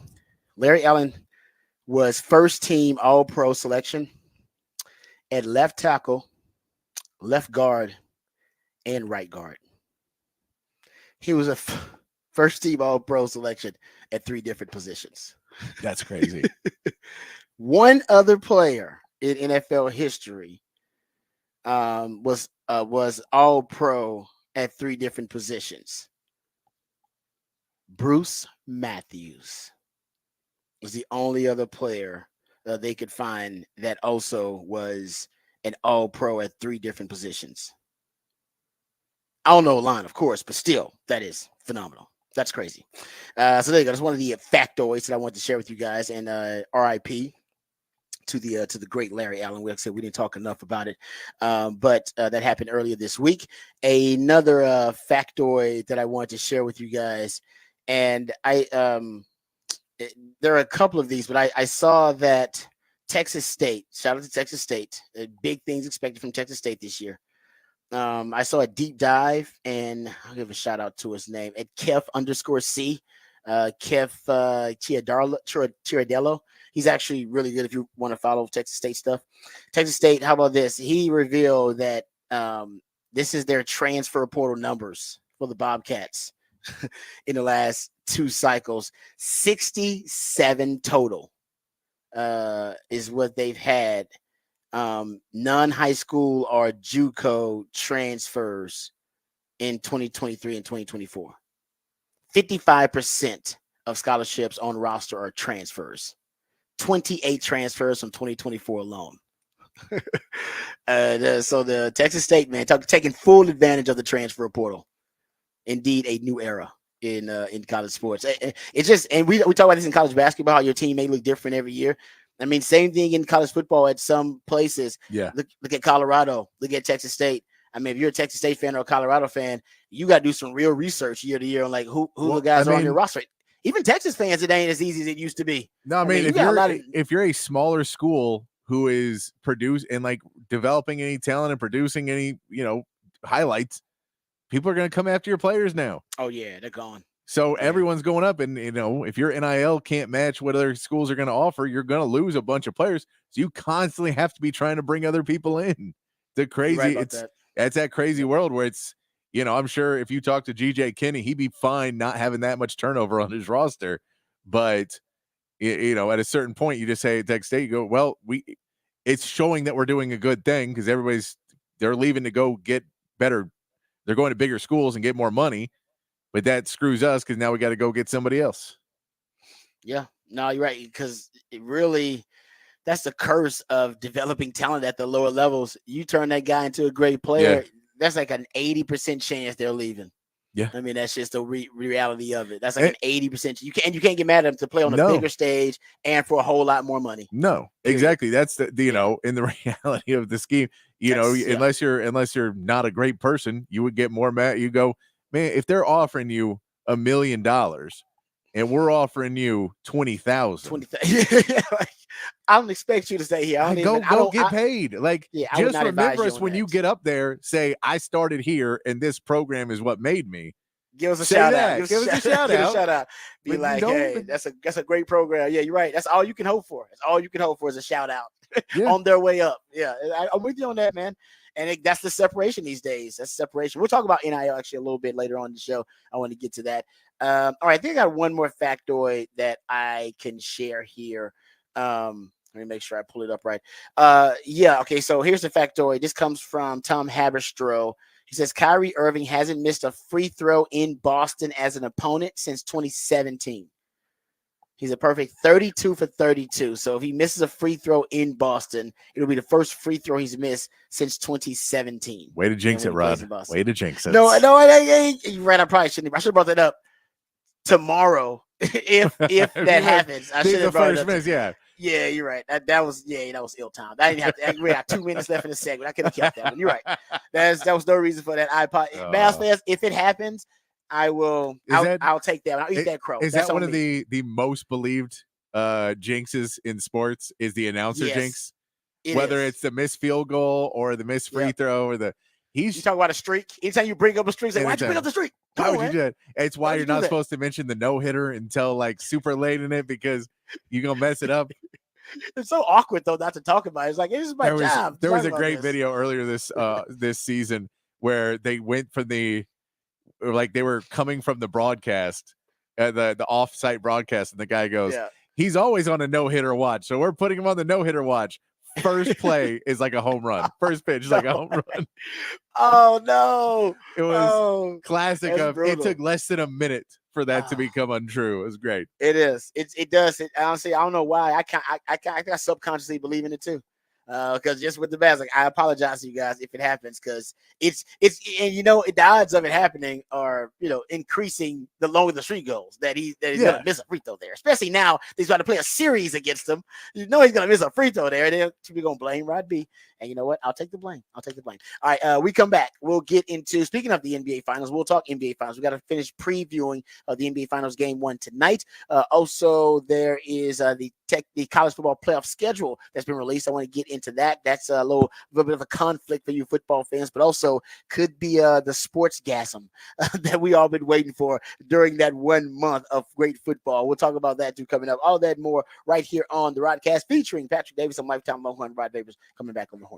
[SPEAKER 1] Larry Allen was first team All Pro selection at left tackle, left guard, and right guard. He was a first team All Pro selection at 3 different positions.
[SPEAKER 2] That's crazy.
[SPEAKER 1] One other player in NFL history was All Pro at 3 different positions. Bruce Matthews was the only other player they could find that also was an All Pro at 3 different positions. I don't know a line, of course, but still, that is phenomenal. That's crazy. So there you go. That's one of the factoids that I wanted to share with you guys. And RIP to the great Larry Allen. Like I said, we didn't talk enough about it, but that happened earlier this week. Another factoid that I wanted to share with you guys, and there are a couple of these, but I saw that Texas State. Shout out to Texas State. Big things expected from Texas State this year. I saw a deep dive, and I'll give a shout out to his name at Kef_C. Kef Chiradello. He's actually really good if you want to follow Texas State stuff. Texas State, how about this? He revealed that this is their transfer portal numbers for the Bobcats in the last 2 cycles. 67 total is what they've had. Non-high school or JUCO transfers in 2023 and 2024. 55% of scholarships on roster are transfers. 28 transfers from 2024 alone. So the Texas State, man, taking full advantage of the transfer portal. Indeed, a new era in college sports. It's just, and we talk about this in college basketball, how your team may look different every year. I mean, same thing in college football at some places.
[SPEAKER 2] Yeah.
[SPEAKER 1] Look at Colorado. Look at Texas State. I mean, if you're a Texas State fan or a Colorado fan, you got to do some real research year to year on like who the guys are on your roster. Even Texas fans, it ain't as easy as it used to be.
[SPEAKER 2] No, I mean if you're a smaller school who is and like developing any talent and producing any, highlights, people are going to come after your players now.
[SPEAKER 1] Oh yeah, they're gone.
[SPEAKER 2] So everyone's going up, and if your NIL can't match what other schools are going to offer, you're going to lose a bunch of players. So you constantly have to be trying to bring other people in. The crazy, it's that crazy world where it's, I'm sure if you talk to GJ Kinney, he'd be fine not having that much turnover on his roster. But at a certain point, you just say at Texas State, you go, well, it's showing that we're doing a good thing because they're leaving to go get better. They're going to bigger schools and get more money. But that screws us because now we got to go get somebody else.
[SPEAKER 1] Yeah, no, you're right. Because it really, that's the curse of developing talent at the lower levels. You turn that guy into a great player, that's like an 80% chance they're leaving.
[SPEAKER 2] Yeah,
[SPEAKER 1] I mean that's just the reality of it. That's like an 80%. You can't get mad at them to play on a bigger stage and for a whole lot more money.
[SPEAKER 2] No, exactly. That's the in the reality of the scheme. Unless you're not a great person, you would get more mad. You go, man, if they're offering you $1 million and we're offering you 20,000,
[SPEAKER 1] I don't expect you to stay here. I don't
[SPEAKER 2] get paid. Just remember us when you get up there. Say, I started here, and this program is what made me.
[SPEAKER 1] Give us a shout out. Give us a shout out. Be like, hey, that's a great program. Yeah, you're right. That's all you can hope for. That's all you can hope for is a shout out on their way up. Yeah, I'm with you on that, man. And that's the separation these days. That's separation. We'll talk about NIL actually a little bit later on in the show. I want to get to that. All right, I think I got one more factoid that I can share here. Let me make sure I pull it up right. Okay, so here's the factoid. This comes from Tom Haberstroh. He says Kyrie Irving hasn't missed a free throw in Boston as an opponent since 2017. He's a perfect 32 for 32. So if he misses a free throw in Boston, it'll be the first free throw he's missed since 2017.
[SPEAKER 2] Way to jinx it, Rod. Way to jinx it.
[SPEAKER 1] No, you're right. I probably shouldn't. I should have brought that up tomorrow. If
[SPEAKER 2] If
[SPEAKER 1] that
[SPEAKER 2] you miss,
[SPEAKER 1] happens, I
[SPEAKER 2] this is
[SPEAKER 1] should
[SPEAKER 2] the
[SPEAKER 1] have brought it
[SPEAKER 2] first
[SPEAKER 1] up.
[SPEAKER 2] miss. Yeah.
[SPEAKER 1] Yeah, you're right. That was ill timed. I didn't have to. We got 2 minutes left in the segment. I could have kept that one. You're right. That was no reason for that iPod. Mavs fans, if it happens, I will.
[SPEAKER 2] Is that
[SPEAKER 1] I'll take that one. I'll eat
[SPEAKER 2] it-
[SPEAKER 1] that crow.
[SPEAKER 2] Is
[SPEAKER 1] That's
[SPEAKER 2] that one
[SPEAKER 1] on
[SPEAKER 2] of
[SPEAKER 1] me.
[SPEAKER 2] the most believed jinxes in sports? Is the announcer
[SPEAKER 1] Yes,
[SPEAKER 2] jinx?
[SPEAKER 1] it
[SPEAKER 2] Whether
[SPEAKER 1] is.
[SPEAKER 2] it's the missed field goal or the missed free
[SPEAKER 1] Yep.
[SPEAKER 2] throw or the
[SPEAKER 1] You
[SPEAKER 2] he's
[SPEAKER 1] talk about a streak. Anytime you bring up a streak, it's like, why'd you bring up
[SPEAKER 2] anytime.
[SPEAKER 1] the streak? Come
[SPEAKER 2] Why
[SPEAKER 1] on,
[SPEAKER 2] would you
[SPEAKER 1] man.
[SPEAKER 2] do that? It's why
[SPEAKER 1] Why'd
[SPEAKER 2] you're
[SPEAKER 1] you do
[SPEAKER 2] not
[SPEAKER 1] that?
[SPEAKER 2] supposed to mention the no hitter until like super late in it because you're gonna mess it up.
[SPEAKER 1] It's so awkward though not to talk about it. It's like, this is my job.
[SPEAKER 2] There
[SPEAKER 1] Talk
[SPEAKER 2] was a
[SPEAKER 1] about
[SPEAKER 2] great
[SPEAKER 1] this.
[SPEAKER 2] video earlier this season where they went from like they were coming from the broadcast, the off-site broadcast, and the guy goes,
[SPEAKER 1] Yeah.
[SPEAKER 2] "He's always on a no-hitter watch, so we're putting him on the no-hitter watch." First play is like a home run. First pitch is like a home run.
[SPEAKER 1] Oh no.
[SPEAKER 2] It was
[SPEAKER 1] Oh,
[SPEAKER 2] classic
[SPEAKER 1] that's
[SPEAKER 2] of it took
[SPEAKER 1] brutal.
[SPEAKER 2] less than a minute for that to
[SPEAKER 1] Ah.
[SPEAKER 2] become untrue. It was great.
[SPEAKER 1] It is. It does. Honestly, I don't know why. I subconsciously believe in it too. Because just with the Bears, like I apologize to you guys if it happens, because it's and the odds of it happening are increasing the longer the streak goes. That he's
[SPEAKER 2] Yeah.
[SPEAKER 1] gonna miss a free throw there, especially now he's going to play a series against them. He's gonna miss a free throw there. And then people gonna blame Rod B. And you know what? I'll take the blame. All right, we come back. We'll get into speaking of the NBA Finals. We'll talk NBA Finals. We got to finish previewing the NBA Finals Game 1 tonight. Also, there is the college football playoff schedule that's been released. I want to get into that. That's a little bit of a conflict for you football fans, but also could be the sports gasm that we all been waiting for during that 1 month of great football. We'll talk about that too coming up. All that more right here on the Rodcast featuring Patrick Davis and Lifetime Mohun. Rod Davis coming back on the horn.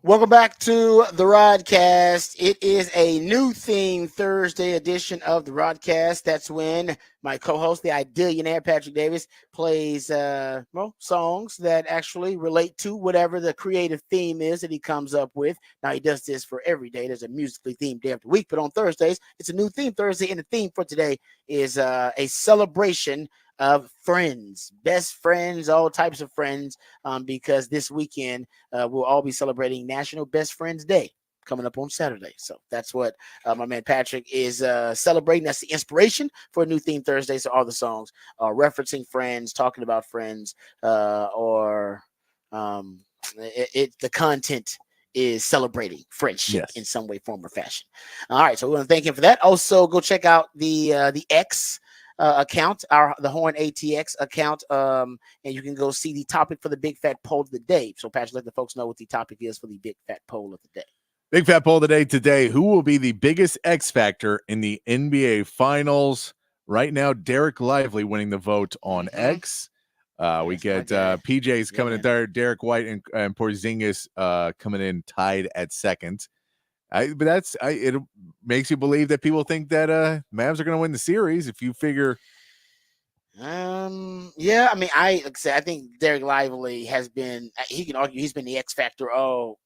[SPEAKER 1] Welcome back to the Rodcast. It is a new theme Thursday edition of the Rodcast. That's when my co-host, the Idealionaire Patrick Davis, plays songs that actually relate to whatever the creative theme is that he comes up with. Now he does this for every day. There's a musically themed day of the week, but on Thursdays, it's a new theme Thursday, and the theme for today is a celebration of friends, best friends, all types of friends, because this weekend we'll all be celebrating National Best Friends Day coming up on Saturday. So that's what my man Patrick is celebrating. That's the inspiration for a new theme Thursday. So all the songs are referencing friends, talking about friends, or the content is celebrating friendship in some way, form, or fashion. All right, so we want to thank him for that. Also, go check out the X account, the Horn ATX account, and you can go see the topic for the Big Fat Poll of the Day. So, Patrick, let the folks know what the topic is for the Big Fat Poll of the Day.
[SPEAKER 2] Big Fat Poll of the Day today. Who will be the biggest X factor in the NBA Finals? Right now, Derek Lively winning the vote on X. We get PJ's coming in third, Derek White and Porzingis coming in tied at second. But it makes you believe that people think that Mavs are going to win the series. If you figure,
[SPEAKER 1] yeah, I mean, I think Derek Lively has been. He can argue he's been the X factor all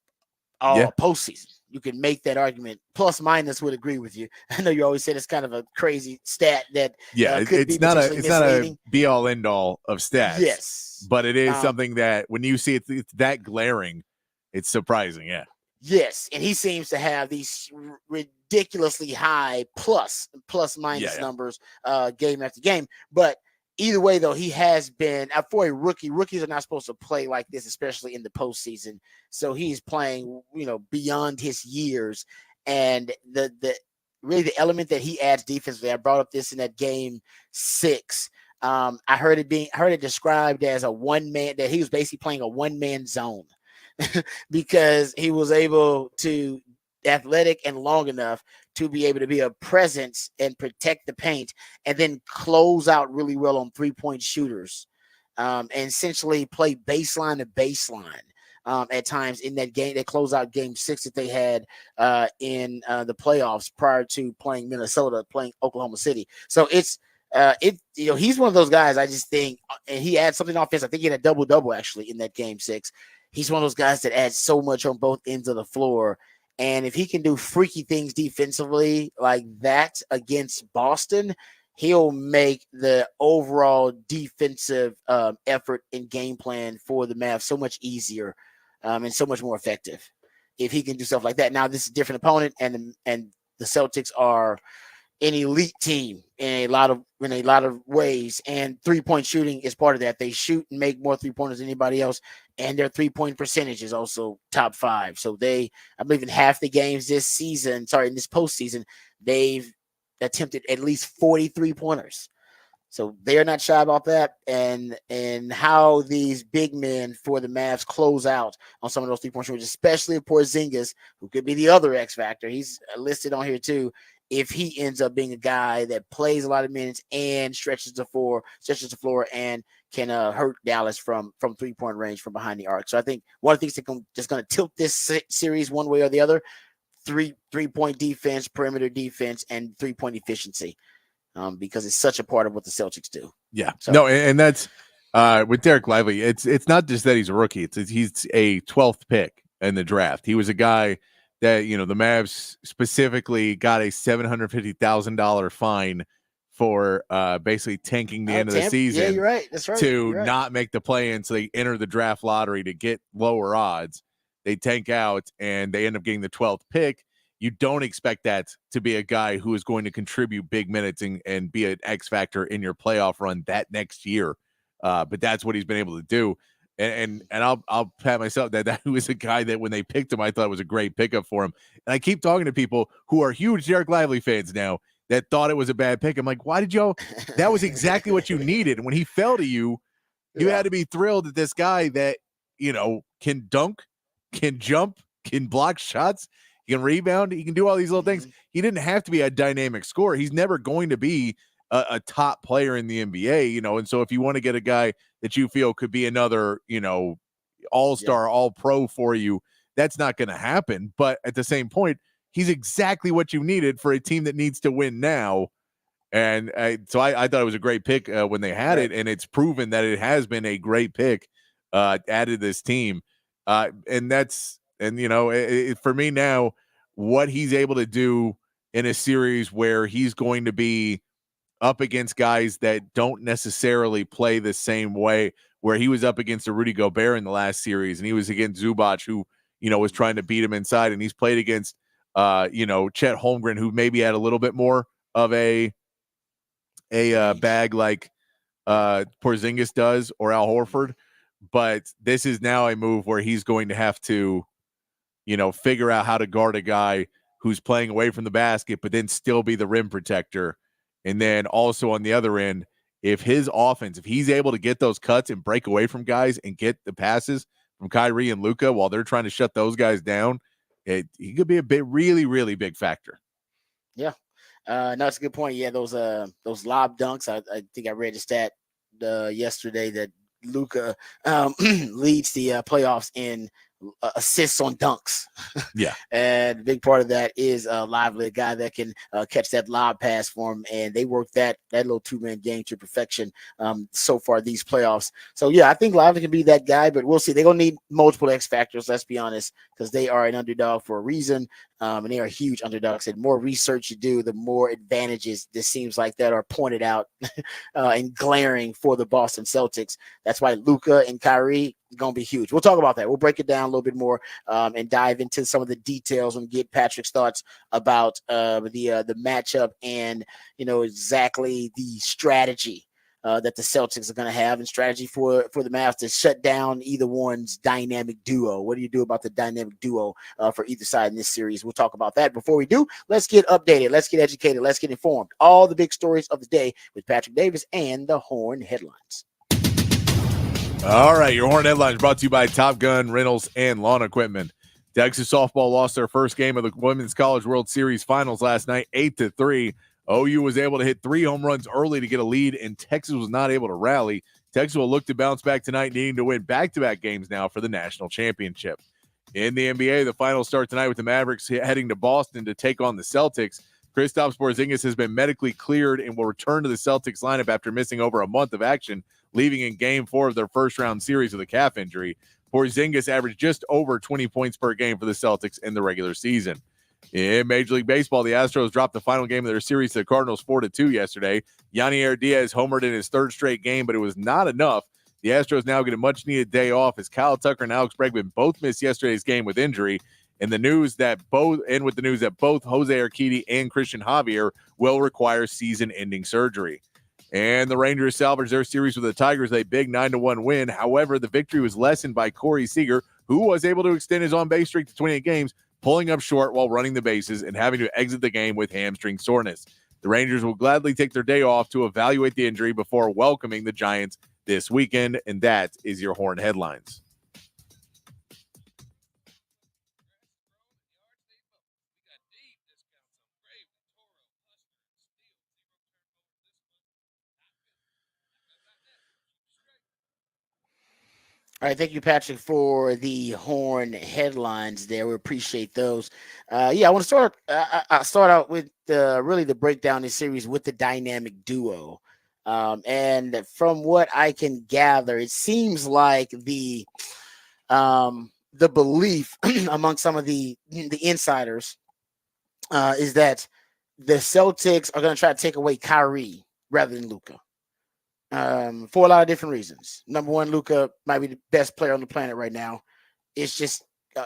[SPEAKER 1] postseason. You can make that argument. Plus, minus would agree with you. I know you always said it's kind of a crazy stat that
[SPEAKER 2] it's not a be all end all of stats.
[SPEAKER 1] Yes,
[SPEAKER 2] but it is something that when you see it's that glaring, it's surprising. Yeah.
[SPEAKER 1] Yes, and he seems to have these ridiculously high plus minus numbers game after game. But either way, though, he has been for a rookie. Rookies are not supposed to play like this, especially in the postseason. So he's playing, beyond his years, and the really the element that he adds defensively. I brought up this in that game 6. I heard it described as a one man, that he was basically playing a one man zone. Because he was able to athletic and long enough to be able to be a presence and protect the paint, and then close out really well on 3-point shooters, and essentially play baseline to baseline at times in that game. They close out game 6 that they had in the playoffs prior to playing Minnesota, playing Oklahoma City. So it's he's one of those guys. I just think, and he adds something offense. I think he had a double actually in that game 6. He's one of those guys that adds so much on both ends of the floor. And if he can do freaky things defensively like that against Boston, he'll make the overall defensive effort and game plan for the Mavs so much easier and so much more effective if he can do stuff like that. Now, this is a different opponent, and the Celtics are an elite team in a lot of ways, and 3-point shooting is part of that. They shoot and make more 3-pointers than anybody else, and their 3-point percentage is also top 5. So I believe in half the games in this postseason, they've attempted at least 43 pointers. So they're not shy about that, and how these big men for the Mavs close out on some of those 3-point shooters, especially Porzingis, who could be the other X factor. He's listed on here too. If he ends up being a guy that plays a lot of minutes and stretches the floor, and can hurt Dallas from 3-point range from behind the arc. So I think one of the things that just going to tilt this series one way or the other: three-point defense, perimeter defense, and 3-point efficiency. Because it's such a part of what the Celtics do.
[SPEAKER 2] Yeah. So. No, and that's with Derek Lively. It's not just that he's a rookie. He's a 12th pick in the draft. He was a guy that, the Mavs specifically got a $750,000 fine for basically tanking the end of the season.
[SPEAKER 1] Yeah, you're right. That's right.
[SPEAKER 2] To not make the play-in, so they enter the draft lottery to get lower odds. They tank out, and they end up getting the 12th pick. You don't expect that to be a guy who is going to contribute big minutes and be an X factor in your playoff run that next year. But that's what he's been able to do. And I'll pat myself that was a guy that when they picked him, I thought it was a great pickup for him. And I keep talking to people who are huge Derek Lively fans now that thought it was a bad pick. I'm like, why did you? That was exactly what you needed. When he fell to you, you had to be thrilled that this guy that, can dunk, can jump, can block shots, he can rebound, he can do all these little things. He didn't have to be a dynamic scorer. He's never going to be a top player in the NBA, and so if you want to get a guy that you feel could be another, all-star, all-pro for you That's not going to happen. But at the same point, he's exactly what you needed for a team that needs to win now. And so I thought it was a great pick when they had it, and it's proven that it has been a great pick added this team. And you know, for me now, what he's able to do in a series where he's going to be up against guys that don't necessarily play the same way, where he was up against a Rudy Gobert in the last series, and he was against Zubac, who, you know, was trying to beat him inside, and he's played against, you know, Chet Holmgren, who maybe had a little bit more of a bag like Porzingis does, or Al Horford. But this is now a move where he's going to have to, you know, figure out how to guard a guy who's playing away from the basket, but then still be the rim protector. And then also on the other end, if his offense, if he's able to get those cuts and break away from guys and get the passes from Kyrie and Luka while they're trying to shut those guys down, he could be a really, really big factor.
[SPEAKER 1] Yeah. No, that's a good point. Yeah, those lob dunks. I think I read the stat yesterday that Luka leads the playoffs in assists on dunks.
[SPEAKER 2] Yeah.
[SPEAKER 1] And a big part of that is Lively, a guy that can catch that lob pass for him. And they work that little two-man game to perfection so far these playoffs. So, yeah, I think Lively can be that guy, but we'll see. They're going to need multiple X factors, let's be honest, because they are an underdog for a reason. And they are huge underdogs. And the more research you do, the more advantages this seems like that are pointed out and glaring for the Boston Celtics. That's why Luka and Kyrie are going to be huge. We'll talk about that. We'll break it down a little bit more and dive into some of the details and get Patrick's thoughts about the matchup and, you know, exactly the strategy that the Celtics are going to have, and strategy for the Mavs to shut down either one's dynamic duo. What do you do about the dynamic duo for either side in this series? We'll talk about that. Before we do, let's get updated. Let's get educated. Let's get informed. All the big stories of the day with Patrick Davis and the Horn Headlines.
[SPEAKER 2] All right, your Horn Headlines brought to you by Top Gun, Rentals, and Lawn Equipment. Texas softball lost their first game of the Women's College World Series Finals last night, 8-3. OU was able to hit 3 home runs early to get a lead, and Texas was not able to rally. Texas will look to bounce back tonight, needing to win back-to-back games now for the national championship. In the NBA, the finals start tonight with the Mavericks heading to Boston to take on the Celtics. Kristaps Porzingis has been medically cleared and will return to the Celtics lineup after missing over a month of action, leaving in Game 4 of their first-round series with a calf injury. Porzingis averaged just over 20 points per game for the Celtics in the regular season. In Major League Baseball, the Astros dropped the final game of their series to the Cardinals 4-2 yesterday. Yanier Diaz homered in his third straight game, but it was not enough. The Astros now get a much-needed day off as Kyle Tucker and Alex Bregman both missed yesterday's game with injury. And with the news that both Jose Urquidy and Christian Javier will require season-ending surgery. And the Rangers salvaged their series with the Tigers, a big 9-1 win. However, the victory was lessened by Corey Seager, who was able to extend his on-base streak to 28 games, pulling up short while running the bases and having to exit the game with hamstring soreness. The Rangers will gladly take their day off to evaluate the injury before welcoming the Giants this weekend. And that is your Horn Headlines.
[SPEAKER 1] All right, thank you, Patrick, for the Horn Headlines there. We appreciate those. I want to start. I start out with really the breakdown of this series with the dynamic duo. And from what I can gather, it seems like the belief among some of the insiders is that the Celtics are going to try to take away Kyrie rather than Luka. For a lot of different reasons. Number one, Luka might be the best player on the planet right now. It's just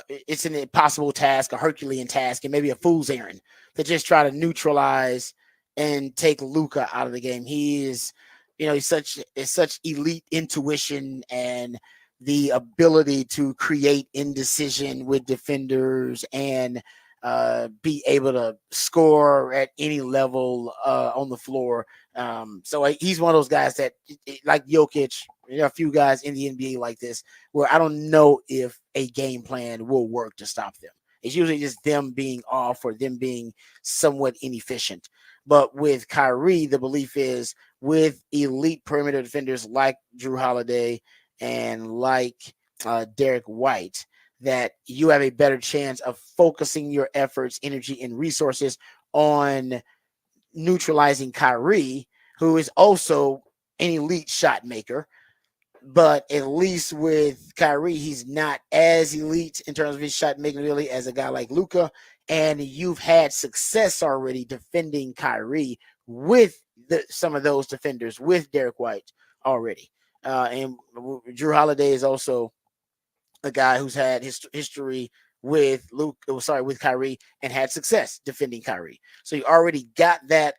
[SPEAKER 1] it's an impossible task, a Herculean task, and maybe a fool's errand to just try to neutralize and take Luka out of the game. He is, he's such elite intuition and the ability to create indecision with defenders and be able to score at any level on the floor. So he's one of those guys that, like Jokic, there are a few guys in the NBA like this where I don't know if a game plan will work to stop them. It's usually just them being off or them being somewhat inefficient. But with Kyrie, the belief is with elite perimeter defenders like Drew Holiday and like Derek White, that you have a better chance of focusing your efforts, energy, and resources on neutralizing Kyrie, who is also an elite shot maker. But at least with Kyrie, he's not as elite in terms of his shot making ability as a guy like Luka. And you've had success already defending Kyrie with some of those defenders, with Derek White already. And Drew Holiday is also a guy who's had history with with Kyrie and had success defending Kyrie. So you already got that,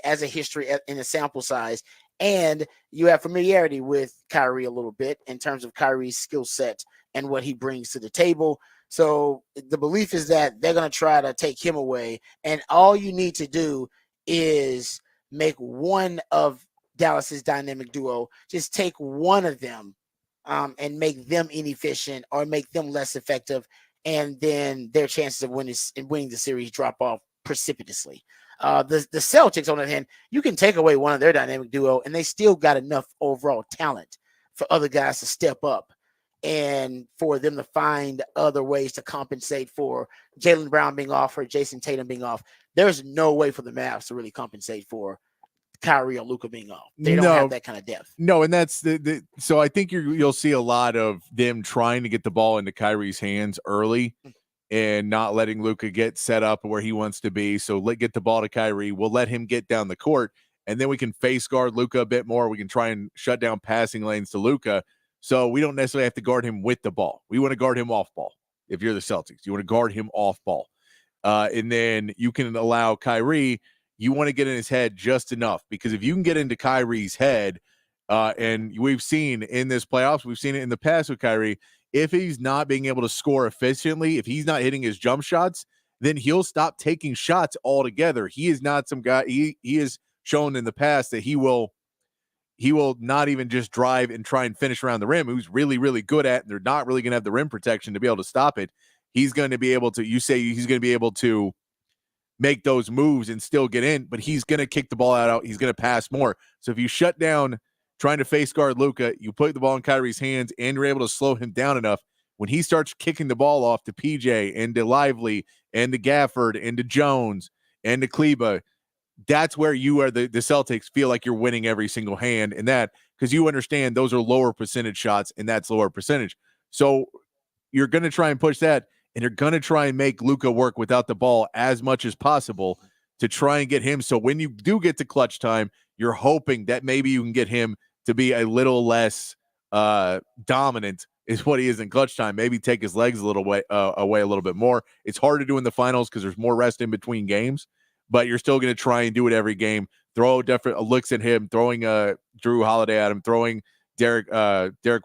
[SPEAKER 1] as a history in a sample size, and you have familiarity with Kyrie a little bit in terms of Kyrie's skill set and what he brings to the table. So the belief is that they're going to try to take him away, and all you need to do is make one of Dallas's dynamic duo, just take one of them and make them inefficient or make them less effective, and then their chances of winning the series drop off precipitously. The Celtics, on the other hand, you can take away one of their dynamic duo, and they still got enough overall talent for other guys to step up and for them to find other ways to compensate for Jaylen Brown being off or Jason Tatum being off. There's no way for the Mavs to really compensate for Kyrie or Luka being off. They don't have that kind of depth.
[SPEAKER 2] No, and that's so I think you'll see a lot of them trying to get the ball into Kyrie's hands early and not letting Luka get set up where he wants to be. So get the ball to Kyrie. We'll let him get down the court, and then we can face guard Luka a bit more. We can try and shut down passing lanes to Luka. So we don't necessarily have to guard him with the ball. We want to guard him off ball. If you're the Celtics, you want to guard him off ball. And then you can allow Kyrie, you want to get in his head just enough, because if you can get into Kyrie's head, and we've seen in this playoffs, we've seen it in the past with Kyrie, if he's not being able to score efficiently, if he's not hitting his jump shots, then he'll stop taking shots altogether. He is not some guy. He has shown in the past that he will not even just drive and try and finish around the rim, who's really, really good at, and they're not really going to have the rim protection to be able to stop it. He's going to be able to, he's going to be able to make those moves and still get in, but he's going to kick the ball out. He's going to pass more. So if you shut down trying to face guard Luka, you put the ball in Kyrie's hands, and you're able to slow him down enough. When he starts kicking the ball off to PJ and to Lively and to Gafford and to Jones and to Kleba, that's where you are the Celtics feel like you're winning every single hand, and that because you understand those are lower percentage shots, and that's lower percentage. So you're going to try and push that, and you're going to try and make Luka work without the ball as much as possible to try and get him. So when you do get to clutch time, you're hoping that maybe you can get him to be a little less dominant is what he is in clutch time. Maybe take his legs a little way away a little bit more. It's hard to do in the finals because there's more rest in between games, but you're still going to try and do it every game. Throw different looks at him, throwing Drew Holiday at him, throwing Derek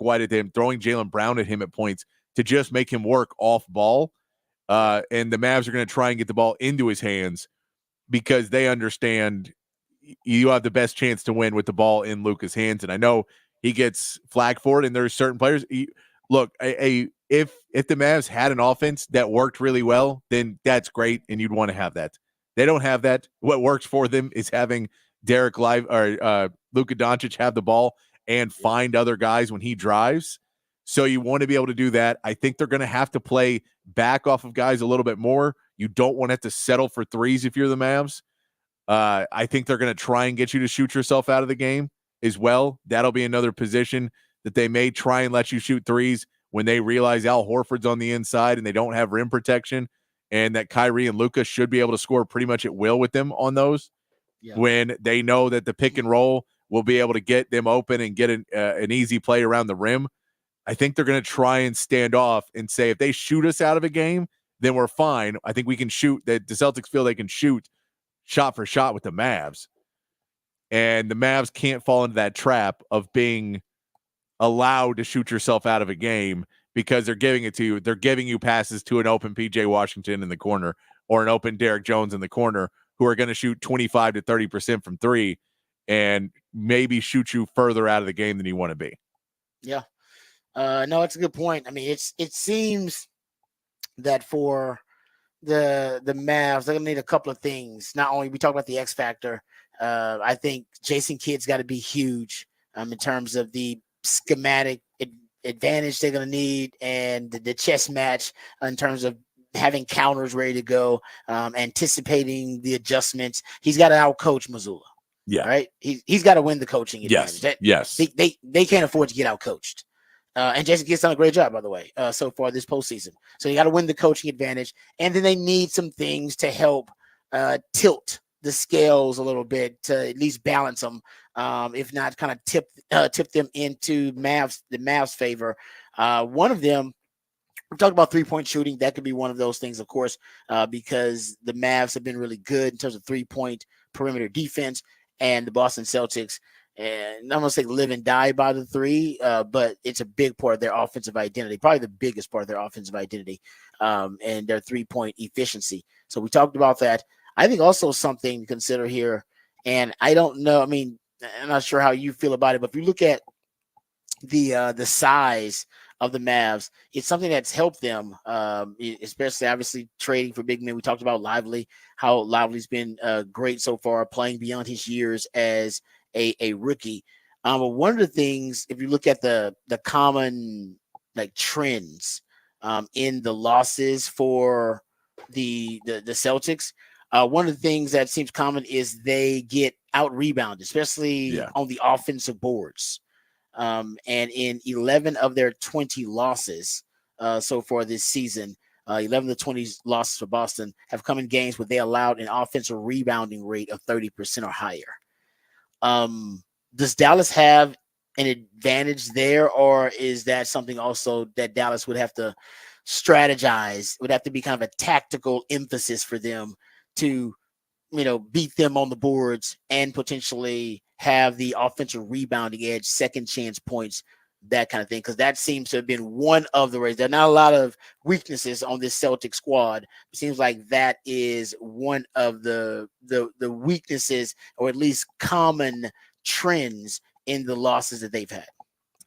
[SPEAKER 2] White at him, throwing Jaylen Brown at him at points to just make him work off ball. And the Mavs are going to try and get the ball into his hands because they understand you have the best chance to win with the ball in Luka's hands. And I know he gets flack for it, and there's certain players. Look, if the Mavs had an offense that worked really well, then that's great, and you'd want to have that. They don't have that. What works for them is having Luka Doncic have the ball and find other guys when he drives. So you want to be able to do that. I think they're going to have to play back off of guys a little bit more. You don't want to have to settle for threes if you're the Mavs. I think they're going to try and get you to shoot yourself out of the game as well. That'll be another position that they may try and let you shoot threes when they realize Al Horford's on the inside and they don't have rim protection, and that Kyrie and Luka should be able to score pretty much at will with them on those. Yeah. When they know that the pick and roll will be able to get them open and get an easy play around the rim. I think they're going to try and stand off and say, if they shoot us out of a game, then we're fine. I think we can shoot. That the Celtics feel they can shoot shot for shot with the Mavs. And the Mavs can't fall into that trap of being allowed to shoot yourself out of a game because they're giving it to you. They're giving you passes to an open PJ Washington in the corner or an open Derek Jones in the corner who are going to shoot 25 to 30% from three and maybe shoot you further out of the game than you want to be.
[SPEAKER 1] Yeah. No, it's a good point. I mean, it seems that for the Mavs, they're gonna need a couple of things. Not only we talk about the X factor, I think Jason Kidd's got to be huge in terms of the schematic advantage they're going to need, and the chess match in terms of having counters ready to go, anticipating the adjustments. He's got to outcoach Missoula.
[SPEAKER 2] Yeah.
[SPEAKER 1] Right. He's got to win the coaching advantage.
[SPEAKER 2] Yes.
[SPEAKER 1] They can't afford to get outcoached. And Jason Kidd's done a great job, by the way, so far this postseason. So you got to win the coaching advantage, and then they need some things to help tilt the scales a little bit to at least balance them, if not kind of tip them into the Mavs' favor. One of them, we talked about 3-point shooting. That could be one of those things, of course, because the Mavs have been really good in terms of 3-point perimeter defense, and the Boston Celtics, and I'm going to say live and die by the three, but it's a big part of their offensive identity, probably the biggest part of their offensive identity, and their 3-point efficiency. So we talked about that. I think also something to consider here, and I don't know, I mean, I'm not sure how you feel about it, but if you look at the size of the Mavs, it's something that's helped them, especially obviously trading for big men. We talked about Lively, how Lively's been great so far, playing beyond his years as a rookie. But one of the things, if you look at the common like trends in the losses for the Celtics, one of the things that seems common is they get out rebounded, especially on the offensive boards. And in 11 of their 20 losses so far this season, 11 of the 20 losses for Boston have come in games where they allowed an offensive rebounding rate of 30% or higher. Does Dallas have an advantage there, or is that something also that Dallas would have to strategize, would have to be kind of a tactical emphasis for them to, beat them on the boards and potentially have the offensive rebounding edge, second chance points, that kind of thing? Because that seems to have been one of the ways. There are not a lot of weaknesses on this Celtic squad. It seems like that is one of the weaknesses, or at least common trends in the losses that they've had.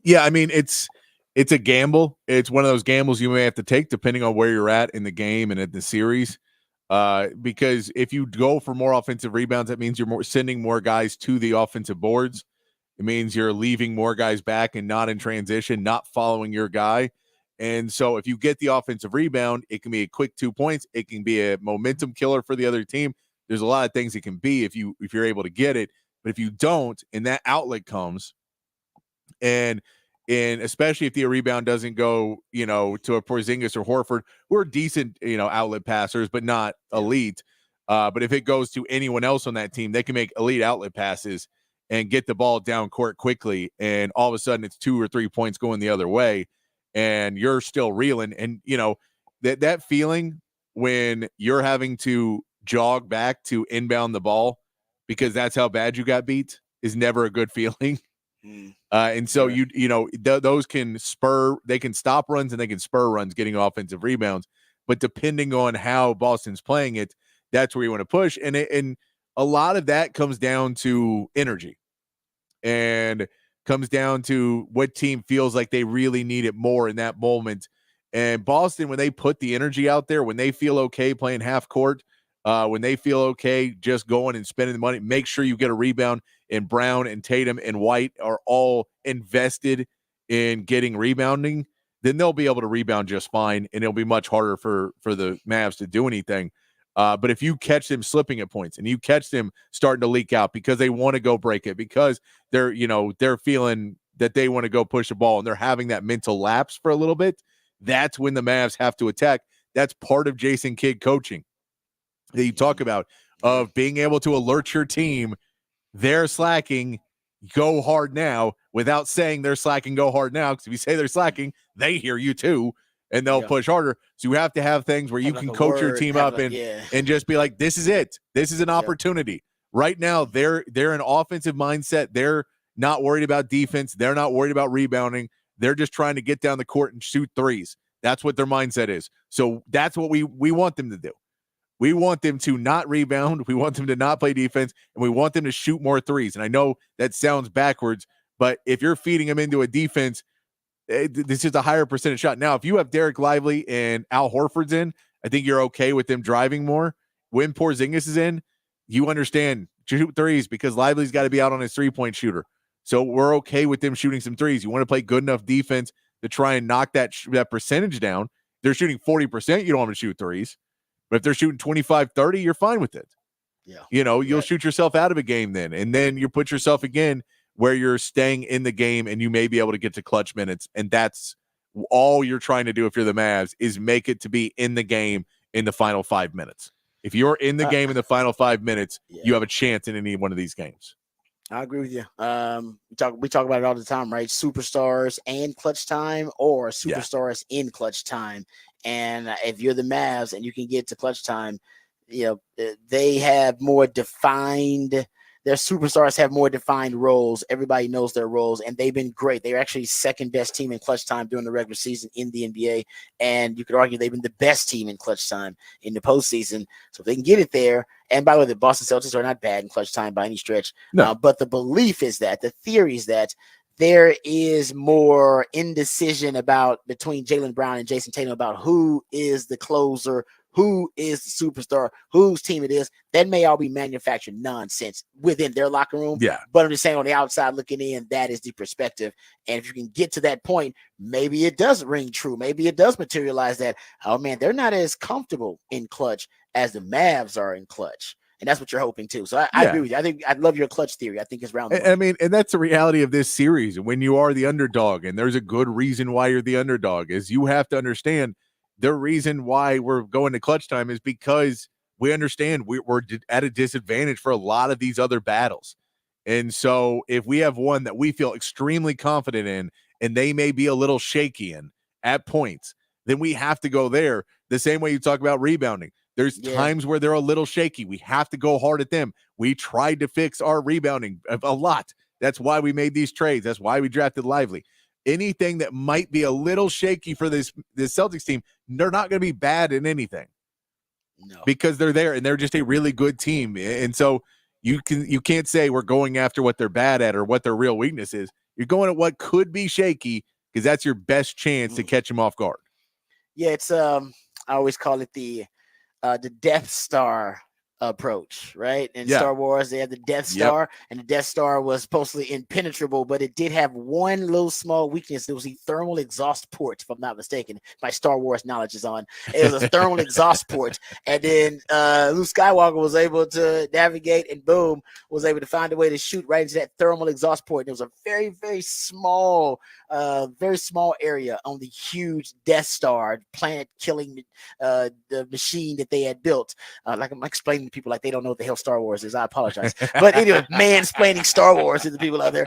[SPEAKER 2] Yeah, I mean, it's a gamble. It's one of those gambles you may have to take depending on where you're at in the game and in the series. Because if you go for more offensive rebounds, that means you're sending more guys to the offensive boards. It means you're leaving more guys back and not in transition, not following your guy. And so if you get the offensive rebound, it can be a quick 2 points. It can be a momentum killer for the other team. There's a lot of things it can be if you're able to get it. But if you don't, and that outlet comes, and especially if the rebound doesn't go, to a Porzingis or Horford, who are decent, outlet passers, but not elite. But if it goes to anyone else on that team, they can make elite outlet passes and get the ball down court quickly. And all of a sudden it's 2 or 3 points going the other way, and you're still reeling. And, that feeling when you're having to jog back to inbound the ball because that's how bad you got beat is never a good feeling. And so those can they can stop runs and they can spur runs getting offensive rebounds. But depending on how Boston's playing it, that's where you want to push. And a lot of that comes down to energy and comes down to what team feels like they really need it more in that moment. And Boston, when they put the energy out there, when they feel okay playing half court, when they feel okay just going and spending the money, make sure you get a rebound. And Brown and Tatum and White are all invested in getting rebounding, then they'll be able to rebound just fine, and it'll be much harder for the Mavs to do anything. But if you catch them slipping at points and you catch them starting to leak out because they want to go break it, because they're feeling that they want to go push the ball and they're having that mental lapse for a little bit, that's when the Mavs have to attack. That's part of Jason Kidd coaching that you talk about, of being able to alert your team they're slacking, go hard now, without saying they're slacking, go hard now. Because if you say they're slacking, they hear you too, and they'll push harder. So you have to have things where you can coach your team up and just be like, this is it. This is an opportunity. Right now, they're an offensive mindset. They're not worried about defense. They're not worried about rebounding. They're just trying to get down the court and shoot threes. That's what their mindset is. So that's what we want them to do. We want them to not rebound. We want them to not play defense, and we want them to shoot more threes. And I know that sounds backwards, but if you're feeding them into a defense, this is a higher percentage shot. Now, if you have Derek Lively and Al Horford's in, I think you're okay with them driving more. When Porzingis is in, you understand shoot threes because Lively's got to be out on his three-point shooter. So we're okay with them shooting some threes. You want to play good enough defense to try and knock that percentage down. They're shooting 40%. You don't want to shoot threes. But if they're shooting 25, 30, you're fine with it.
[SPEAKER 1] Yeah.
[SPEAKER 2] You'll shoot yourself out of a game then. And then you put yourself again where you're staying in the game and you may be able to get to clutch minutes. And that's all you're trying to do if you're the Mavs is make it to be in the game in the final 5 minutes. If you're in the game in the final 5 minutes, you have a chance in any one of these games.
[SPEAKER 1] I agree with you. We talk about it all the time, right? Superstars and clutch time, or superstars in clutch time. And if you're the Mavs and you can get to clutch time, they have more defined. Their superstars have more defined roles. Everybody knows their roles, and they've been great. They're actually second best team in clutch time during the regular season in the NBA, and you could argue they've been the best team in clutch time in the postseason. So if they can get it there, and by the way, the Boston Celtics are not bad in clutch time by any stretch.
[SPEAKER 2] No.
[SPEAKER 1] But the belief is that, the theory is that there is more indecision between Jaylen Brown and Jason Tatum about who is the closer, who is the superstar, whose team it is. That may all be manufactured nonsense within their locker room.
[SPEAKER 2] Yeah.
[SPEAKER 1] But I'm just saying, on the outside looking in, that is the perspective. And if you can get to that point, maybe it does ring true. Maybe it does materialize that, oh man, they're not as comfortable in clutch as the Mavs are in clutch. And that's what you're hoping too. So I agree with you. I love your clutch theory. I think it's round.
[SPEAKER 2] And that's the reality of this series. When you are the underdog, and there's a good reason why you're the underdog, is you have to understand the reason why we're going to clutch time is because we understand we're at a disadvantage for a lot of these other battles. And so if we have one that we feel extremely confident in, and they may be a little shaky in at points, then we have to go there. The same way you talk about rebounding. There's times where they're a little shaky. We have to go hard at them. We tried to fix our rebounding a lot. That's why we made these trades. That's why we drafted Lively. Anything that might be a little shaky for this Celtics team, they're not going to be bad in anything.
[SPEAKER 1] No.
[SPEAKER 2] Because they're there and they're just a really good team. And so you can't say we're going after what they're bad at or what their real weakness is. You're going at what could be shaky because that's your best chance to catch them off guard.
[SPEAKER 1] Yeah, it's I always call it the Death Star approach, right? In Star Wars, they have the Death Star, and the Death Star was supposedly impenetrable, but it did have one little small weakness. It was the thermal exhaust port, if I'm not mistaken. My Star Wars knowledge is on. It was a thermal exhaust port, and then Luke Skywalker was able to navigate and boom, was able to find a way to shoot right into that thermal exhaust port. And it was a very, very small area on the huge Death Star, planet-killing the machine that they had built. Like I'm explaining to people like they don't know what the hell Star Wars is. I apologize. But anyway, mansplaining Star Wars to the people out there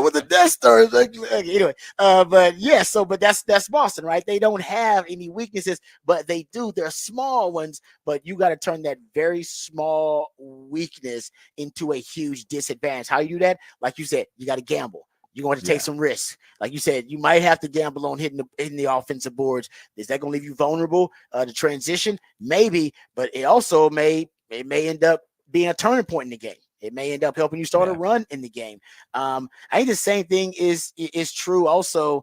[SPEAKER 1] with the Death Star. Anyway, but that's Boston, right? They don't have any weaknesses, but they do. They're small ones, but you got to turn that very small weakness into a huge disadvantage. How you do that? Like you said, you got to gamble. You're going to take some risks. Like you said, you might have to gamble on hitting the offensive boards. Is that going to leave you vulnerable to transition? Maybe, but it also may end up being a turning point in the game. It may end up helping you start a run in the game. I think the same thing is true. Also,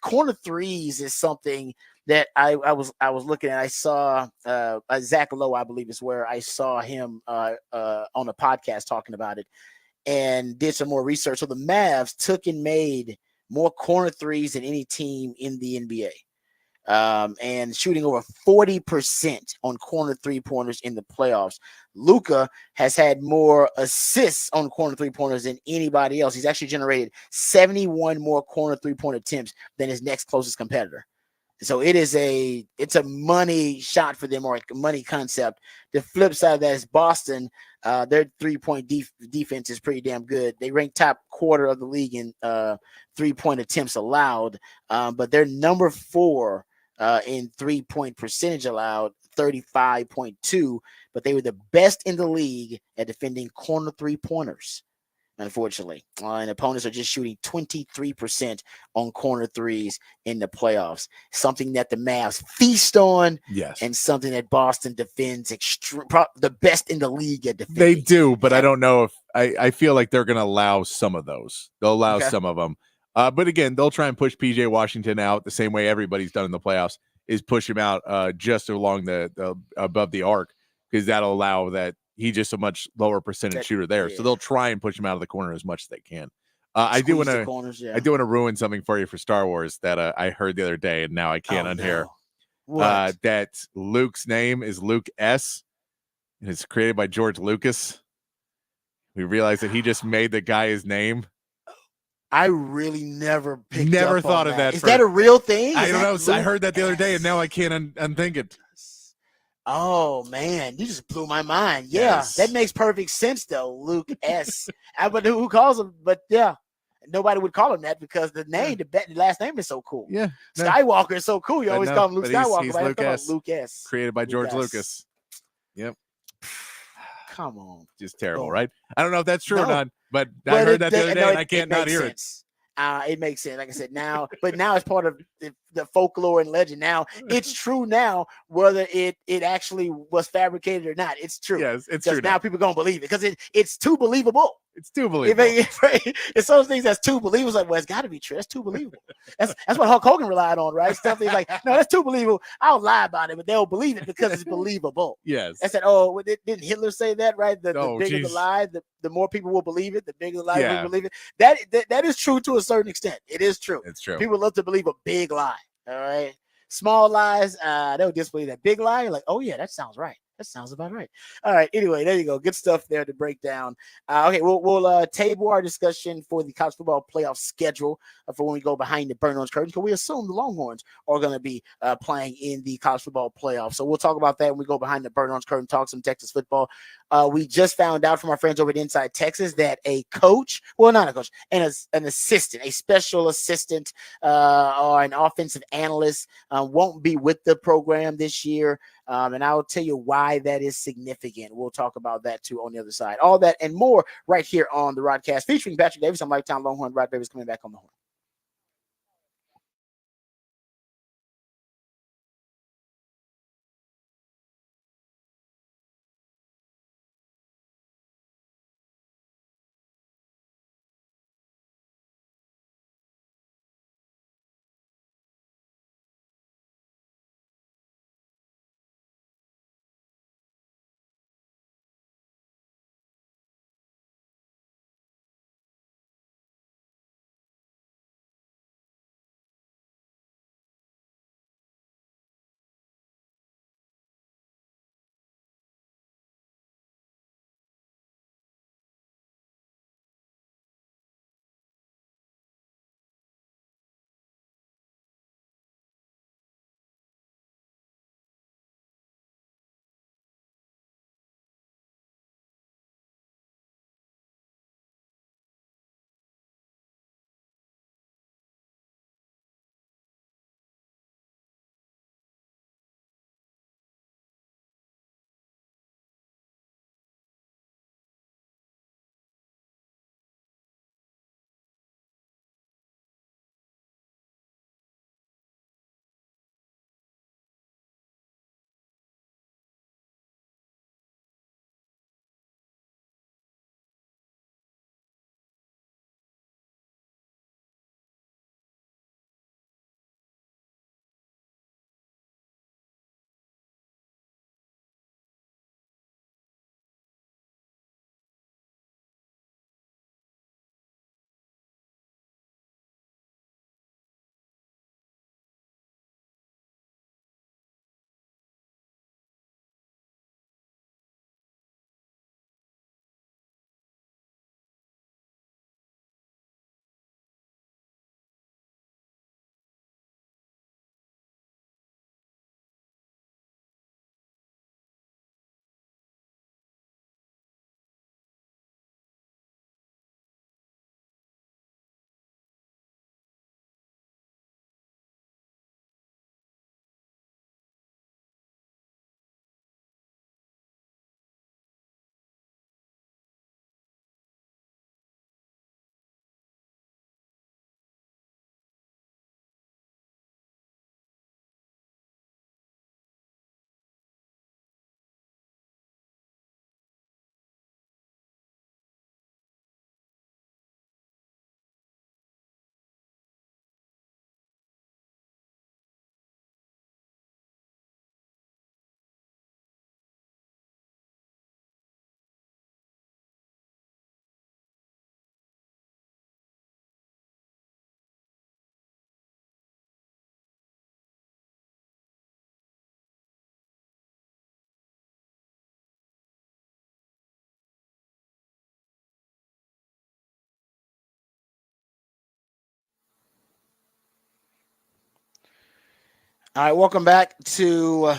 [SPEAKER 1] corner threes is something that I was looking at. I saw Zach Lowe, I believe is where I saw him on a podcast talking about it, and did some more research. So the Mavs took and made more corner threes than any team in the NBA. And shooting over 40% on corner three-pointers in the playoffs. Luka has had more assists on corner three-pointers than anybody else. He's actually generated 71 more corner three-point attempts than his next closest competitor. So it's a money shot for them, or a money concept. The flip side of that is Boston. Their 3-point defense is pretty damn good. They rank top quarter of the league in 3-point attempts allowed, but they're number 4 in 3-point percentage allowed, 35.2. But they were the best in the league at defending corner 3-pointers. Unfortunately, and opponents are just shooting 23% on corner threes in the playoffs. Something that the Mavs feast on, and something that Boston defends the best in the league at defending.
[SPEAKER 2] They do, but I don't know if I feel like they're going to allow some of those. They'll allow some of them, but again, they'll try and push PJ Washington out the same way everybody's done in the playoffs, is push him out just along the above the arc, because that'll allow that. He's just a much lower percentage shooter there. So they'll try and push him out of the corner as much as they can. I do
[SPEAKER 1] Squeeze
[SPEAKER 2] want
[SPEAKER 1] the
[SPEAKER 2] to.
[SPEAKER 1] corners. Yeah.
[SPEAKER 2] I do want to ruin something for you for Star Wars that I heard the other day, and now I can't
[SPEAKER 1] Oh,
[SPEAKER 2] unhear.
[SPEAKER 1] no. What?
[SPEAKER 2] That Luke's name is Luke S. And it's created by George Lucas. We realized that he just made the guy his name.
[SPEAKER 1] I really never picked
[SPEAKER 2] Never
[SPEAKER 1] up
[SPEAKER 2] thought
[SPEAKER 1] on
[SPEAKER 2] of
[SPEAKER 1] that.
[SPEAKER 2] that.
[SPEAKER 1] Is that a real thing?
[SPEAKER 2] I
[SPEAKER 1] Is
[SPEAKER 2] don't
[SPEAKER 1] that
[SPEAKER 2] know. I
[SPEAKER 1] Luke
[SPEAKER 2] heard that the other day, and now I
[SPEAKER 1] S?
[SPEAKER 2] can't unthink it.
[SPEAKER 1] Oh man, you just blew my mind. Yeah,
[SPEAKER 2] Yes.
[SPEAKER 1] that makes perfect sense though. Luke S. But who calls him? But yeah, nobody would call him that because the name, the last name is so cool.
[SPEAKER 2] Yeah. No,
[SPEAKER 1] Skywalker is so cool. You
[SPEAKER 2] but
[SPEAKER 1] always
[SPEAKER 2] no,
[SPEAKER 1] call him Luke
[SPEAKER 2] but he's
[SPEAKER 1] Skywalker. But I
[SPEAKER 2] Luke
[SPEAKER 1] talk about
[SPEAKER 2] S.
[SPEAKER 1] Luke S.
[SPEAKER 2] Created by
[SPEAKER 1] Luke
[SPEAKER 2] George
[SPEAKER 1] S.
[SPEAKER 2] Lucas. Yep.
[SPEAKER 1] Come on.
[SPEAKER 2] Just terrible,
[SPEAKER 1] Boom.
[SPEAKER 2] right? I don't know if that's true or
[SPEAKER 1] No,
[SPEAKER 2] not, but I
[SPEAKER 1] but
[SPEAKER 2] heard that the other day,
[SPEAKER 1] no,
[SPEAKER 2] and I can't not
[SPEAKER 1] makes
[SPEAKER 2] hear
[SPEAKER 1] sense. It makes sense. Like I said, now, but now it's part of the folklore and legend. Now it's true. Now, whether it actually was fabricated or not, it's
[SPEAKER 2] it.
[SPEAKER 1] true.
[SPEAKER 2] Yes, it's true
[SPEAKER 1] Because now people gonna believe it because it's too believable.
[SPEAKER 2] It's too believable.
[SPEAKER 1] It's those things that's too believable. It's like, well, it's got to be true. That's too believable. That's what Hulk Hogan relied on, right? Stuff he's like, no, that's too believable. I'll lie about it, but they'll believe it because it's believable.
[SPEAKER 2] Yes.
[SPEAKER 1] I said, oh, didn't Hitler say that, right? The bigger
[SPEAKER 2] geez.
[SPEAKER 1] the lie, the more people will believe it. The bigger the lie,
[SPEAKER 2] Yeah.
[SPEAKER 1] will believe it. That is true to a certain extent. It is true.
[SPEAKER 2] It's true.
[SPEAKER 1] People love to believe a big lie. All right. Small lies, they'll disbelieve that. Big lie, you're like, oh yeah, that sounds right. That sounds about right. All right. Anyway, there you go. Good stuff there to break down. Okay, we'll table our discussion for the college football playoff schedule for when we go behind the burn-ons curtain because we assume the Longhorns are going to be playing in the college football playoff. So we'll talk about that when we go behind the burn-ons curtain, talk some Texas football. We just found out from our friends over at Inside Texas that a coach, well, not a coach, and an assistant, a special assistant or an offensive analyst won't be with the program this year. And I'll tell you why that is significant. We'll talk about that too on the other side. All that and more right here on the Rodcast featuring Patrick Davis. I'm Lifetime Longhorn. Rod Davis coming back on the horn. All right, welcome back to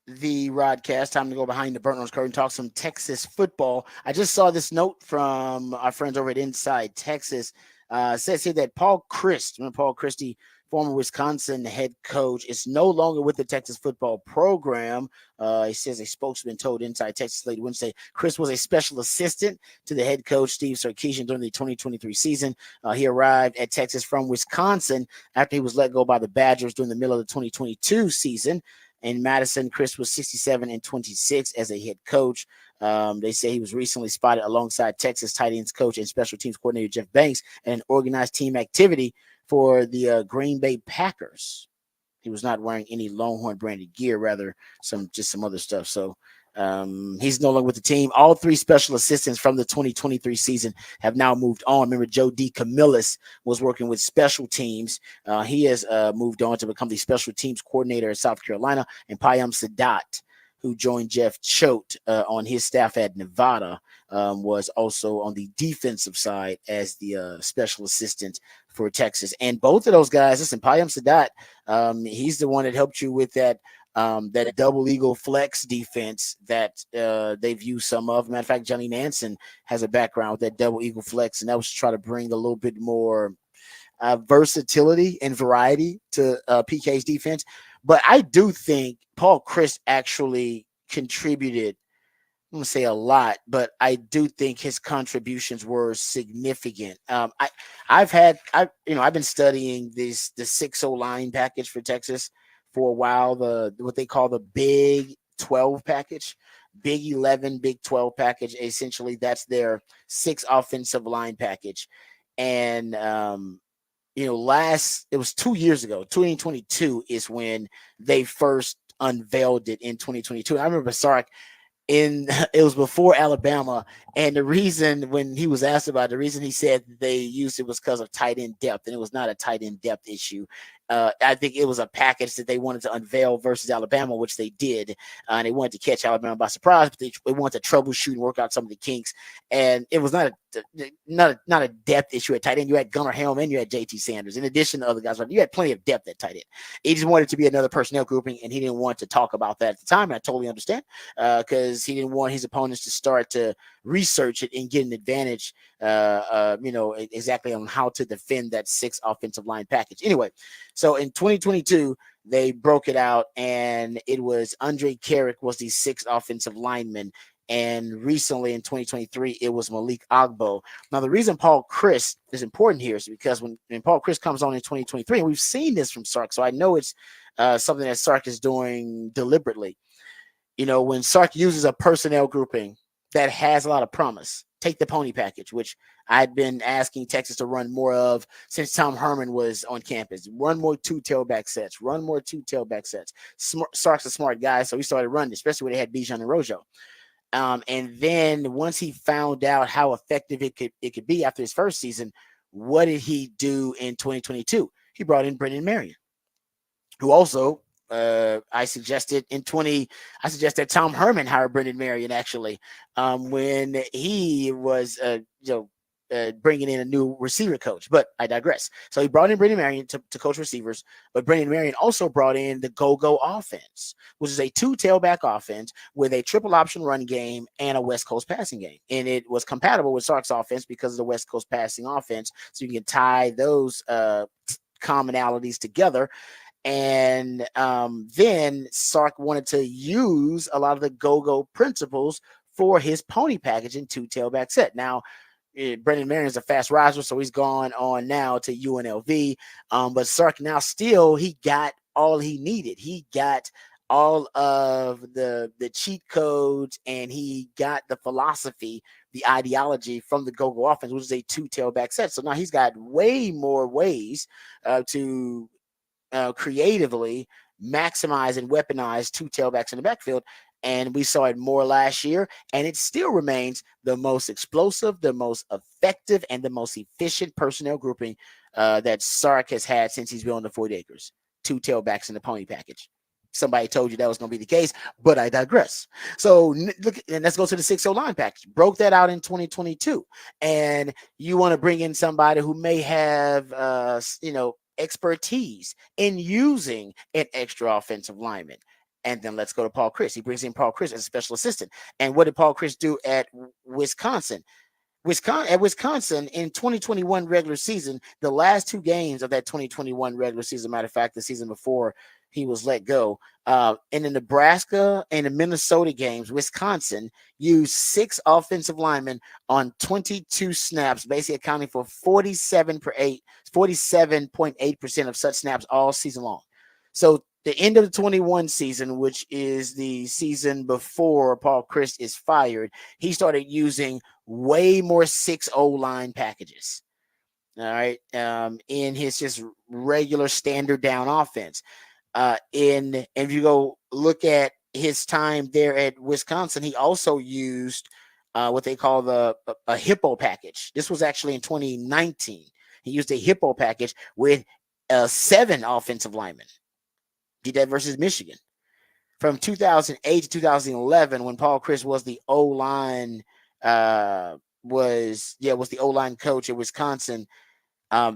[SPEAKER 1] the Rodcast. Time to go behind the burnt orange curtain, talk some Texas football. I just saw this note from our friends over at Inside Texas. Says here that Paul Christ, remember Paul Christie, former Wisconsin head coach, is no longer with the Texas football program. He says a spokesman told Inside Texas late Wednesday Chris was a special assistant to the head coach Steve Sarkisian during the 2023 season. He arrived at Texas from Wisconsin after he was let go by the Badgers during the middle of the 2022 season. In Madison, Chris was 67 and 26 as a head coach. They say he was recently spotted alongside Texas tight ends coach and special teams coordinator Jeff Banks in an organized team activity for the Green Bay Packers. He was not wearing any Longhorn branded gear, rather some other stuff. So he's no longer with the team. All three special assistants from the 2023 season have now moved on. Remember, Joe D. Camillus was working with special teams. He has moved on to become the special teams coordinator at South Carolina, and Payam Sadat, who joined Jeff Choate on his staff at Nevada, was also on the defensive side as the special assistant for Texas. And both of those guys, listen, Payam Sadat, he's the one that helped you with that double eagle flex defense that they've used some of. Matter of fact, Johnny Nansen has a background with that double eagle flex, and that was to try to bring a little bit more versatility and variety to PK's defense. But I do think Paul Christ actually contributed, I'm gonna say a lot, but I do think his contributions were significant. I've been studying the 6-0 line package for Texas for a while. What they call the Big 12 package, Big 11, Big 12 package. Essentially, that's their 6 offensive line package. And it was 2 years ago, 2022 is when they first unveiled it in 2022. I remember Sark it was before Alabama, and the reason when he was asked about it, the reason he said they used it was because of tight end depth, and it was not a tight end depth issue. I think it was a package that they wanted to unveil versus Alabama, which they did, and they wanted to catch Alabama by surprise, but they wanted to troubleshoot and work out some of the kinks, and it was not a depth issue at tight end. You had Gunnar Helm and you had JT Sanders, in addition to other guys, but you had plenty of depth at tight end. He just wanted it to be another personnel grouping, and he didn't want to talk about that at the time, and I totally understand, because he didn't want his opponents to start to research it and get an advantage, exactly on how to defend that 6 offensive line package. Anyway, so in 2022, they broke it out, and it was Andre Carrick was the 6th offensive lineman. And recently in 2023, it was Malik Agbo. Now, the reason Paul Christ is important here is because when Paul Christ comes on in 2023, and we've seen this from Sark, so I know it's something that Sark is doing deliberately. When Sark uses a personnel grouping that has a lot of promise, take the pony package, which I'd been asking Texas to run more of since Tom Herman was on campus. Run more 2 tailback sets. Run more 2 tailback sets. Sark's a smart guy, so he started running, especially when they had Bijan and Rojo. And then once he found out how effective it could be after his first season, what did he do in 2022? He brought in Brendan Marion, who also I suggested that Tom Herman hire Brendan Marion actually when he was bringing in a new receiver coach, but I digress. So he brought in Brendan Marion to coach receivers, but Brendan Marion also brought in the go-go offense, which is a 2 tailback offense with a triple option run game and a West Coast passing game. And it was compatible with Sark's offense because of the West Coast passing offense. So you can tie those commonalities together. And then Sark wanted to use a lot of the go-go principles for his pony package in 2 tailback set. Now, Brendan Marion is a fast riser, so he's gone on now to UNLV. But Sark now he got all he needed. He got all of the cheat codes, and he got the philosophy, the ideology from the go-go offense, which is a 2 tailback set. So now he's got way more ways to creatively maximize and weaponize 2 tailbacks in the backfield. And we saw it more last year, and it still remains the most explosive, the most effective, and the most efficient personnel grouping that Sark has had since he's been on the 40 acres. 2 tailbacks in the pony package. Somebody told you that was going to be the case, but I digress. So look, and let's go to the 6-0 line package. Broke that out in 2022, and you want to bring in somebody who may have, expertise in using an extra offensive lineman. And then let's go to Paul Chryst. He brings in Paul Chryst as a special assistant. And what did Paul Chryst do at Wisconsin? Wisconsin in 2021 regular season, the last two games of that 2021 regular season, matter of fact, the season before he was let go, in the Nebraska and the Minnesota games, Wisconsin used 6 offensive linemen on 22 snaps, basically accounting for 47.8% of such snaps all season long. So the end of the 21 season, which is the season before Paul Chryst is fired, he started using way more 6-0 line packages. All right. In his just regular standard down offense. And if you go look at his time there at Wisconsin, he also used what they call a hippo package. This was actually in 2019. He used a hippo package with 7 offensive linemen. Did that versus Michigan. From 2008 to 2011, when Paul Chryst was the O-line, was the O-line coach at Wisconsin.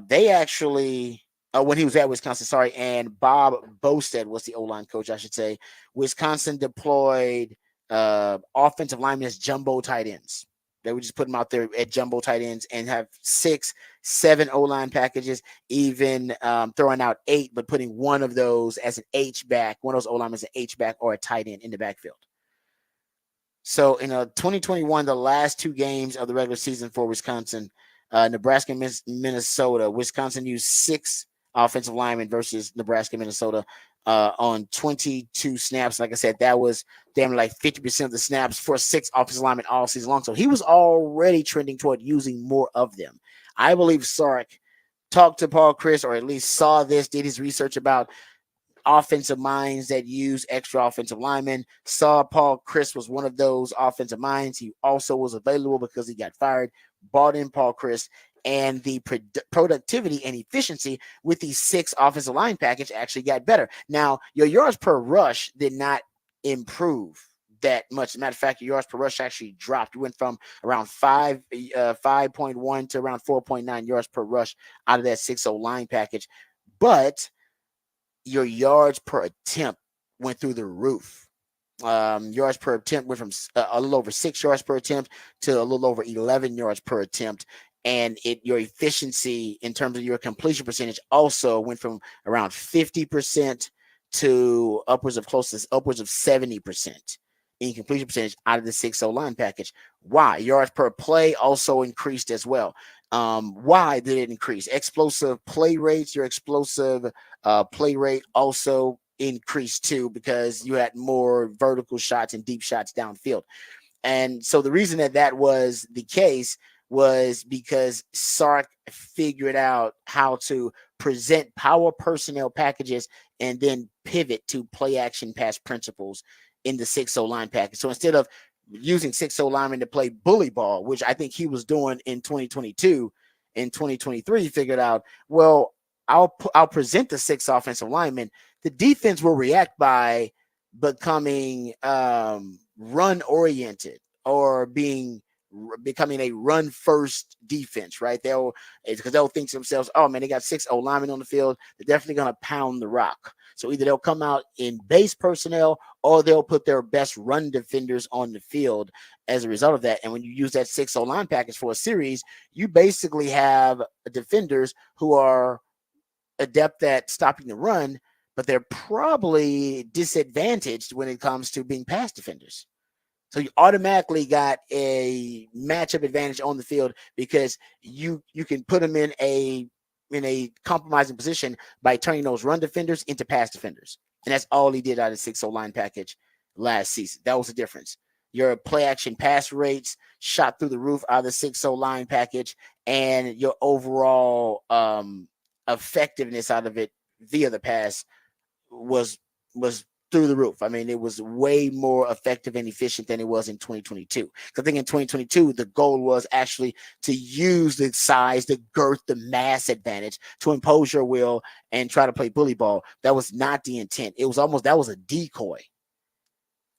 [SPEAKER 1] They actually, when he was at Wisconsin, sorry, and Bob Bostad was the O-line coach, I should say. Wisconsin deployed offensive linemen as jumbo tight ends. They would just put them out there at jumbo tight ends and have 6, 7 O-line packages, even throwing out 8, but putting one of those as an H-back, one of those O-linemen as an H-back or a tight end in the backfield. So in 2021, the last 2 games of the regular season for Wisconsin, Nebraska and Minnesota, Wisconsin used 6 offensive linemen versus Nebraska and Minnesota on 22 snaps. Like I said, that was damn like 50% of the snaps for 6 offensive linemen all season long. So he was already trending toward using more of them. I believe Sark talked to Paul Chryst, or at least saw this, did his research about offensive minds that use extra offensive linemen, saw Paul Chryst was one of those offensive minds. He also was available because he got fired, bought in Paul Chryst, and the productivity and efficiency with these 6 offensive line package actually got better. Now, your yards per rush did not improve that much. As a matter of fact, your yards per rush actually dropped. You went from around 5.1 to around 4.9 yards per rush out of that 6-0 line package. But your yards per attempt went through the roof. Yards per attempt went from a little over 6 yards per attempt to a little over 11 yards per attempt. And your efficiency in terms of your completion percentage also went from around 50% to upwards of 70% in completion percentage out of the 6-0 line package. Why? Yards per play also increased as well. Why did it increase? Explosive play rates, your explosive play rate also increased too, because you had more vertical shots and deep shots downfield. And so the reason that was the case was because Sark figured out how to present power personnel packages and then pivot to play action pass principles in the 6-0 line package. So instead of using 6-0 linemen to play bully ball, which I think he was doing in 2022, in 2023, he figured out, well, I'll present the 6 offensive linemen. The defense will react by becoming run oriented or becoming a run first defense, right? They'll think to themselves, oh man, they got 6 linemen on the field. They're definitely going to pound the rock. So either they'll come out in base personnel or they'll put their best run defenders on the field as a result of that. And when you use that 6 line package for a series, you basically have defenders who are adept at stopping the run, but they're probably disadvantaged when it comes to being pass defenders. So you automatically got a matchup advantage on the field because you can put them in a compromising position by turning those run defenders into pass defenders. And that's all he did out of 6-0 line package last season. That was the difference. Your play action pass rates shot through the roof out of the 6-0 line package, and your overall effectiveness out of it via the pass was through the roof. I mean, it was way more effective and efficient than it was in 2022. I think in 2022, the goal was actually to use the size, the girth, the mass advantage to impose your will and try to play bully ball. That was not the intent. It was that was a decoy.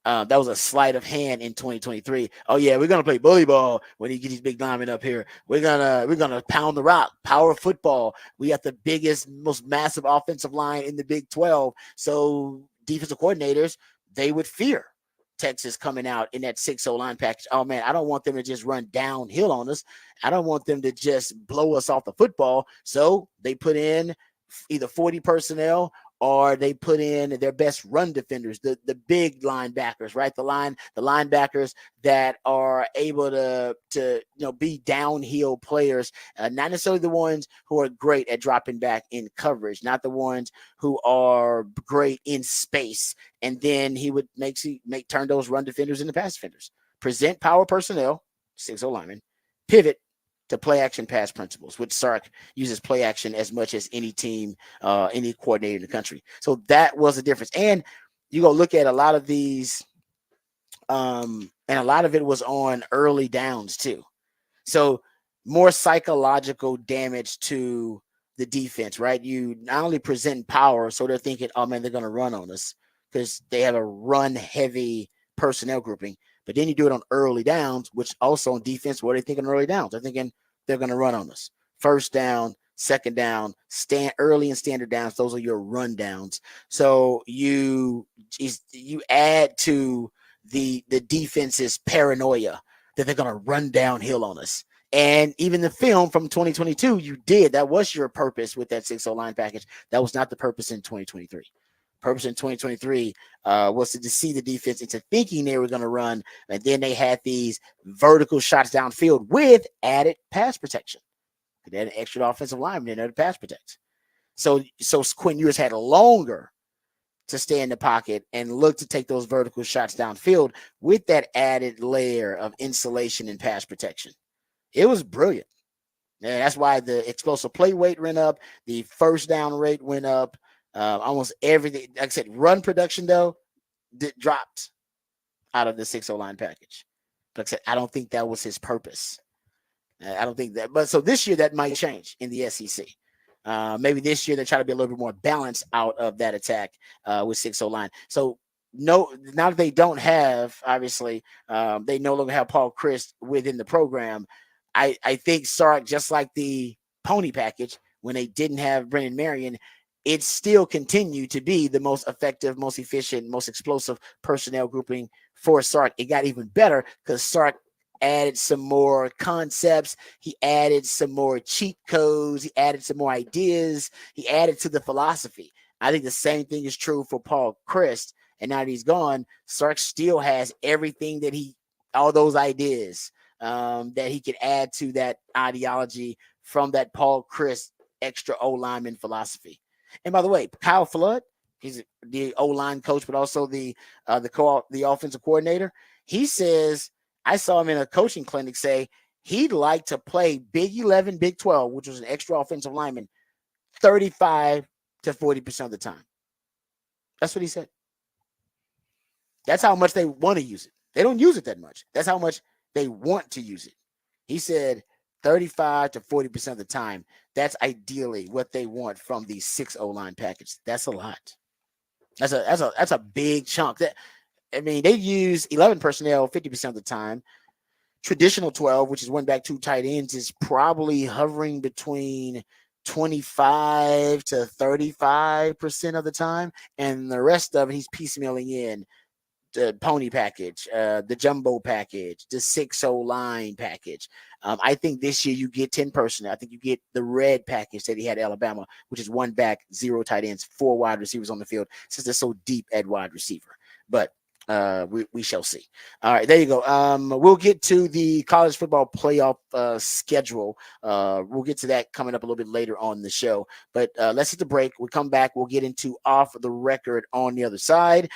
[SPEAKER 1] That was a sleight of hand in 2023. Oh yeah, we're gonna play bully ball when he get these big linemen up here. We're gonna pound the rock, power football. We got the biggest, most massive offensive line in the Big 12. So defensive coordinators, they would fear Texas coming out in that 6-0 line package. Oh man, I don't want them to just run downhill on us. I don't want them to just blow us off the football. So they put in either 40 personnel or they put in their best run defenders, the big linebackers, right? The linebackers that are able to be downhill players, not necessarily the ones who are great at dropping back in coverage, not the ones who are great in space. And then he would turn those run defenders into pass defenders. Present power personnel, 6-0 linemen, pivot to play action pass principles, which Sark uses play action as much as any team, any coordinator in the country. So that was the difference. And you go look at a lot of these, and a lot of it was on early downs too. So more psychological damage to the defense, right? You not only present power, so they're thinking, oh man, they're going to run on us because they have a run heavy personnel grouping. But then you do it on early downs, which also on defense, what are they thinking early downs? They're thinking they're going to run on us. First down, second down, stand early and standard downs. Those are your run downs. So you add to the defense's paranoia that they're going to run downhill on us. And even the film from 2022, you did. That was your purpose with that 6-0 line package. That was not the purpose in 2023. Purpose in 2023 was to deceive the defense into thinking they were going to run. And then they had these vertical shots downfield with added pass protection. They had an extra offensive lineman in there to pass protect. So Quinn Ewers had longer to stay in the pocket and look to take those vertical shots downfield with that added layer of insulation and pass protection. It was brilliant. And that's why the explosive play weight went up. The first down rate went up. Almost everything. Like I said, run production, though, dropped out of the 6-0 line package. Like I said, I don't think that was his purpose. I don't think that. But so this year, that might change in the SEC. Maybe this year they try to be a little bit more balanced out of that attack with 6-0 line. So no, now that they don't have, obviously, they no longer have Paul Chryst within the program. I think Sark, just like the pony package, when they didn't have Brennan Marion, it still continued to be the most effective, most efficient, most explosive personnel grouping for Sark. It got even better because Sark added some more concepts. He added some more cheat codes. He added some more ideas. He added to the philosophy. I think the same thing is true for Paul Chryst. And now that he's gone, Sark still has everything that all those ideas that he could add to that ideology from that Paul Chryst extra O-lineman philosophy. And by the way, Kyle Flood, he's the O-line coach, but also the offensive coordinator. He says, I saw him in a coaching clinic say he'd like to play Big 11, Big 12, which was an extra offensive lineman, 35 to 40% of the time. That's what he said. That's how much they want to use it. They don't use it that much. That's how much they want to use it. He said 35 to 40% of the time. That's ideally what they want from the 6-0 line package. That's a lot. That's a big chunk. They use 11 personnel 50% of the time. Traditional 12, which is one back, two tight ends, is probably hovering between 25 to 35% of the time. And the rest of it, he's piecemealing in the pony package, the jumbo package, the 6-0 line package. I think this year you get 10 personnel. I think you get the red package that he had at Alabama, which is one back, 0 tight ends, 4 wide receivers on the field, since they're so deep at wide receiver. But we shall see. All right, there you go. We'll get to the college football playoff schedule. We'll get to that coming up a little bit later on the show. But let's hit the break. We'll come back. We'll get into off the record on the other side,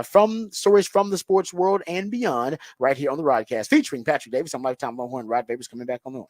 [SPEAKER 1] from stories from the sports world and beyond, right here on the Rodcast, featuring Patrick Davis. I'm Lifetime Longhorn. Rod Davis coming back on the horn.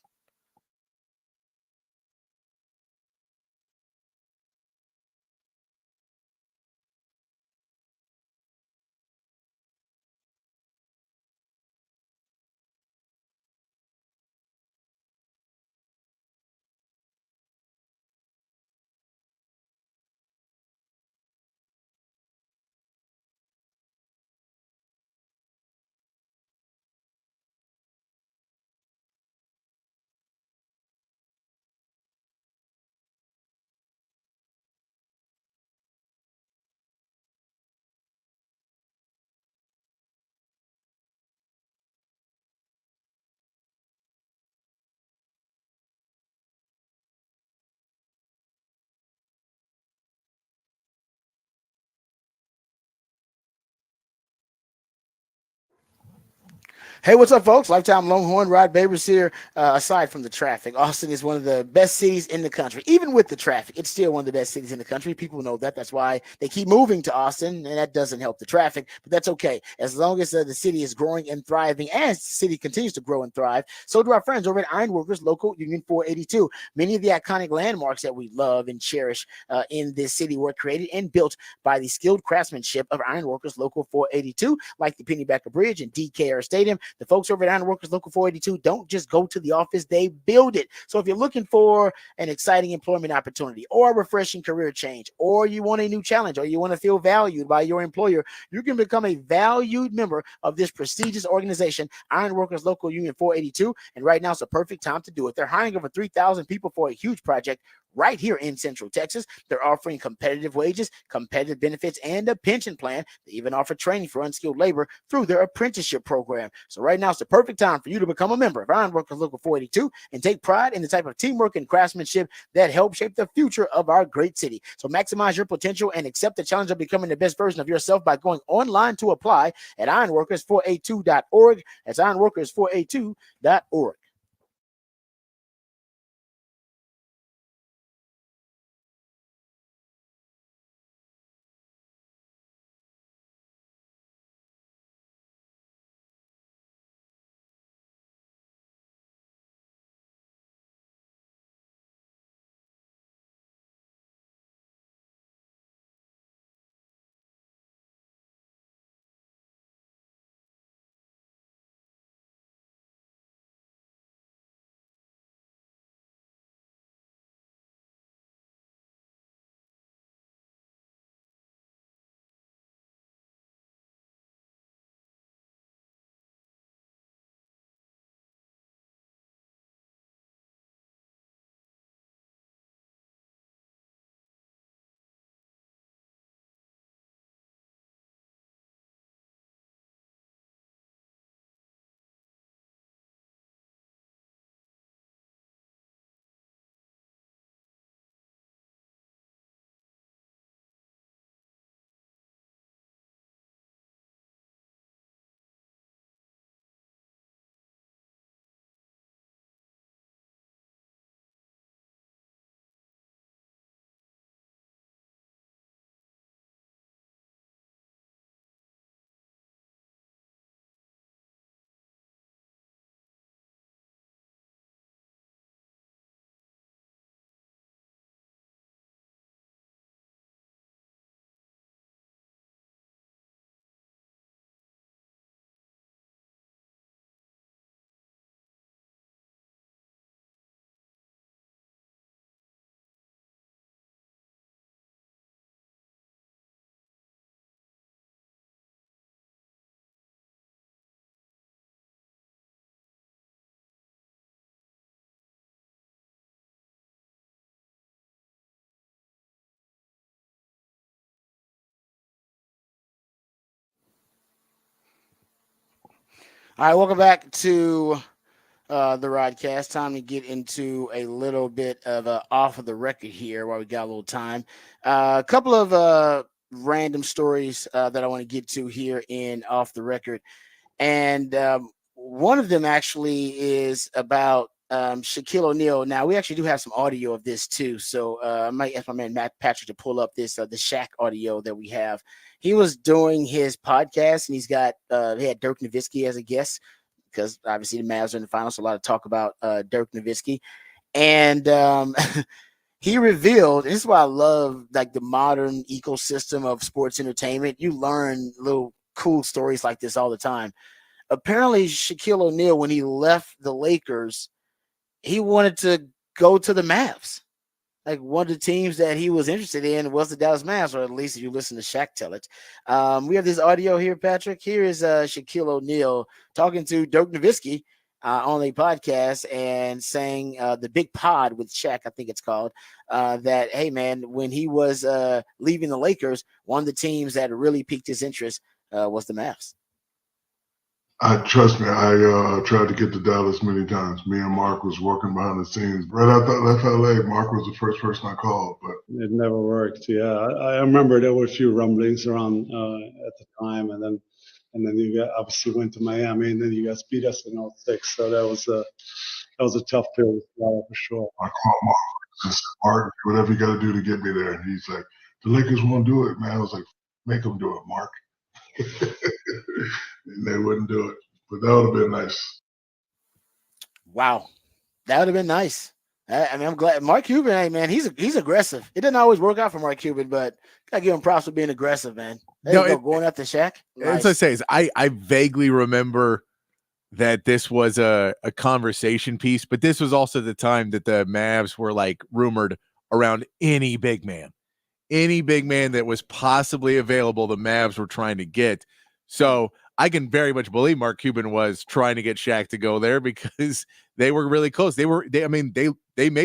[SPEAKER 1] Hey, what's up, folks? Lifetime Longhorn, Rod Babers here. Aside from the traffic, Austin is one of the best cities in the country. Even with the traffic, it's still one of the best cities in the country. People know that. That's why they keep moving to Austin, and that doesn't help the traffic, but that's okay. As long as the city is growing and thriving, as the city continues to grow and thrive, so do our friends over at Ironworkers Local Union 482. Many of the iconic landmarks that we love and cherish in this city were created and built by the skilled craftsmanship of Ironworkers Local 482, like the Pennybacker Bridge and DKR Stadium. The folks over at Ironworkers Local 482 don't just go to the office, they build it. So if you're looking for an exciting employment opportunity or a refreshing career change, or you want a new challenge, or you want to feel valued by your employer, you can become a valued member of this prestigious organization, Ironworkers Local Union 482. And right now it's a perfect time to do it. They're hiring over 3,000 people for a huge project right here in Central Texas. They're offering competitive wages, competitive benefits, and a pension plan. They even offer training for unskilled labor through their apprenticeship program. So right now it's the perfect time for you to become a member of Ironworkers Local 482 and take pride in the type of teamwork and craftsmanship that help shape the future of our great city. So maximize your potential and accept the challenge of becoming the best version of yourself by going online to apply at ironworkers482.org. That's ironworkers482.org. All right, welcome back to the Rodcast. Time to get into a little bit of off of the record here while we got a little time. A couple of random stories that I want to get to here in off the record. And one of them actually is about Shaquille O'Neal. Now, we actually do have some audio of this too. So I might ask my man Matt Patrick to pull up this the Shaq audio that we have. He was doing his podcast, and he had Dirk Nowitzki as a guest because obviously the Mavs are in the finals. So a lot of talk about Dirk Nowitzki. And he revealed, and this is why I love like the modern ecosystem of sports entertainment. You learn little cool stories like this all the time. Apparently, Shaquille O'Neal, when he left the Lakers, he wanted to go to the Mavs. Like one of the teams that he was interested in was the Dallas Mavs, or at least if you listen to Shaq tell it. We have this audio here, Patrick. Here is Shaquille O'Neal talking to Dirk Nowitzki on a podcast and saying the Big Pod with Shaq, I think it's called, that, hey, man, when he was leaving the Lakers, one of the teams that really piqued his interest was the Mavs.
[SPEAKER 4] Trust me, I tried to get to Dallas many times. Me and Mark was working behind the scenes. Right after I left LA, Mark was the first person I called, but
[SPEAKER 5] it never worked. Yeah, I remember there were a few rumblings around at the time, and then and then you obviously went to Miami, and then you guys beat us in 06. So that was a tough period for sure.
[SPEAKER 4] I called Mark. I said, Mark, whatever you got to do to get me there. And he's like, the Lakers won't do it, man. I was like, make them do it, Mark. And they wouldn't do it. But that would have been nice.
[SPEAKER 1] Wow. That would have been nice. I mean, I'm glad Mark Cuban, hey man, he's aggressive. It didn't always work out for Mark Cuban, but gotta give him props for being aggressive, man. There you go, going after Shaq.
[SPEAKER 2] Nice. That's what I say is I vaguely remember that this was a conversation piece, but this was also the time that the Mavs were like rumored around any big man that was possibly available. The Mavs were trying to get. So I can very much believe Mark Cuban was trying to get Shaq to go there because they were really close. They made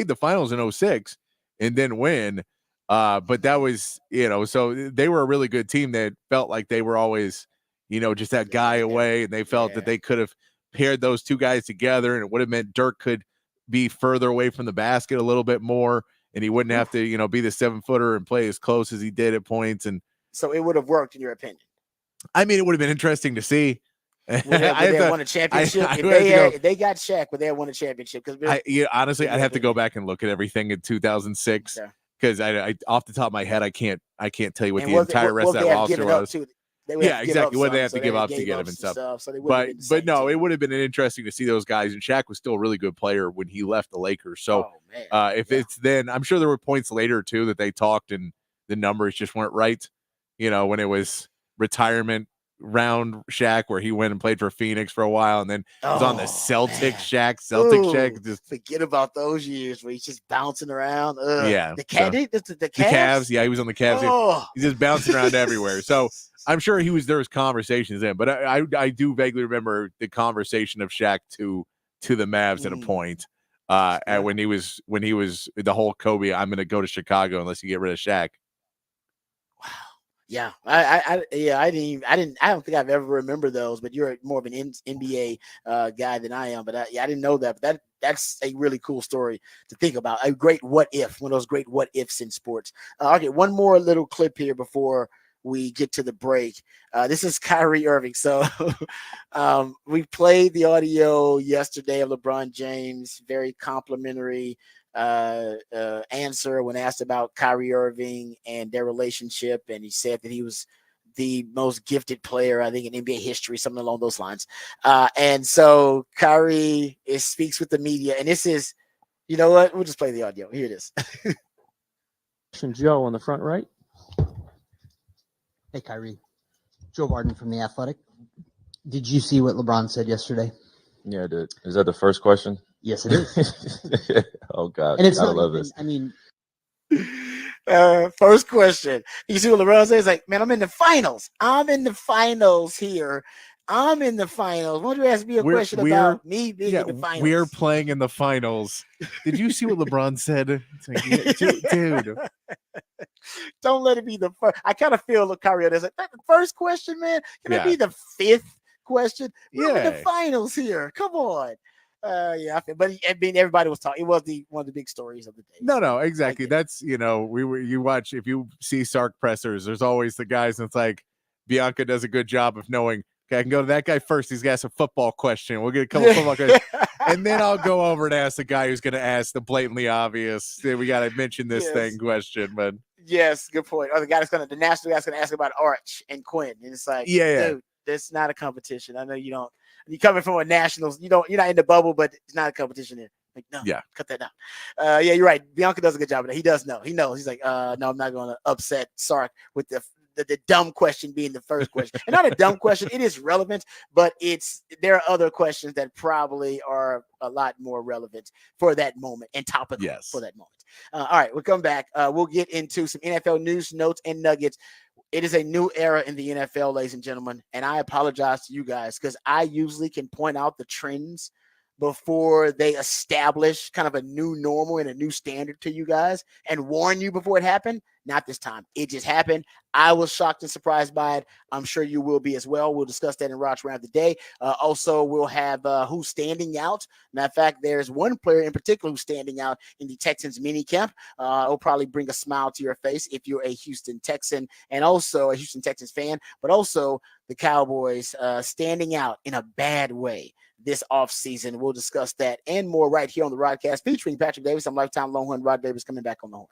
[SPEAKER 2] the finals in 06 and then win. But that was, so they were a really good team that felt like they were always, just that guy away. And they felt that they could have paired those two guys together, and it would have meant Dirk could be further away from the basket a little bit more, and he wouldn't have to, be the 7-footer and play as close as he did at points. And
[SPEAKER 1] so it would have worked in your opinion.
[SPEAKER 2] I mean, it would have been interesting to see.
[SPEAKER 1] Would they won a championship? If they got Shaq, would they have won a championship? Because
[SPEAKER 2] honestly, I'd have to go back and look at everything in 2006 because I off the top of my head, I can't tell you what the entire rest of that roster was. Yeah, exactly. What they have to give up to get him and stuff. But no, it would have been interesting to see those guys. And Shaq was still a really good player when he left the Lakers. So it's then, I'm sure there were points later too that they talked and the numbers just weren't right. When it was retirement round Shaq where he went and played for Phoenix for a while and then was on the Celtics Shaq. Shaq. Just
[SPEAKER 1] forget about those years where he's just bouncing around.
[SPEAKER 2] Yeah.
[SPEAKER 1] The Cavs?
[SPEAKER 2] The Cavs. Yeah, he was on the Cavs.
[SPEAKER 1] Oh.
[SPEAKER 2] He's just bouncing around everywhere. So I'm sure there was conversations in, but I do vaguely remember the conversation of Shaq to the Mavs at a point. When he was the whole Kobe, I'm going to go to Chicago unless you get rid of Shaq.
[SPEAKER 1] Wow. Yeah. I don't think I've ever remembered those, but you're more of an NBA guy than I am. But I didn't know that. But that's a really cool story to think about. A great what if, one of those great what ifs in sports. Okay, one more little clip here before we get to the break. This is Kyrie Irving. So we played the audio yesterday of LeBron James, very complimentary answer when asked about Kyrie Irving and their relationship. And he said that he was the most gifted player, I think, in NBA history, something along those lines. And so Kyrie speaks with the media. And this is, you know what? We'll just play the audio. Here it is.
[SPEAKER 6] Joe on the front right.
[SPEAKER 7] Hey, Kyrie. Joe Barton from The Athletic. Did you see what LeBron said yesterday?
[SPEAKER 8] Yeah, I did. Is that the first question?
[SPEAKER 7] Yes, it is.
[SPEAKER 8] Oh, God.
[SPEAKER 7] And it's
[SPEAKER 8] I
[SPEAKER 7] not
[SPEAKER 8] love
[SPEAKER 7] even,
[SPEAKER 8] this.
[SPEAKER 7] I mean,
[SPEAKER 1] first question. You see what LeBron says? Like, man, I'm in the finals. I'm in the finals here. I'm in the finals. Why don't you ask me a question about me being in the finals?
[SPEAKER 2] We're playing in the finals. Did you see what LeBron said? It's like, dude.
[SPEAKER 1] Don't let it be the first. I kind of feel Kyrie is like, that the first question, man. Can it be the fifth question? We're in the finals here. Come on. But I mean, everybody was talking. It was one of the big stories of the day.
[SPEAKER 2] No, exactly. That's you watch, if you see Sark pressers, there's always the guys that's like, Bianca does a good job of knowing, okay, I can go to that guy first. He's got a football question. We'll get a couple football questions. And then I'll go over and ask the guy who's going to ask the blatantly obvious, we got to mention this thing question. But
[SPEAKER 1] yes, good point. Or the national guy's going to ask about Arch and Quinn. And it's like, dude, that's not a competition. I know you don't. You're coming from a nationals. You're not in the bubble, but it's not a competition there. Like, no, cut that down. You're right. Bianca does a good job of that. He does know. He knows. He's like, no, I'm not going to upset Sark with the dumb question being the first question. And not a dumb question. It is relevant, but there are other questions that probably are a lot more relevant for that moment and topical for that moment. All right, we'll come back. We'll get into some NFL news, notes, and nuggets. It is a new era in the NFL, ladies and gentlemen, and I apologize to you guys because I usually can point out the trends before they establish kind of a new normal and a new standard to you guys and warn you before it happened. Not this time. It just happened. I was shocked and surprised by it. I'm sure you will be as well. We'll discuss that in Rock's Round of the Day. Also, we'll have who's standing out. Matter of fact, there's one player in particular who's standing out in the Texans mini camp. It'll probably bring a smile to your face if you're a Houston Texan and also a Houston Texans fan, but also the Cowboys standing out in a bad way this offseason. We'll discuss that and more right here on the Rodcast featuring Patrick Davis. I'm lifetime Longhorn Rod Davis coming back on the horn.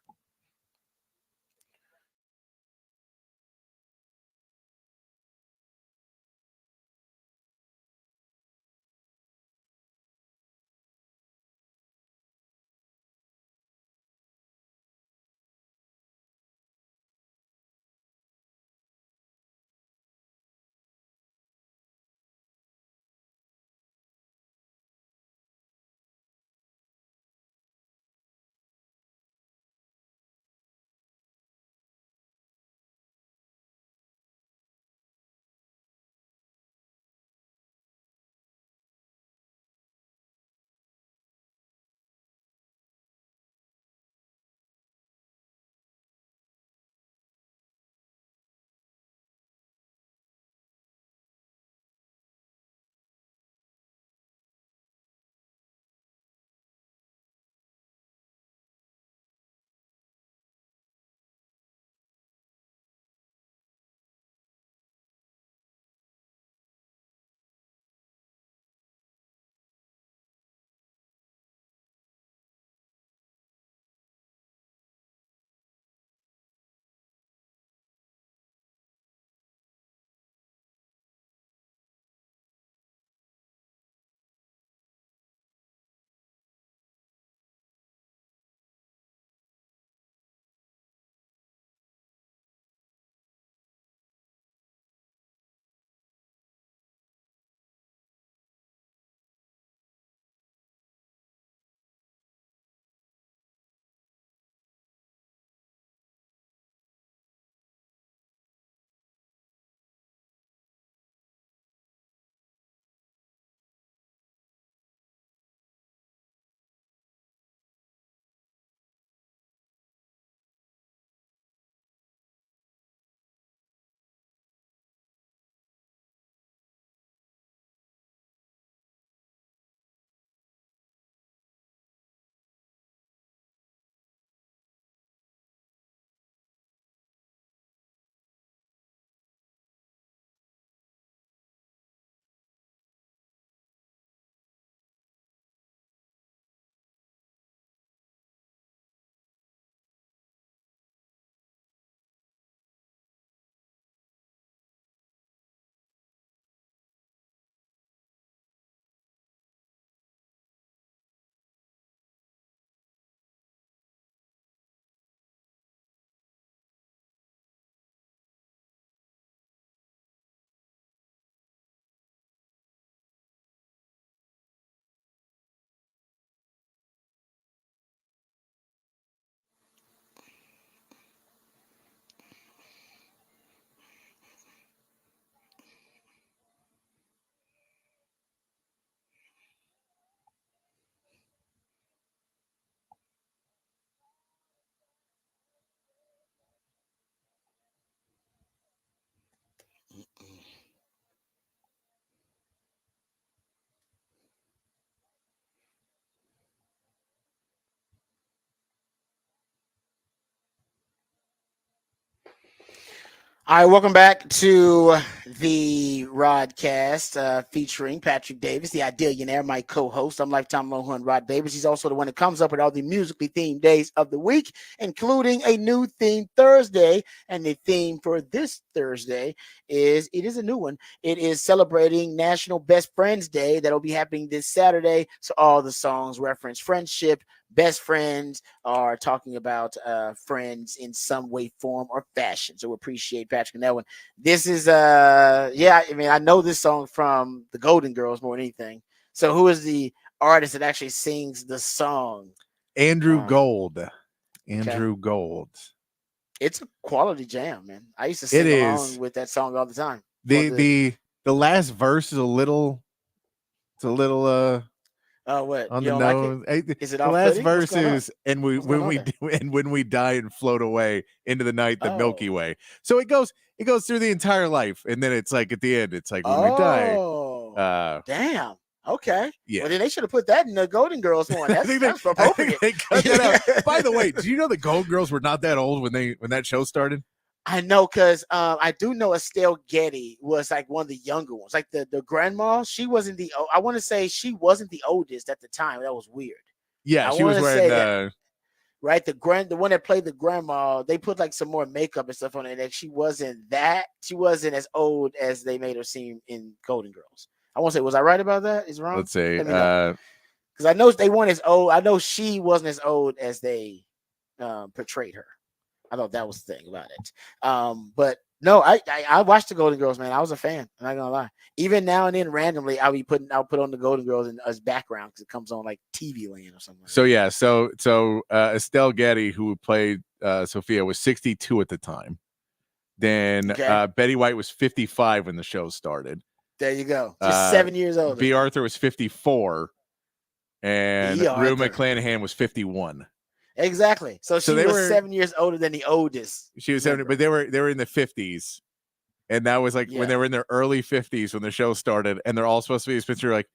[SPEAKER 1] All right, welcome back to the Rodcast featuring Patrick Davis, the Idealionaire, my co-host. I'm lifetime Longhorn Rod Davis. He's also the one that comes up with all the musically themed days of the week, including a new theme Thursday. And the theme for this Thursday is a new one. It is celebrating National Best Friends Day. That'll be happening this Saturday. So all the songs reference friendship, best friends, are talking about friends in some way, form, or fashion. So we appreciate Patrick on that one. This is I know this song from the Golden Girls more than anything. So who is the artist that actually sings the song?
[SPEAKER 2] Andrew Gold.
[SPEAKER 1] Okay.
[SPEAKER 2] Gold.
[SPEAKER 1] It's a quality jam, man. I used to
[SPEAKER 2] It
[SPEAKER 1] sing
[SPEAKER 2] is.
[SPEAKER 1] along with that song all the time.
[SPEAKER 2] The last verse is a little
[SPEAKER 1] Oh, what?
[SPEAKER 2] on
[SPEAKER 1] You
[SPEAKER 2] the
[SPEAKER 1] don't like
[SPEAKER 2] nose.
[SPEAKER 1] Is it
[SPEAKER 2] The last
[SPEAKER 1] off-putting? What's
[SPEAKER 2] verse
[SPEAKER 1] going on?
[SPEAKER 2] is, and
[SPEAKER 1] What's going on there?
[SPEAKER 2] when we die and float away into the night, the Milky
[SPEAKER 1] Oh.
[SPEAKER 2] Way. So it goes through the entire life, and then it's like at the end, it's like when we die.
[SPEAKER 1] Oh. Damn. Okay.
[SPEAKER 2] Yeah.
[SPEAKER 1] Well, then they should have put that in the Golden Girls one.
[SPEAKER 2] I
[SPEAKER 1] That's
[SPEAKER 2] think
[SPEAKER 1] appropriate.
[SPEAKER 2] they cut that out. By the way, do you know the Golden Girls were not that old when that show started?
[SPEAKER 1] I know, because I do know Estelle Getty was like one of the younger ones. Like the grandma, she wasn't I want to say she wasn't the oldest at the time. That was weird.
[SPEAKER 2] Yeah,
[SPEAKER 1] I
[SPEAKER 2] she was
[SPEAKER 1] wanna
[SPEAKER 2] wearing
[SPEAKER 1] say that, right? The one that played the grandma, they put like some more makeup and stuff on it. And she wasn't as old as they made her seem in Golden Girls. I want to say, was I right about that? Is wrong?
[SPEAKER 2] let's see.
[SPEAKER 1] Let me know. Because I know they weren't as old. I know she wasn't as old as they portrayed her. I thought that was the thing about it. But no, I watched the Golden Girls, man. I was a fan. I'm not gonna lie. Even now and then, randomly, I'll put on the Golden Girls as background because it comes on like TV Land or something.
[SPEAKER 2] So yeah, so Estelle Getty, who played Sophia, was 62 at the time. Then
[SPEAKER 1] Okay.
[SPEAKER 2] Betty White was 55 when the show started.
[SPEAKER 1] There you go. Just 7 years older.
[SPEAKER 2] B. Arthur was 54, and
[SPEAKER 1] B.
[SPEAKER 2] Rue
[SPEAKER 1] Arthur.
[SPEAKER 2] McClanahan was 51.
[SPEAKER 1] Exactly. So she was 7 years older than the oldest.
[SPEAKER 2] She was 70, but they were in the 50s, and that was like when they were in their early 50s when the show started, and they're all supposed to be. Spencer, like,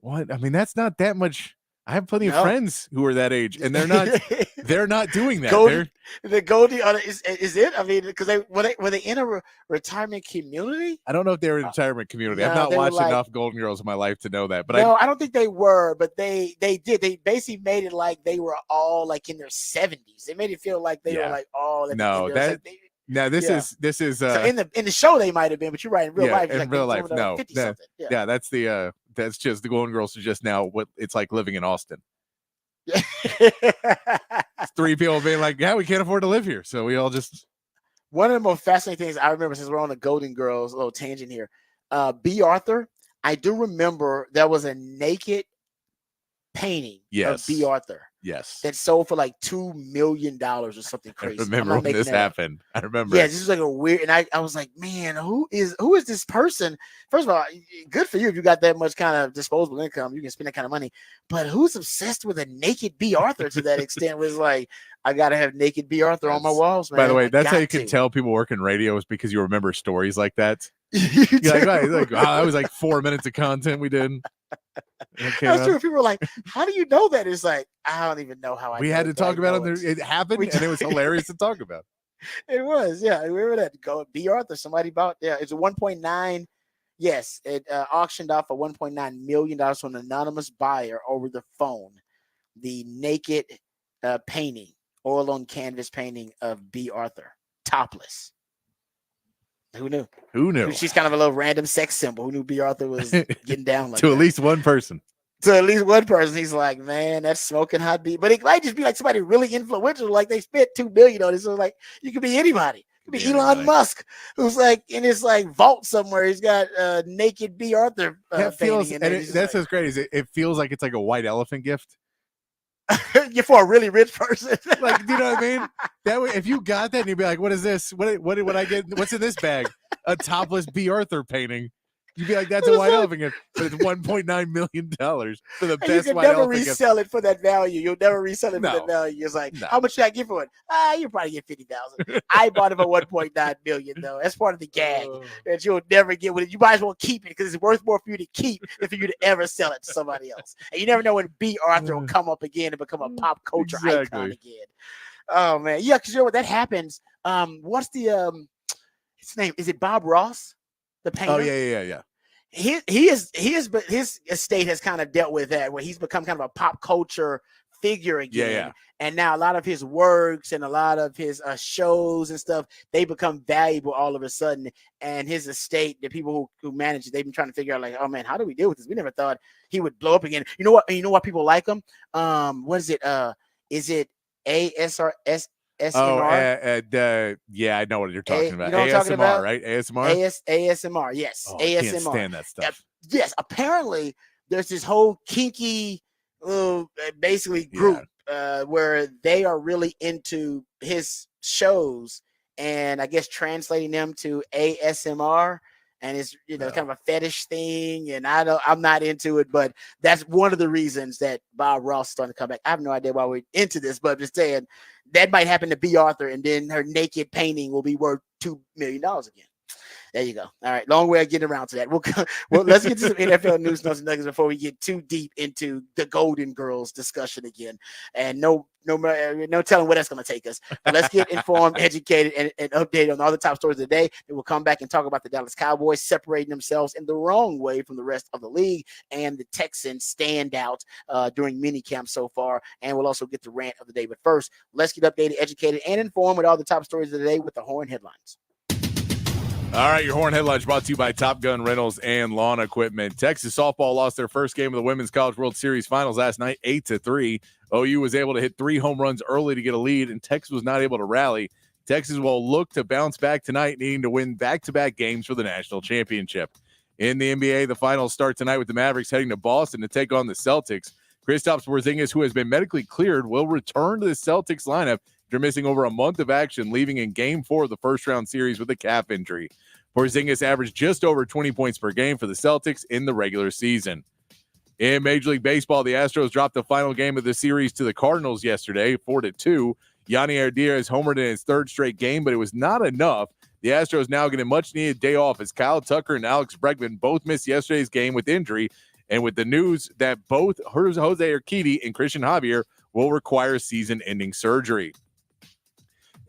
[SPEAKER 2] what? I mean, that's not that much. I have plenty of friends who are that age, and they're not doing that.
[SPEAKER 1] The Goldie is it? I mean, because were they in a retirement community?
[SPEAKER 2] I don't know if they were in a retirement community.
[SPEAKER 1] No,
[SPEAKER 2] I've not
[SPEAKER 1] they were
[SPEAKER 2] watched
[SPEAKER 1] like-
[SPEAKER 2] enough Golden Girls in my life to know that. But
[SPEAKER 1] No, I don't think they were, but they did. They basically made it like they were all like in their 70s. They made it feel like they were like all.
[SPEAKER 2] This is
[SPEAKER 1] so in the show they might have been, but you're right. In real life,
[SPEAKER 2] in real life, no.
[SPEAKER 1] 50-something. Yeah.
[SPEAKER 2] That's just the Golden Girls are just now what it's like living in Austin. Three people being like, yeah, we can't afford to live here, so we all just.
[SPEAKER 1] One of the most fascinating things I remember, since we're on the Golden Girls, a little tangent here, B. Arthur. I do remember there was a naked painting of B. Arthur.
[SPEAKER 2] Yes.
[SPEAKER 1] That sold for like $2 million or something crazy.
[SPEAKER 2] I remember when this happened. I remember.
[SPEAKER 1] Yeah, this was like a weird, and I was like, man, who is this person? First of all, good for you if you got that much kind of disposable income, you can spend that kind of money. But who's obsessed with a naked B. Arthur to that extent? Was like, I gotta have naked B. Arthur on my walls, man.
[SPEAKER 2] By the way, that's how you can tell people work in radio is because you remember stories like that. You're like, wow, that was like 4 minutes of content we did.
[SPEAKER 1] That's true. People were like, "How do you know that?" It's like, I don't even know how.
[SPEAKER 2] We had to talk about it. It happened, and it was hilarious to talk about.
[SPEAKER 1] It was, yeah. I remember that. Go B. Arthur. Somebody bought. Yeah, it's a 1.9. Yes, it auctioned off for $1.9 million to an anonymous buyer over the phone. The naked painting, oil on canvas painting of B. Arthur, topless. Who knew?
[SPEAKER 2] Who knew?
[SPEAKER 1] She's kind of a little random sex symbol. Who knew B. Arthur was getting down like
[SPEAKER 2] to
[SPEAKER 1] that?
[SPEAKER 2] at least one person.
[SPEAKER 1] To at least one person. He's like, man, that's smoking hot beat. But it might just be like somebody really influential. Like they spent $2 billion on it. So like you could be anybody. It could be Elon Musk, who's like in his like vault somewhere. He's got naked B. Arthur.
[SPEAKER 2] That feels,
[SPEAKER 1] and
[SPEAKER 2] that's
[SPEAKER 1] like,
[SPEAKER 2] what's great. Is it feels like it's like a white elephant gift.
[SPEAKER 1] You're for a really rich person.
[SPEAKER 2] Like, do you know what I mean? That way, if you got that and you'd be like, what is this? What did I get? What's in this bag? A topless B. Arthur painting. You'd be like, that's a white elephant gift, but it's $1.9 million for the best
[SPEAKER 1] you can
[SPEAKER 2] white
[SPEAKER 1] never
[SPEAKER 2] elephant gift.
[SPEAKER 1] resell it for that value. You'll never resell it for that value. It's like, how much should I get for it? You probably get $50,000. I bought it for $1.9 million though. That's part of the gag that you'll never get with it. You might as well keep it because it's worth more for you to keep than for you to ever sell it to somebody else. And you never know when B. Arthur will come up again and become a pop culture icon again. Oh man, yeah, because you know what that happens. What's the his name? Is it Bob Ross? The painter?
[SPEAKER 2] Oh yeah.
[SPEAKER 1] His estate has kind of dealt with that, where he's become kind of a pop culture figure again.
[SPEAKER 2] Yeah.
[SPEAKER 1] And now a lot of his works and a lot of his shows and stuff, they become valuable all of a sudden. And his estate, the people who manage it, they've been trying to figure out like, oh man, how do we deal with this? We never thought he would blow up again. You know what? You know why people like him? What is it? Is it ASRS?
[SPEAKER 2] SMR? Yeah, I know what you're talking about.
[SPEAKER 1] You know what I'm
[SPEAKER 2] ASMR,
[SPEAKER 1] talking about?
[SPEAKER 2] right? ASMR?
[SPEAKER 1] ASMR, yes.
[SPEAKER 2] Oh,
[SPEAKER 1] ASMR.
[SPEAKER 2] I can't stand that stuff.
[SPEAKER 1] Yes, apparently there's this whole kinky basically group where they are really into his shows and I guess translating them to ASMR. and it's kind of a fetish thing, and I'm not into it, but that's one of the reasons that Bob Ross is starting to come back. I have no idea why we're into this, but I'm just saying that might happen to B. Arthur, and then her naked painting will be worth $2 million again. There you go. All right, long way of getting around to that. Well, let's get to some NFL news, notes, and nuggets before we get too deep into the Golden Girls discussion again. And no telling where that's going to take us. But let's get informed, educated, and updated on all the top stories of the day. Then we'll come back and talk about the Dallas Cowboys separating themselves in the wrong way from the rest of the league, and the Texans stand out during minicamp so far. And we'll also get the rant of the day. But first, let's get updated, educated, and informed with all the top stories of the day with the Horn headlines.
[SPEAKER 2] All right, your Horn headlines brought to you by Top Gun Rentals and Lawn Equipment. Texas softball lost their first game of the Women's College World Series Finals last night, 8-3. OU was able to hit 3 home runs early to get a lead, and Texas was not able to rally. Texas will look to bounce back tonight, needing to win back-to-back games for the national championship. In the NBA, the finals start tonight with the Mavericks heading to Boston to take on the Celtics. Kristaps Porzingis, who has been medically cleared, will return to the Celtics lineup after missing over a month of action, leaving in Game 4 of the first-round series with a calf injury. Porzingis averaged just over 20 points per game for the Celtics in the regular season. In Major League Baseball, the Astros dropped the final game of the series to the Cardinals yesterday, 4-2. Yanni Ardez homered in his third straight game, but it was not enough. The Astros now get a much-needed day off as Kyle Tucker and Alex Bregman both missed yesterday's game with injury, and with the news that both Jose Urquidy and Christian Javier will require season-ending surgery.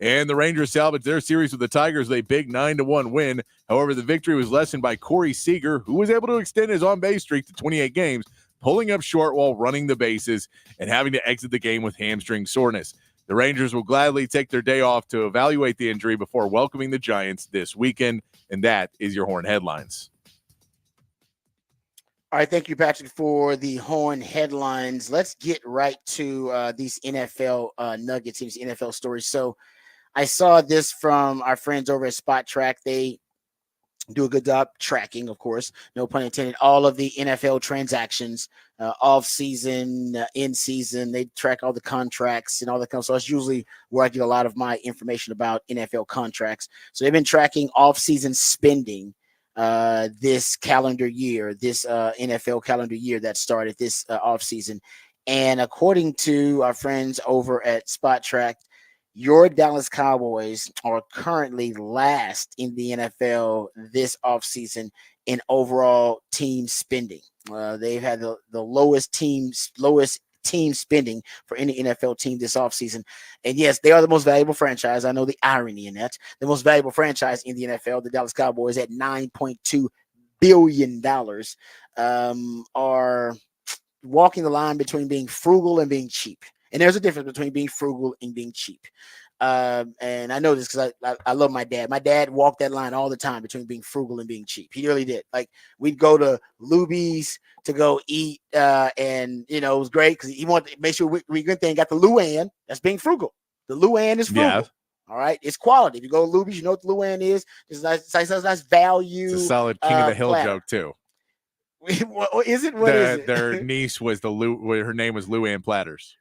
[SPEAKER 2] And the Rangers salvaged their series with the Tigers with a big 9-1 win. However, the victory was lessened by Corey Seager, who was able to extend his on-base streak to 28 games, pulling up short while running the bases and having to exit the game with hamstring soreness. The Rangers will gladly take their day off to evaluate the injury before welcoming the Giants this weekend. And that is your Horn headlines.
[SPEAKER 1] All right, thank you, Patrick, for the Horn headlines. Let's get right to these NFL nuggets, these NFL stories. So I saw this from our friends over at Spot Track. They do a good job tracking, of course, no pun intended, all of the NFL transactions, off season, in season. They track all the contracts and all that kind of stuff. So that's usually where I get a lot of my information about NFL contracts. So they've been tracking off season spending this calendar year, this NFL calendar year that started this off season. And according to our friends over at Spot Track, your Dallas Cowboys are currently last in the NFL this offseason in overall team spending. They've had the lowest team spending for any NFL team this offseason. And yes, they are the most valuable franchise. I know the irony in that. The most valuable franchise in the NFL, the Dallas Cowboys, at $9.2 billion, are walking the line between being frugal and being cheap. And there's a difference between being frugal and being cheap. And I know this because I love my dad. My dad walked that line all the time between being frugal and being cheap. He really did. Like, we'd go to Luby's to go eat, and it was great because he wanted to make sure we good thing. Got the Luann. That's being frugal. The Luann is frugal. Yeah. All right, it's quality. If you go to Luby's, you know what the Luann is. It's nice value.
[SPEAKER 2] It's a solid King of the Hill platter. Joke too.
[SPEAKER 1] What is it? What is it?
[SPEAKER 2] Their niece was her name was Luann Platters.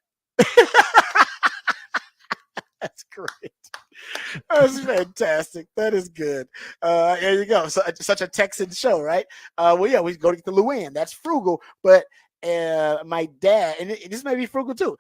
[SPEAKER 1] That's great. That's fantastic. That is good. There you go. So, such a Texan show, right? Well, yeah, we go to get the Luann. That's frugal. But my dad, and this may be frugal too.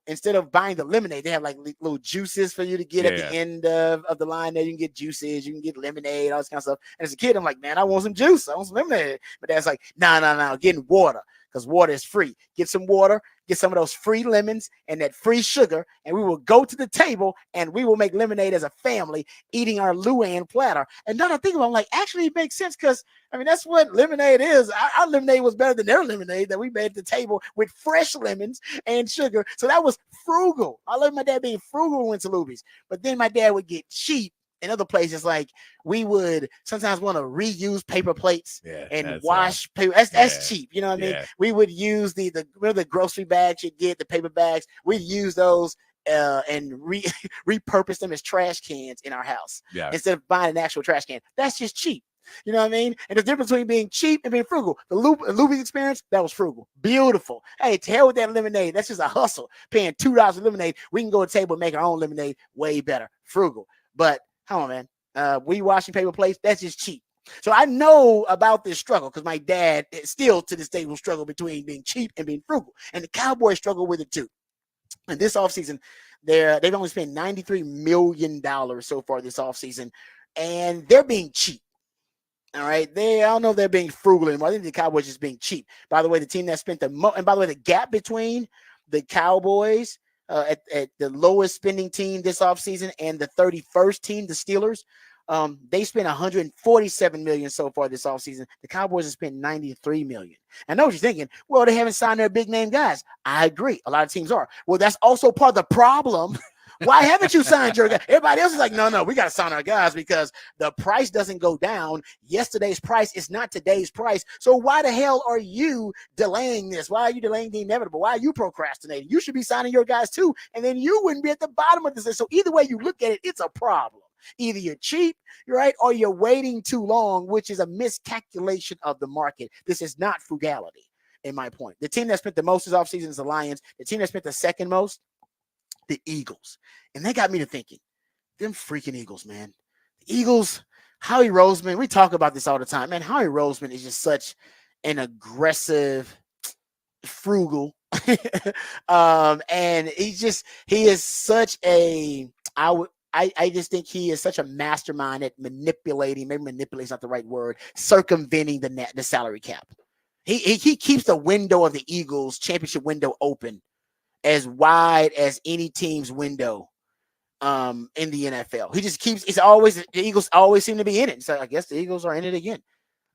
[SPEAKER 1] Instead of buying the lemonade, they have like little juices for you to get at the end of the line. There, you can get juices, you can get lemonade, all this kind of stuff. And as a kid, I'm like, man, I want some juice. I want some lemonade. But dad's like, no, getting water. Because water is free. Get some water, get some of those free lemons and that free sugar, and we will go to the table and we will make lemonade as a family, eating our Luann platter. And now I think about it, I'm like, actually, it makes sense because, I mean, that's what lemonade is. Our lemonade was better than their lemonade that we made at the table with fresh lemons and sugar. So that was frugal. I love my dad being frugal when we went to Luby's. But then my dad would get cheap. In other places, like, we would sometimes want to reuse paper plates and wash paper. That's cheap. You know what I mean? We would use the grocery bags you get, the paper bags. We'd use those and repurpose them as trash cans in our house instead of buying an actual trash can. That's just cheap. You know what I mean? And the difference between being cheap and being frugal. The Luby's experience, that was frugal. Beautiful. Hey, to hell with that lemonade. That's just a hustle. Paying $2 for lemonade. We can go to the table and make our own lemonade way better. Frugal. But come on, man. We washing paper plates, that's just cheap. So I know about this struggle because my dad still to this day will struggle between being cheap and being frugal. And the Cowboys struggle with it too. And this offseason, they've only spent $93 million so far this offseason, and they're being cheap. All right. I don't know if they're being frugal anymore. I think the Cowboys just being cheap. By the way, the team that spent the most, and by the way, the gap between the Cowboys at the lowest spending team this offseason and the 31st team, the Steelers, they spent $147 million so far this offseason. The Cowboys have spent $93 million. I know what you're thinking. Well, they haven't signed their big name guys. I agree. A lot of teams are. Well, that's also part of the problem. Why haven't you signed your guy? Everybody else is like, no, we got to sign our guys because the price doesn't go down. Yesterday's price is not today's price. So why the hell are you delaying this? Why are you delaying the inevitable? Why are you procrastinating? You should be signing your guys too, and then you wouldn't be at the bottom of this list. So either way you look at it, it's a problem. Either you're cheap, right, or you're waiting too long, which is a miscalculation of the market. This is not frugality, in my point. The team that spent the most this offseason is the Lions. The team that spent the second most, the Eagles. And they got me to thinking, them freaking Eagles, man. The Eagles, Howie Roseman, we talk about this all the time. Man, Howie Roseman is just such an aggressive, frugal, and he is such a, I just think he is such a mastermind at manipulating, maybe manipulate is not the right word, circumventing the salary cap. He keeps the window of the Eagles championship window open as wide as any team's window in the NFL. He just keeps, the Eagles always seem to be in it. So I guess the Eagles are in it again.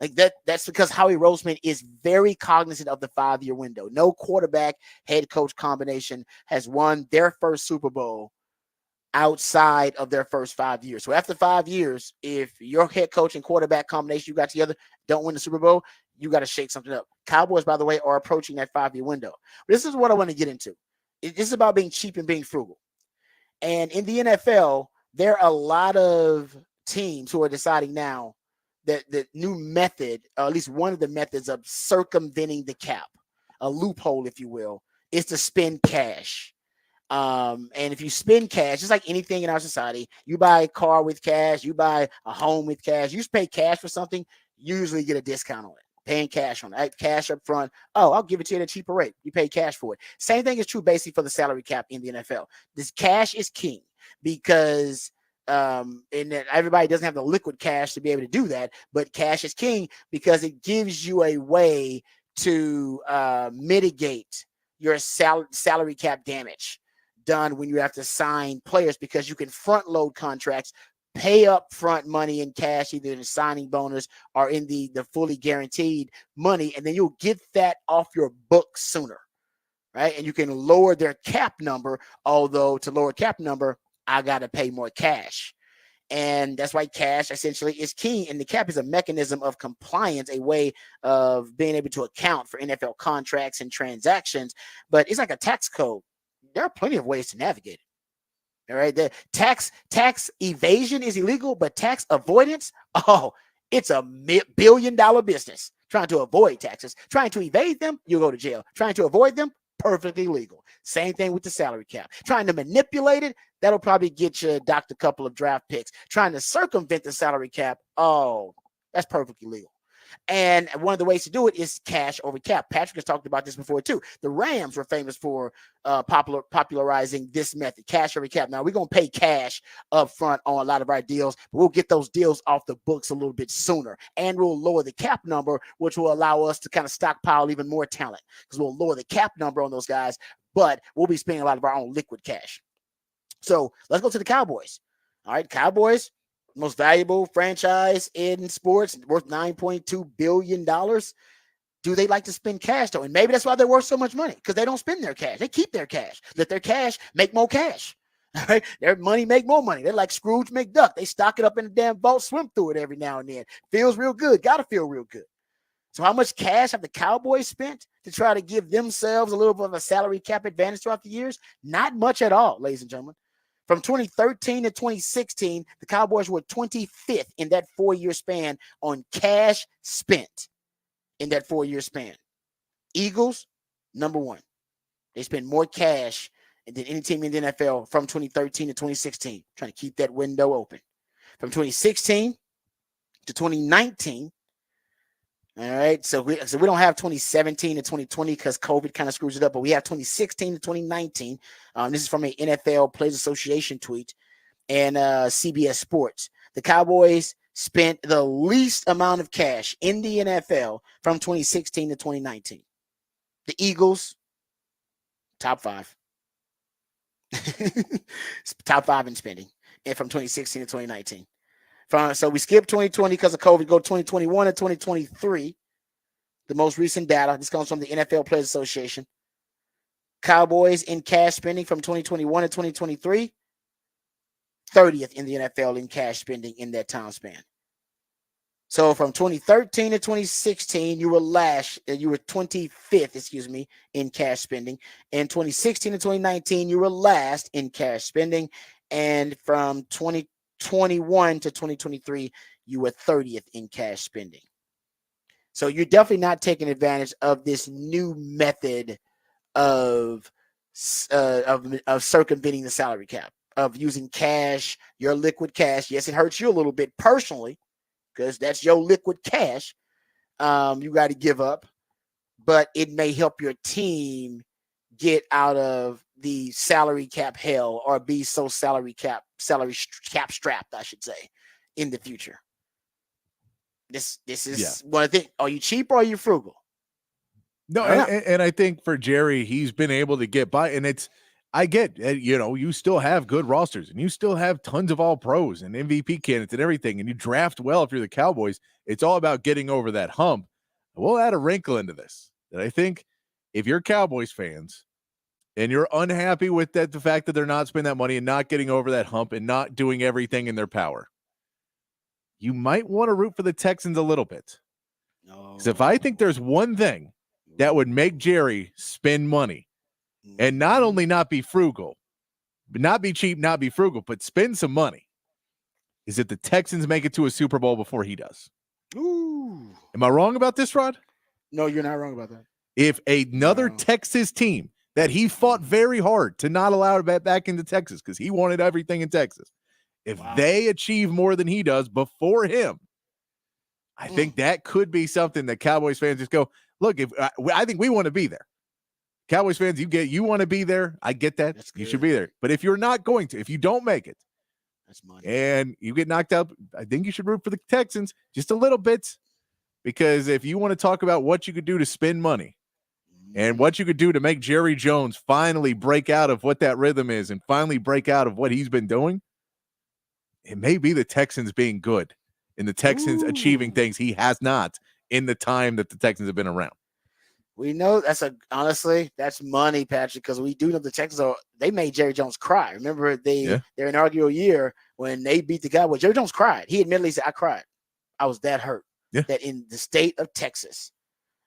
[SPEAKER 1] Like that's because Howie Roseman is very cognizant of the 5-year window. No quarterback head coach combination has won their first Super Bowl outside of their first 5 years. So after 5 years, if your head coach and quarterback combination you got together don't win the Super Bowl, you got to shake something up. Cowboys, by the way, are approaching that 5-year window. But this is what I want to get into. This is about being cheap and being frugal. And in the NFL, there are a lot of teams who are deciding now that the new method, or at least one of the methods of circumventing the cap, a loophole, if you will, is to spend cash. And if you spend cash, just like anything in our society, you buy a car with cash, you buy a home with cash, you pay cash for something, you usually get a discount on it. Paying cash on it, cash up front. Oh, I'll give it to you at a cheaper rate. You pay cash for it. Same thing is true basically for the salary cap in the NFL. This cash is king because and that everybody doesn't have the liquid cash to be able to do that, but cash is king because it gives you a way to mitigate your salary cap damage done when you have to sign players because you can front load contracts, pay up front money in cash, either in a signing bonus or in the fully guaranteed money, and then you'll get that off your books sooner, right? And you can lower their cap number, although to lower cap number, I got to pay more cash. And that's why cash essentially is key. And the cap is a mechanism of compliance, a way of being able to account for NFL contracts and transactions. But it's like a tax code. There are plenty of ways to navigate it. All right. The tax evasion is illegal, but tax avoidance, it's a $1 billion business. Trying to avoid taxes, trying to evade them, you go to jail. Trying to avoid them, perfectly legal. Same thing with the salary cap. Trying to manipulate it, that'll probably get you docked a couple of draft picks. Trying to circumvent the salary cap, that's perfectly legal. And one of the ways to do it is cash over cap. Patrick has talked about this before too. The Rams were famous for popularizing this method, cash over cap. Now we're going to pay cash up front on a lot of our deals, but we'll get those deals off the books a little bit sooner. And we'll lower the cap number, which will allow us to kind of stockpile even more talent because we'll lower the cap number on those guys, but we'll be spending a lot of our own liquid cash. So let's go to the Cowboys. All right, Cowboys, most valuable franchise in sports, worth $9.2 billion. Do they like to spend cash, though? And maybe that's why they're worth so much money, because they don't spend their cash. They keep their cash. Let their cash make more cash. All right? Their money make more money. They're like Scrooge McDuck. They stock it up in the damn vault, swim through it every now and then. Feels real good. Got to feel real good. So how much cash have the Cowboys spent to try to give themselves a little bit of a salary cap advantage throughout the years? Not much at all, ladies and gentlemen. From 2013 to 2016, the Cowboys were 25th in that 4-year span on cash spent in that 4-year span. Eagles, number 1. They spend more cash than any team in the NFL from 2013 to 2016, trying to keep that window open. From 2016 to 2019. All right, so we don't have 2017 to 2020 because COVID kind of screws it up, but we have 2016 to 2019. This is from an NFL Players Association tweet and CBS Sports. The Cowboys spent the least amount of cash in the NFL from 2016 to 2019. The Eagles, top 5. Top 5 in spending, and from 2016 to 2019. So we skipped 2020 because of COVID. Go 2021 to 2023. The most recent data. This comes from the NFL Players Association. Cowboys in cash spending from 2021 to 2023. 30th in the NFL in cash spending in that time span. So from 2013 to 2016, you were 25th, in cash spending. In 2016 to 2019, you were last in cash spending. And from 2021 to 2023, you were 30th in cash spending. So you're definitely not taking advantage of this new method of circumventing the salary cap, of using cash, your liquid cash. Yes, it hurts you a little bit personally because that's your liquid cash. You got to give up, but it may help your team get out of the salary cap hell or be so salary cap strapped, I should say, in the future. This is one thing. Are you cheap or are you frugal?
[SPEAKER 2] No, and I think for Jerry, he's been able to get by, and I get, you still have good rosters, and you still have tons of all pros and MVP candidates and everything, and you draft well if you're the Cowboys. It's all about getting over that hump. We'll add a wrinkle into this that I think if you're Cowboys fans and you're unhappy with the fact that they're not spending that money and not getting over that hump and not doing everything in their power, you might want to root for the Texans a little bit. Because if I think there's one thing that would make Jerry spend money and not only not be frugal, but not be cheap, not be frugal, but spend some money, is that the Texans make it to a Super Bowl before he does.
[SPEAKER 1] Ooh.
[SPEAKER 2] Am I wrong about this, Rod?
[SPEAKER 1] No, you're not wrong about that.
[SPEAKER 2] If another Texas team that he fought very hard to not allow back into Texas because he wanted everything in Texas, if they achieve more than he does before him, I think that could be something that Cowboys fans just go, look, if I think we want to be there. Cowboys fans, you want to be there. I get that. You should be there. But if you're not going to, if you don't make it,
[SPEAKER 1] that's money.
[SPEAKER 2] And you get knocked out, I think you should root for the Texans just a little bit. Because if you want to talk about what you could do to spend money and what you could do to make Jerry Jones finally break out of what that rhythm is and finally break out of what he's been doing, it may be the Texans being good and the Texans achieving things he has not in the time that the Texans have been around.
[SPEAKER 1] We know honestly, that's money, Patrick, because we do know the Texans they made Jerry Jones cry. Remember their inaugural year when they beat the Cowboys. Jerry Jones cried. He admittedly said, I cried. I was that hurt that in the state of Texas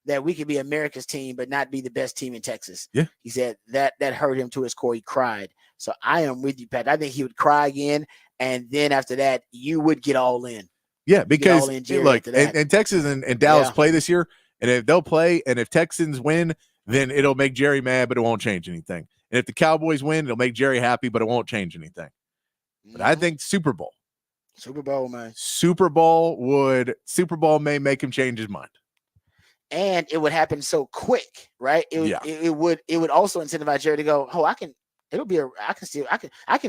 [SPEAKER 1] that we could be America's team but not be the best team in Texas.
[SPEAKER 2] Yeah.
[SPEAKER 1] He said that hurt him to his core. He cried. So I am with you, Pat. I think he would cry again, and then after that, you would get all in.
[SPEAKER 2] Yeah, because look, and Texas and Dallas play this year, and if they'll play, and if Texans win, then it'll make Jerry mad, but it won't change anything. And if the Cowboys win, it'll make Jerry happy, but it won't change anything. But I think Super Bowl,
[SPEAKER 1] man.
[SPEAKER 2] Super Bowl may make him change his mind.
[SPEAKER 1] And it would happen so quick, right? It would also incentivize Jerry to go, I can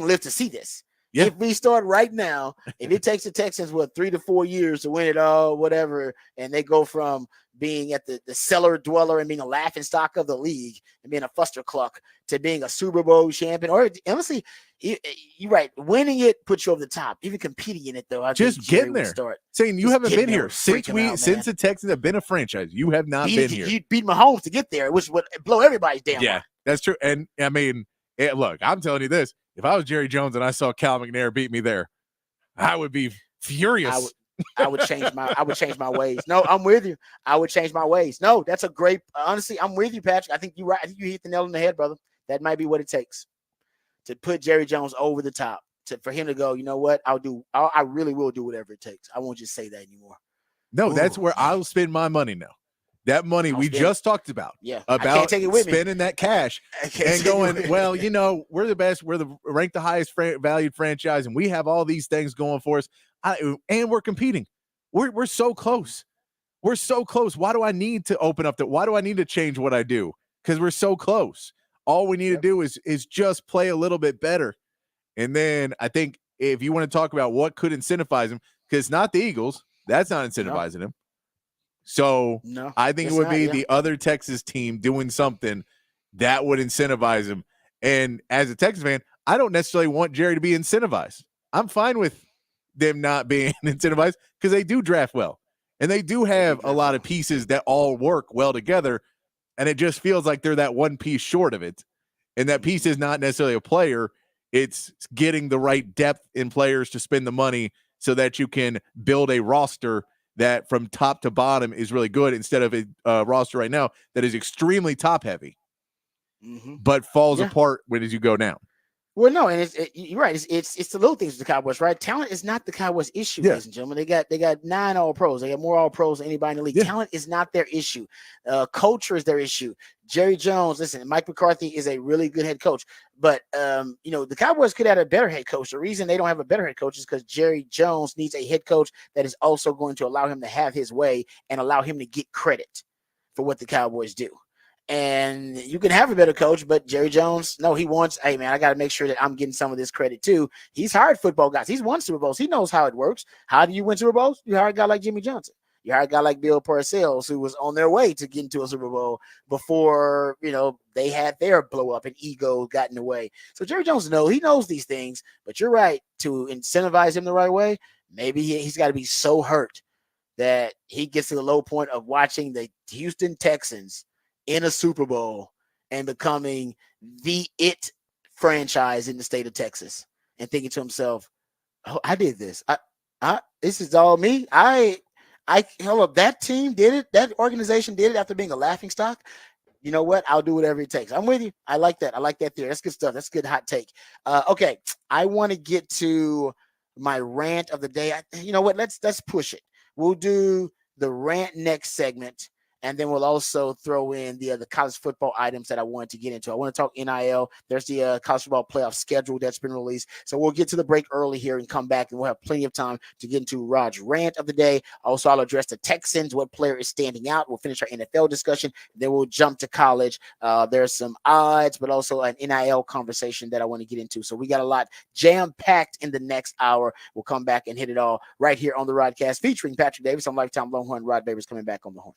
[SPEAKER 1] live to see this. Yeah. If we start right now, and it takes the Texans 3 to 4 years to win it all, whatever, and they go from being at the cellar dweller and being a laughing stock of the league and being a fustercluck to being a Super Bowl champion, or honestly, you're right, winning it puts you over the top. Even competing in it, though, I
[SPEAKER 2] just
[SPEAKER 1] think
[SPEAKER 2] getting there. Saying you haven't been here since the Texans have been a franchise. You have not been here.
[SPEAKER 1] You beat Mahomes to get there, which would blow everybody's damn mind.
[SPEAKER 2] That's true. And I mean, look, I'm telling you this. If I was Jerry Jones and I saw Cal McNair beat me there, I would be furious.
[SPEAKER 1] I would change my ways. No, I'm with you. I would change my ways. No, that's a great. Honestly, I'm with you, Patrick. I think you're right. I think you hit the nail on the head, brother. That might be what it takes to put Jerry Jones over the top. For him to go, you know what? I really will do whatever it takes. I won't just say that anymore.
[SPEAKER 2] No, that's where I'll spend my money now. That money we just talked about.
[SPEAKER 1] Yeah.
[SPEAKER 2] About spending that cash and going, well, we're the best. We're ranked the highest valued franchise, and we have all these things going for us. And we're competing. We're so close. We're so close. Why do I need to open up why do I need to change what I do? Because we're so close. All we need to do is just play a little bit better. And then I think if you want to talk about what could incentivize him, because it's not the Eagles, that's not incentivizing him. So
[SPEAKER 1] No,
[SPEAKER 2] I think it would be the other Texas team doing something that would incentivize him. And as a Texas fan, I don't necessarily want Jerry to be incentivized. I'm fine with them not being incentivized because they do draft well. And they do have a lot of pieces that all work well together. And it just feels like they're that one piece short of it. And that piece is not necessarily a player. It's getting the right depth in players to spend the money so that you can build a roster that from top to bottom is really good instead of a roster right now that is extremely top heavy, but falls apart as you go down.
[SPEAKER 1] Well, no, and you're right. It's the little things with the Cowboys, right? Talent is not the Cowboys' issue, ladies and gentlemen. They got 9 All Pros. They got more All Pros than anybody in the league. Talent is not their issue. Culture is their issue. Jerry Jones, listen, Mike McCarthy is a really good head coach, but the Cowboys could have a better head coach. The reason they don't have a better head coach is because Jerry Jones needs a head coach that is also going to allow him to have his way and allow him to get credit for what the Cowboys do. And you can have a better coach, but Jerry Jones, no, he wants, hey, man, I got to make sure that I'm getting some of this credit too. He's hired football guys. He's won Super Bowls. He knows how it works. How do you win Super Bowls? You hire a guy like Jimmy Johnson. You hire a guy like Bill Parcells, who was on their way to get into a Super Bowl before, they had their blow up and ego got in the way. So Jerry Jones he knows these things, but you're right, to incentivize him the right way, maybe he's got to be so hurt that he gets to the low point of watching the Houston Texans in a Super Bowl and becoming the it franchise in the state of Texas and thinking to himself, oh, I did this. This is all me. Hold up. That team did it. That organization did it after being a laughing stock. You know what? I'll do whatever it takes. I'm with you. I like that. I like that theory. That's good stuff. That's a good hot take. Okay. I want to get to my rant of the day. You know what? Let's push it. We'll do the rant next segment. And then we'll also throw in the college football items that I wanted to get into. I want to talk NIL. There's the college football playoff schedule that's been released. So we'll get to the break early here and come back, and we'll have plenty of time to get into Rod's rant of the day. Also, I'll address the Texans, what player is standing out. We'll finish our NFL discussion. Then we'll jump to college. There's some odds, but also an NIL conversation that I want to get into. So we got a lot jam-packed in the next hour. We'll come back and hit it all right here on the Rodcast featuring Patrick Davis. I'm Lifetime Longhorn. Rod Babers coming back on the horn.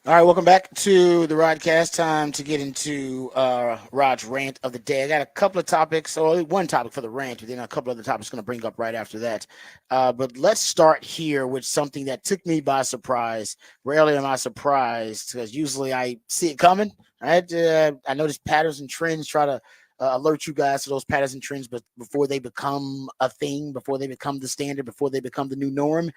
[SPEAKER 1] All right, welcome back to the Rodcast. Time to get into Rod's rant of the day. I got a couple of topics, or one topic for the rant, and then a couple other topics going to bring up right after that. But let's start here with something that took me by surprise. Rarely am I surprised because usually I see it coming. Right? I notice patterns and trends. Try to alert you guys to those patterns and trends, but before they become a thing, before they become the standard, before they become the new norm.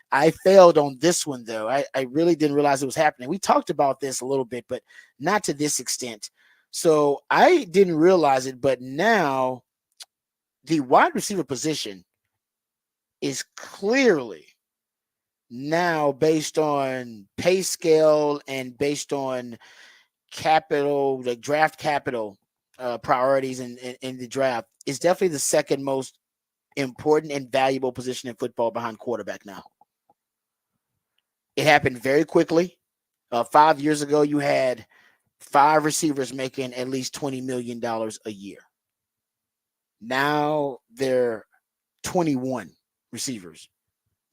[SPEAKER 1] I failed on this one, though. I really didn't realize it was happening. We talked about this a little bit, but not to this extent. So I didn't realize it, but now the wide receiver position is clearly now based on pay scale and based on capital, like draft capital priorities in the draft, is definitely the second most important and valuable position in football behind quarterback now. It happened very quickly. 5 years ago, you had 5 receivers making at least $20 million a year. Now there are 21 receivers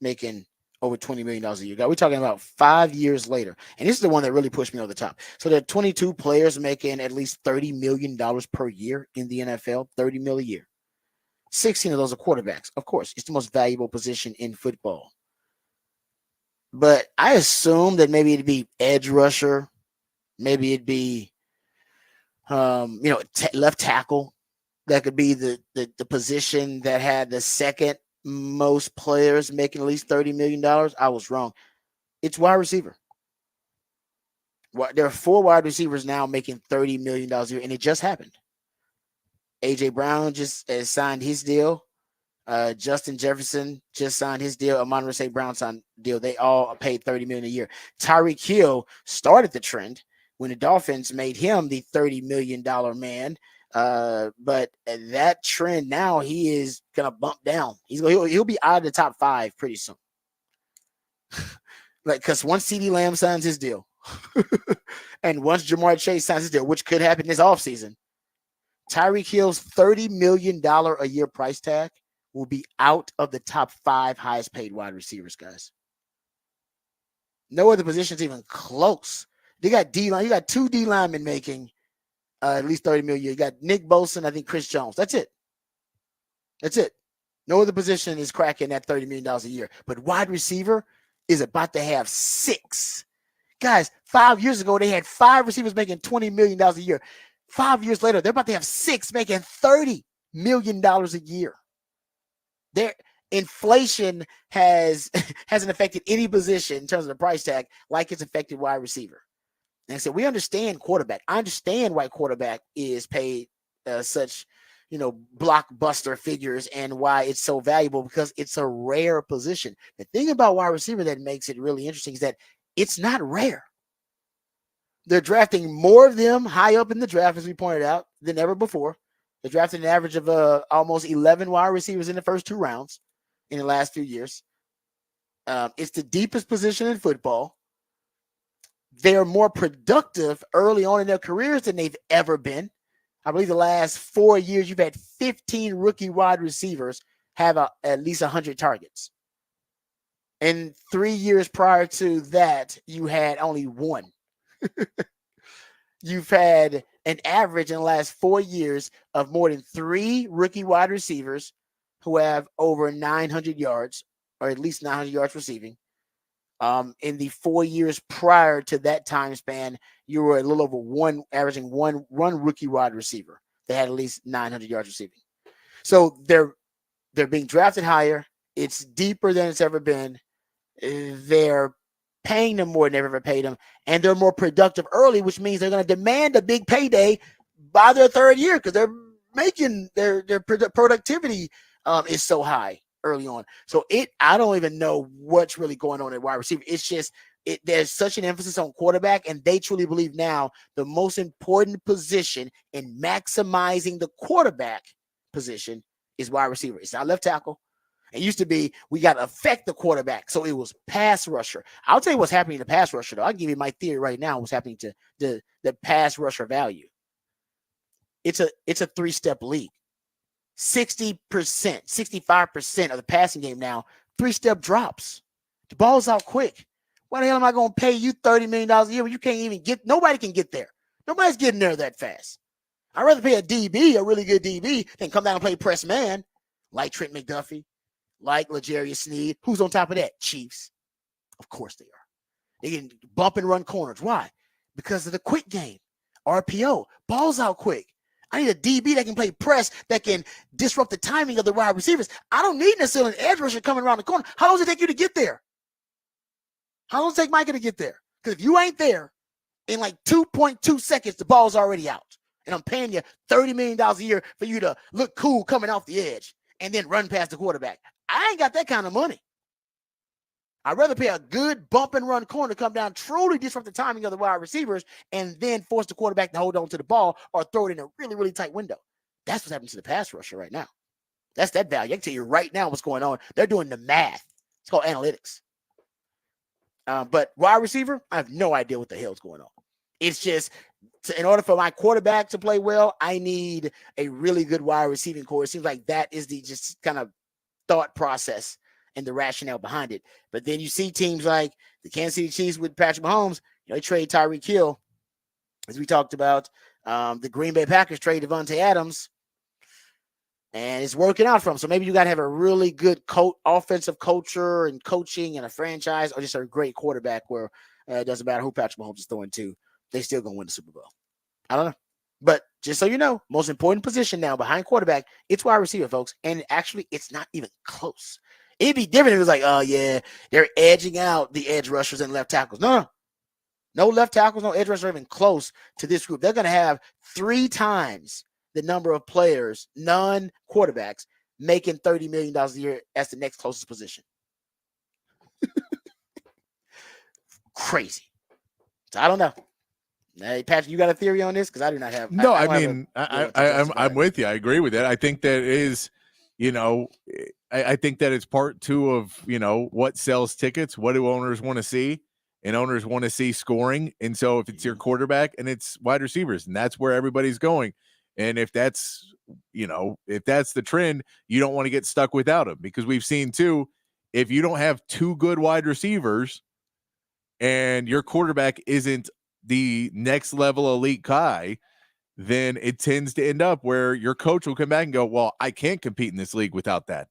[SPEAKER 1] making over $20 million a year. We're talking about 5 years later. And this is the one that really pushed me over the top. So there are 22 players making at least $30 million per year in the NFL, $30 million a year. 16 of those are quarterbacks. Of course, it's the most valuable position in football. But I assume that maybe it'd be edge rusher, maybe it'd be, left tackle. That could be the position that had the second most players making at least $30 million. I was wrong. It's wide receiver. There are 4 wide receivers now making $30 million a year, and it just happened. A.J. Brown just signed his deal. Justin Jefferson just signed his deal. Amon-Ra St. Brown signed deal. They all paid $30 million a year. Tyreek Hill started the trend when the Dolphins made him the $30 million man. But that trend now, he is gonna bump down. He'll be out of the top 5 pretty soon. Because once CeeDee Lamb signs his deal, and once Jamar Chase signs his deal, which could happen this offseason, Tyreek Hill's $30 million a year price tag will be out of the top 5 highest paid wide receivers, guys. No other position's even close. They got D-line. You got 2 D linemen making at least $30 million. You got Nick Bosa, I think Chris Jones. That's it. No other position is cracking that $30 million a year. But wide receiver is about to have 6. Guys, 5 years ago, they had 5 receivers making $20 million a year. 5 years later, they're about to have 6 making $30 million a year. Their inflation hasn't affected any position in terms of the price tag like it's affected wide receiver. And so we understand quarterback. I understand why quarterback is paid such, blockbuster figures and why it's so valuable, because it's a rare position. The thing about wide receiver that makes it really interesting is that it's not rare. They're drafting more of them high up in the draft, as we pointed out, than ever before. They drafted an average of almost 11 wide receivers in the first 2 rounds in the last few years. It's the deepest position in football. They're more productive early on in their careers than they've ever been. I believe the last 4 years, you've had 15 rookie wide receivers have at least 100 targets. And 3 years prior to that, you had only 1. You've had an average in the last 4 years of more than 3 rookie wide receivers who have over 900 yards, or at least 900 yards receiving. In the 4 years prior to that time span, you were a little over 1, averaging one rookie wide receiver that had at least 900 yards receiving. So they're being drafted higher. It's deeper than it's ever been. They're paying them more than they've ever paid them, and they're more productive early, which means they're going to demand a big payday by their 3rd year because they're making their productivity is so high early on. So I don't even know what's really going on at wide receiver. It's just there's such an emphasis on quarterback, and they truly believe now the most important position in maximizing the quarterback position is wide receiver. It's not left tackle. It used to be we got to affect the quarterback. So it was pass rusher. I'll tell you what's happening to pass rusher, though. I'll give you my theory right now what's happening to the pass rusher value. It's a 3-step league. 60%, 65% of the passing game now, 3-step drops. The ball's out quick. Why the hell am I going to pay you $30 million a year when you can't even get? Nobody can get there. Nobody's getting there that fast. I'd rather pay a DB, a really good DB, than come down and play press man like Trent McDuffie, like L'Jarius Sneed. Who's on top of that? Chiefs. Of course they are. They can bump and run corners. Why? Because of the quick game. RPO. Balls out quick. I need a DB that can play press, that can disrupt the timing of the wide receivers. I don't need necessarily an edge rusher coming around the corner. How long does it take you to get there? How long does it take Micah to get there? Because if you ain't there, in like 2.2 seconds, the ball's already out. And I'm paying you $30 million a year for you to look cool coming off the edge and then run past the quarterback. I ain't got that kind of money. I'd rather pay a good bump and run corner to come down, truly disrupt the timing of the wide receivers, and then force the quarterback to hold on to the ball or throw it in a really, really tight window. That's what's happening to the pass rusher right now. That's that value. I can tell you right now what's going on. They're doing the math. It's called analytics. But wide receiver, I have no idea what the hell's going on. It's just, in order for my quarterback to play well, I need a really good wide receiving core. It seems like that is the just kind of thought process and the rationale behind it. But then you see teams like the Kansas City Chiefs with Patrick Mahomes, they trade Tyreek Hill, as we talked about. The Green Bay Packers trade Devontae Adams, and it's working out for them. So maybe you got to have a really good offensive culture and coaching and a franchise, or just a great quarterback where it doesn't matter who Patrick Mahomes is throwing to, they still going to win the Super Bowl. I don't know. But just so you know, most important position now behind quarterback, it's wide receiver, folks. And actually, it's not even close. It'd be different if it was like, oh, yeah, they're edging out the edge rushers and left tackles. No left tackles, no edge rushers are even close to this group. They're going to have 3 times the number of players, non-quarterbacks, making $30 million a year as the next closest position. Crazy. So I don't know. Hey, Patrick, you got a theory on this? Because I do not have.
[SPEAKER 2] No, I'm with you. I agree with that. I think that is, I think that it's part 2 of, what sells tickets. What do owners want to see? And owners want to see scoring. And so if it's your quarterback and it's wide receivers, and that's where everybody's going. And if that's, if that's the trend, you don't want to get stuck without them, because we've seen too, if you don't have 2 good wide receivers and your quarterback isn't the next level elite guy, then it tends to end up where your coach will come back and go, well, I can't compete in this league without that.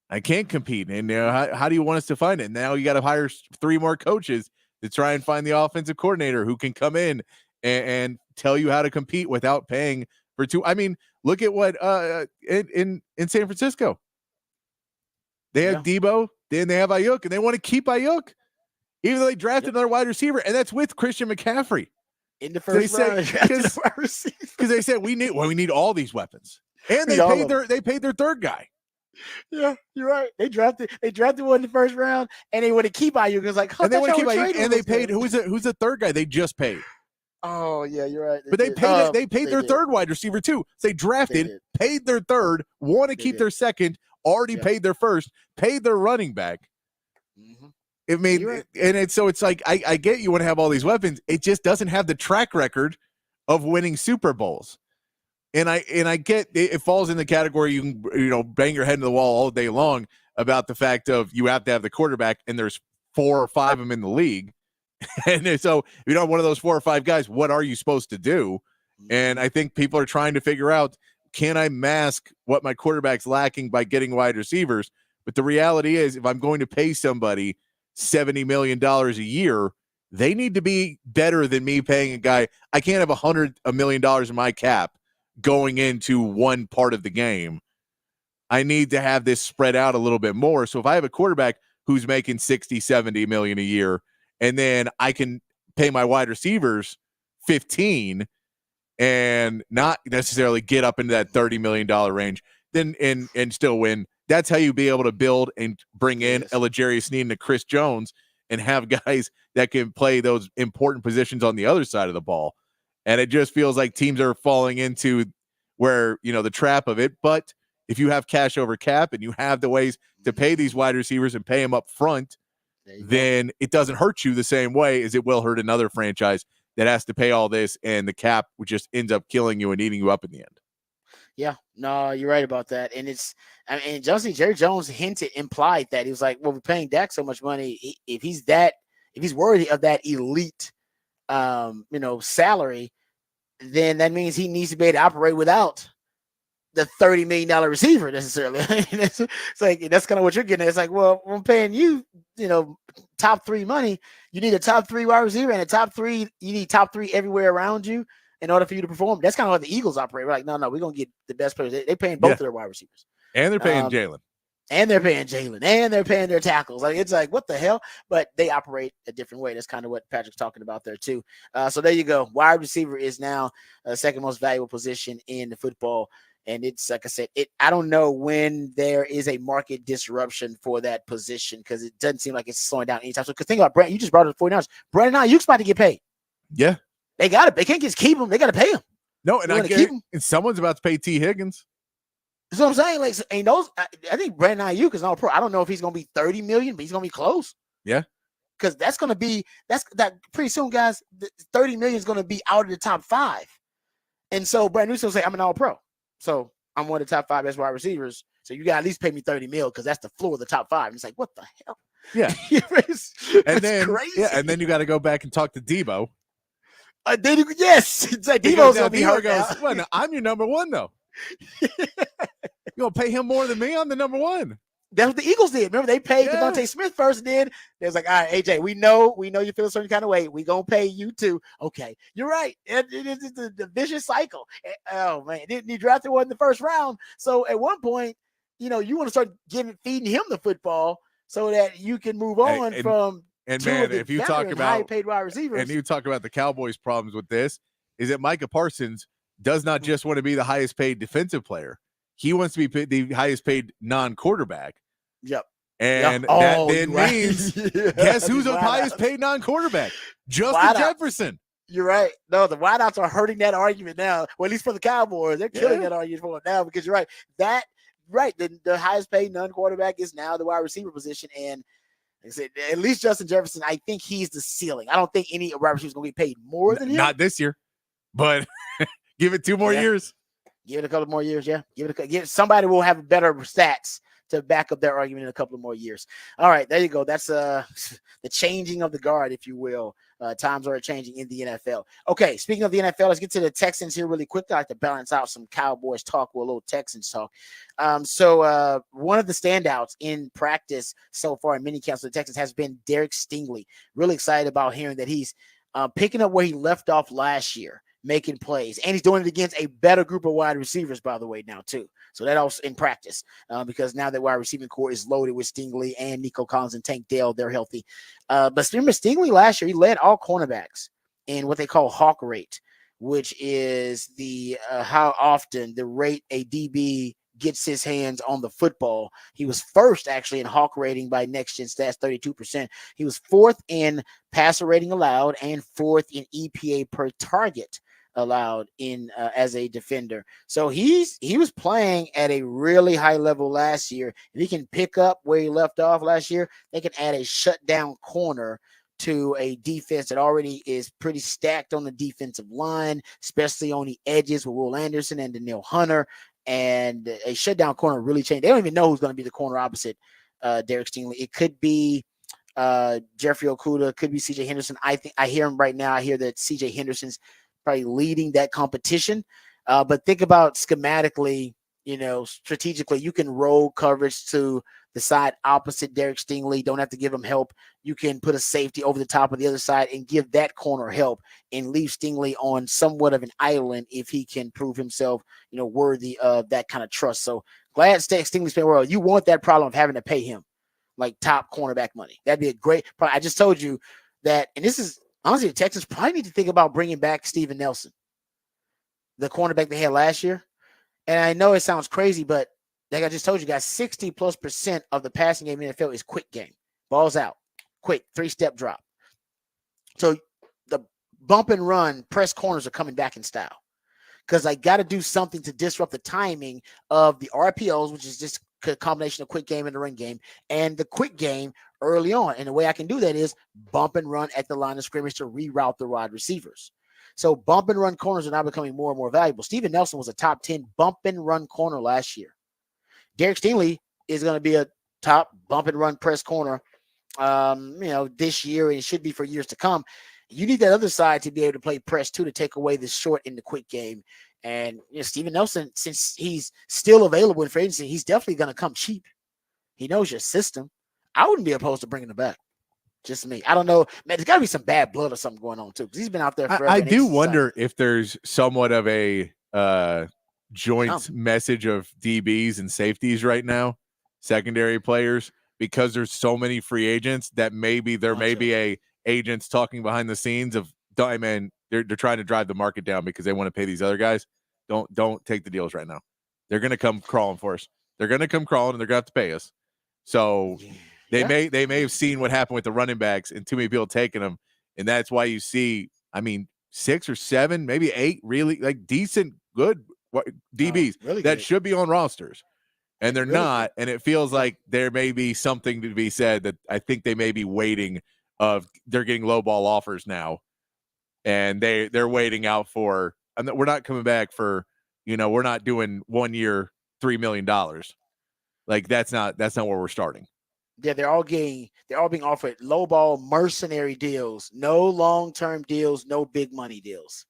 [SPEAKER 2] I can't compete. And how do you want us to find it? And now you got to hire 3 more coaches to try and find the offensive coordinator who can come in and tell you how to compete without paying for 2. I mean, look at what in San Francisco. They have Debo, then they have Ayuk, and they want to keep Ayuk, even though they drafted another wide receiver, and that's with Christian McCaffrey
[SPEAKER 1] in the first round.
[SPEAKER 2] Because they said we need all these weapons, and they paid their 3rd guy.
[SPEAKER 1] Yeah, you're right. They drafted one in the first round, and they want to keep Ayuk. It's like,
[SPEAKER 2] and they want to keep Ayuk, and they paid who's the 3rd guy they just paid.
[SPEAKER 1] Oh yeah, you're right.
[SPEAKER 2] But they paid their 3rd wide receiver too. So they drafted, paid their 3rd, want to keep their 2nd, already paid their 1st, paid their running back.
[SPEAKER 1] Mm-hmm.
[SPEAKER 2] I mean, right. And it's like I get you want to have all these weapons. It just doesn't have the track record of winning Super Bowls. And I get it falls in the category you can bang your head into the wall all day long about the fact of you have to have the quarterback, and there's 4 or 5 of them in the league. And so if you don't have one of those 4 or 5 guys, what are you supposed to do? And I think people are trying to figure out, can I mask what my quarterback's lacking by getting wide receivers? But the reality is, if I'm going to pay somebody $70 million a year, they need to be better than me paying a guy. I can't have $100 million in my cap going into one part of the game. I need to have this spread out a little bit more. So if I have a quarterback who's making 60, 70 million a year, and then I can pay my wide receivers 15 and not necessarily get up into that $30 million range, then and still win. That's how you be able to build and bring in a L'Jarius Sneed and a Chris Jones and have guys that can play those important positions on the other side of the ball. And it just feels like teams are falling into where, the trap of it. But if you have cash over cap and you have the ways to pay these wide receivers and pay them up front, then it doesn't hurt you the same way as it will hurt another franchise that has to pay all this, and the cap just ends up killing you and eating you up in the end.
[SPEAKER 1] Yeah, no, you're right about that. And Jerry Jones implied that he was like, well, we're paying Dak so much money. If he's that if he's worthy of that elite, salary, then that means he needs to be able to operate without the $30 million receiver necessarily. It's like that's kind of what you're getting at. It's like, well, I'm paying you, top 3 money. You need a top 3 wide receiver and you need top 3 everywhere around you in order for you to perform. That's kind of how the Eagles operate. We're like, no, we're gonna get the best players. They're paying both of their wide receivers.
[SPEAKER 2] And they're paying Jalen.
[SPEAKER 1] And they're paying Jalen. And they're paying their tackles. Like, it's like, what the hell? But they operate a different way. That's kind of what Patrick's talking about there too. So there you go. Wide receiver is now the second most valuable position in the football. And it's like I said, I don't know when there is a market disruption for that position because it doesn't seem like it's slowing down anytime. So, because think about Brandon, you just brought up the 49ers. Brandon Ayuk's about to get paid.
[SPEAKER 2] Yeah.
[SPEAKER 1] They got it. They can't just keep him. They got to pay him.
[SPEAKER 2] No, and I get it. And someone's about to pay T. Higgins.
[SPEAKER 1] That's what I'm saying. Like, and those, I think Brandon Ayuk is not pro. I don't know if he's going to be 30 million, but he's going to be close.
[SPEAKER 2] Yeah.
[SPEAKER 1] Because that's going to be, that pretty soon, guys, 30 million is going to be out of the top 5. And so Brandon Newsom will say, I'm an all pro. So I'm one of the top 5 best wide receivers. So you got to at least pay me 30 mil because that's the floor of the top 5. And it's like, what the hell?
[SPEAKER 2] Yeah.
[SPEAKER 1] it's
[SPEAKER 2] crazy. Yeah, and then you got to go back and talk to Debo.
[SPEAKER 1] Yes. It's like Debo's going to be hurt.
[SPEAKER 2] Well, no, I'm your number 1, though. You going to pay him more than me? I'm the number 1.
[SPEAKER 1] That's what the Eagles did. Remember, they paid Devontae Smith first, and then they was like, all right, AJ, we know you feel a certain kind of way. We gonna pay you too. Okay, you're right. It is the vicious cycle. Oh man, he drafted one in the first round. So at one point, you want to start feeding him the football so that you can move on from.
[SPEAKER 2] And man, if you talk about
[SPEAKER 1] high-paid wide receivers,
[SPEAKER 2] and you talk about the Cowboys' problems with this, is that Micah Parsons does not just want to be the highest paid defensive player. He wants to be the highest paid non-quarterback.
[SPEAKER 1] Yep.
[SPEAKER 2] And that then means, guess who's the highest paid non-quarterback? Justin Jefferson.
[SPEAKER 1] You're right. No, the wideouts are hurting that argument now. Well, at least for the Cowboys, they're killing that argument for it now because you're right. The highest paid non-quarterback is now the wide receiver position. And like I said, at least Justin Jefferson, I think he's the ceiling. I don't think any wide receiver is going to be paid more than him.
[SPEAKER 2] Not this year, but give it 2 more years.
[SPEAKER 1] Give it a couple more years, yeah. Somebody will have better stats to back up their argument in a couple of more years. All right, there you go. That's the changing of the guard, if you will. Times are changing in the NFL. Okay, speaking of the NFL, let's get to the Texans here really quick. I like to balance out some Cowboys talk with a little Texans talk. So one of the standouts in practice so far in minicamps for the Texans has been Derek Stingley. Really excited about hearing that he's picking up where he left off last year, making plays, and he's doing it against a better group of wide receivers, by the way, now too. So that also in practice, because now the wide receiving core is loaded with Stingley and Nico Collins and Tank Dell. They're healthy. But remember, Stingley last year, he led all cornerbacks in what they call hawk rate, which is the how often the rate a DB gets his hands on the football. He was first actually in hawk rating by Next Gen Stats, 32%. He was 4th in passer rating allowed and 4th in EPA per target allowed in as a defender. So he was playing at a really high level last year. If he can pick up where he left off last year, they can add a shutdown corner to a defense that already is pretty stacked on the defensive line, especially on the edges with Will Anderson and Danielle Hunter. And a shutdown corner really changed. They don't even know who's going to be the corner opposite Derek Stingley. It could be Jeffrey Okudah, could be CJ Henderson. I hear him right now. I hear that CJ Henderson's probably leading that competition. But think about schematically, strategically, you can roll coverage to the side opposite Derek Stingley. Don't have to give him help. You can put a safety over the top of the other side and give that corner help and leave Stingley on somewhat of an island if he can prove himself, worthy of that kind of trust. So glad Stingley's playing well. You want that problem of having to pay him like top cornerback money. That'd be a great problem. I just told you that, and this is, honestly, the Texans probably need to think about bringing back Steven Nelson, the cornerback they had last year. And I know it sounds crazy, but like I just told you guys, 60+% of the passing game in the NFL is quick game. Balls out, quick, 3-step drop. So the bump and run press corners are coming back in style because I got to do something to disrupt the timing of the RPOs, which is just a combination of quick game and the run game, and the quick game early on. And the way I can do that is bump and run at the line of scrimmage to reroute the wide receivers. So bump and run corners are now becoming more and more valuable. Steven Nelson was a top 10 bump and run corner last year. Derek Stingley is going to be a top bump and run press corner this year, and it should be for years to come. You need that other side to be able to play press too, to take away the short and the quick game. And Steven Nelson, since he's still available in free agency, he's definitely going to come cheap. He knows your system. I wouldn't be opposed to bringing him back. Just me. I don't know, man. There's got to be some bad blood or something going on too, because he's been out there forever.
[SPEAKER 2] I do wonder if there's somewhat of a joint message of DBs and safeties right now, secondary players, because there's so many free agents that maybe there may be a agents talking behind the scenes of, man, they're trying to drive the market down because they want to pay these other guys. Don't take the deals right now. They're going to come crawling for us. They're going to come crawling and they're going to have to pay us. So they may have seen what happened with the running backs and too many people taking them, and that's why you see, 6 or 7, maybe 8 really like decent, good DBs
[SPEAKER 1] really
[SPEAKER 2] that
[SPEAKER 1] good.
[SPEAKER 2] should be on rosters, and they're
[SPEAKER 1] really
[SPEAKER 2] not.
[SPEAKER 1] good.
[SPEAKER 2] And it feels like there may be something to be said that I think they may be waiting. They're getting low ball offers now, and they're waiting out for. And we're not coming back for. We're not doing 1 year $3 million. Like that's not where we're starting.
[SPEAKER 1] Yeah, they're all being offered low ball mercenary deals, no long-term deals, no big money deals.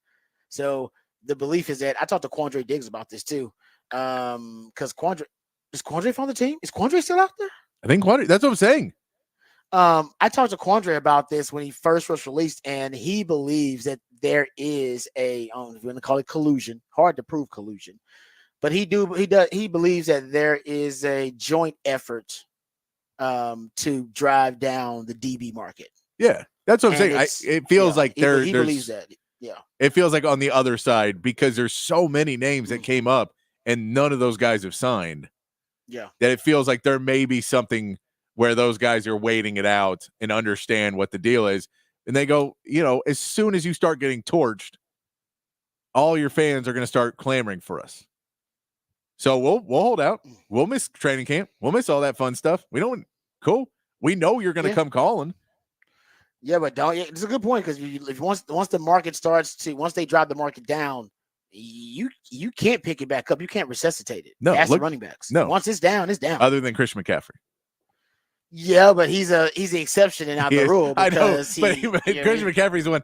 [SPEAKER 1] So the belief is that I talked to Quandre Diggs about this too. Because is Quandre on the team? Is Quandre still out there?
[SPEAKER 2] I think Quandre, that's what I'm saying.
[SPEAKER 1] I talked to Quandre about this when he first was released, and he believes that there is if you want to call it collusion, hard to prove collusion, but he believes that there is a joint effort to drive down the DB market.
[SPEAKER 2] Yeah, that's what I'm saying. It feels like
[SPEAKER 1] he believes that. Yeah,
[SPEAKER 2] it feels like on the other side, because there's so many names that came up and none of those guys have signed.
[SPEAKER 1] Yeah,
[SPEAKER 2] that it feels like there may be something where those guys are waiting it out and understand what the deal is, and they go, as soon as you start getting torched, all your fans are going to start clamoring for us. So we'll hold out. We'll miss training camp. We'll miss all that fun stuff. Cool. We know you're going to come calling.
[SPEAKER 1] Yeah, but it's a good point, because if once the market once they drive the market down, you can't pick it back up. You can't resuscitate it.
[SPEAKER 2] No,
[SPEAKER 1] that's the running backs.
[SPEAKER 2] No,
[SPEAKER 1] once it's down, it's down.
[SPEAKER 2] Other than Christian McCaffrey.
[SPEAKER 1] Yeah, but he's the exception and not the rule.
[SPEAKER 2] I know,
[SPEAKER 1] but
[SPEAKER 2] Christian McCaffrey's the one.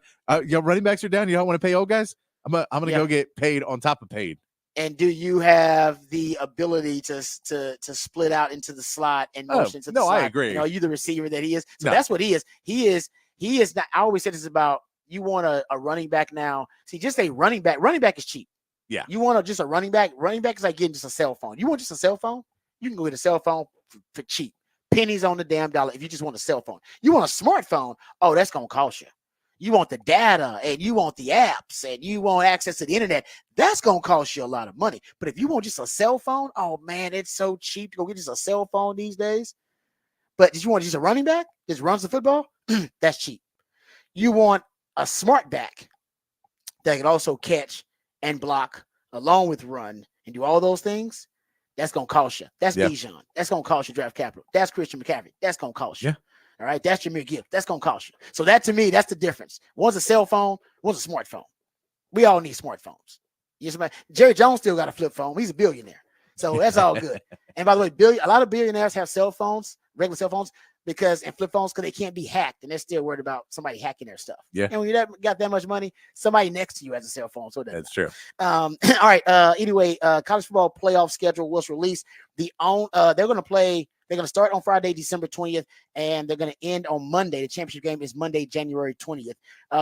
[SPEAKER 2] Running backs are down. You don't want to pay old guys. I'm gonna go get paid on top of paid.
[SPEAKER 1] And do you have the ability to split out into the slot and motion to the slot?
[SPEAKER 2] I agree.
[SPEAKER 1] Are you the receiver that he is? So that's what he is. He is not. I always said this about, you want a running back now. See, just a running back. Running back is cheap.
[SPEAKER 2] Yeah.
[SPEAKER 1] You want just a running back. Running back is like getting just a cell phone. You want just a cell phone? You can go get a cell phone for cheap. Pennies on the damn dollar if you just want a cell phone. You want a smartphone? Oh, that's gonna cost you. You want the data, and you want the apps, and you want access to the internet. That's going to cost you a lot of money. But if you want just a cell phone, oh, man, it's so cheap to go get just a cell phone these days. But if you want just a running back, just runs the football, that's cheap. You want a smart back that can also catch and block along with run and do all those things. That's going to cost you. That's Bijan. That's going to cost you draft capital. That's Christian McCaffrey. That's going to cost you.
[SPEAKER 2] Yeah.
[SPEAKER 1] All right, that's Jahmyr Gibbs. That's going to cost you. So that, to me, that's the difference. One's a cell phone, one's a smartphone. We all need smartphones. Jerry Jones still got a flip phone. He's a billionaire. So that's all good. And by the way, a lot of billionaires have cell phones, regular cell phones, and flip phones, because they can't be hacked, and they're still worried about somebody hacking their stuff.
[SPEAKER 2] Yeah.
[SPEAKER 1] And when you got that much money, somebody next to you has a cell phone. So
[SPEAKER 2] that's true.
[SPEAKER 1] All right. Anyway, college football playoff schedule was released. They're going to play. They're going to start on Friday, December 20th, and they're going to end on Monday. The championship game is Monday, January 20th.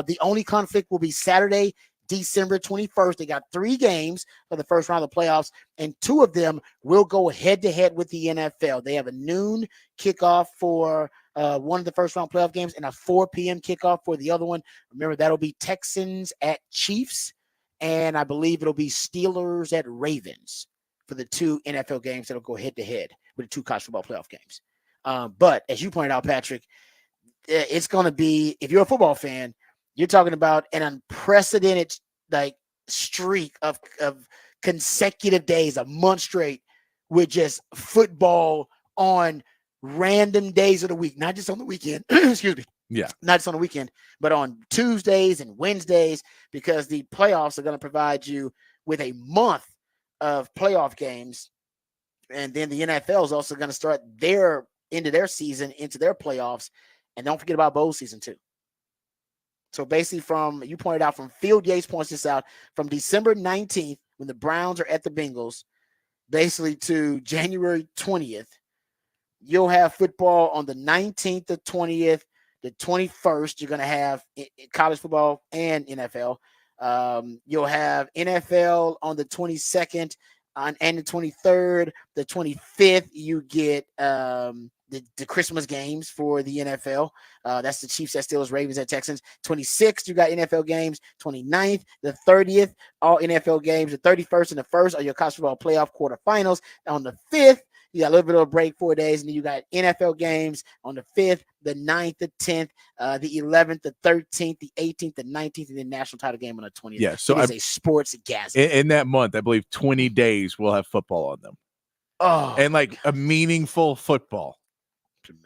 [SPEAKER 1] The only conflict will be Saturday, December 21st. They got 3 games for the first round of the playoffs, and 2 of them will go head-to-head with the NFL. They have a noon kickoff for one of the first round playoff games and a 4 p.m. kickoff for the other one. Remember, that'll be Texans at Chiefs, and I believe it'll be Steelers at Ravens for the 2 NFL games that'll go head-to-head with the 2 college football playoff games. But as you pointed out, Patrick, it's going to be, if you're a football fan, you're talking about an unprecedented streak of consecutive days, a month straight, with just football on random days of the week, not just on the weekend. Excuse me.
[SPEAKER 2] Yeah.
[SPEAKER 1] Not just on the weekend, but on Tuesdays and Wednesdays, because the playoffs are going to provide you with a month of playoff games. And then the NFL is also going to start their season into their playoffs And don't forget about bowl season too. So basically you pointed out from Field Yates points this out, from December 19th, when the Browns are at the Bengals, basically to January 20th, you'll have football on the 19th, the 20th, the 21st. You're going to have college football and NFL. You'll have NFL on the 22nd and the 23rd. The 25th, you get the Christmas games for the NFL. That's the Chiefs, at Steelers, Ravens, at Texans. 26th, you got NFL games. 29th, the 30th, all NFL games. The 31st and the 1st are your college football playoff quarterfinals. On the 5th, you got a little bit of a break, 4 days, and then you got NFL games on the 5th, the 9th, the 10th, the 11th, the 13th, the 18th, the 19th, and then national title game on the 20th.
[SPEAKER 2] Yeah, so
[SPEAKER 1] it is a sports gasm.
[SPEAKER 2] In that month, I believe 20 days we'll have football on them.
[SPEAKER 1] Oh,
[SPEAKER 2] and like a meaningful football.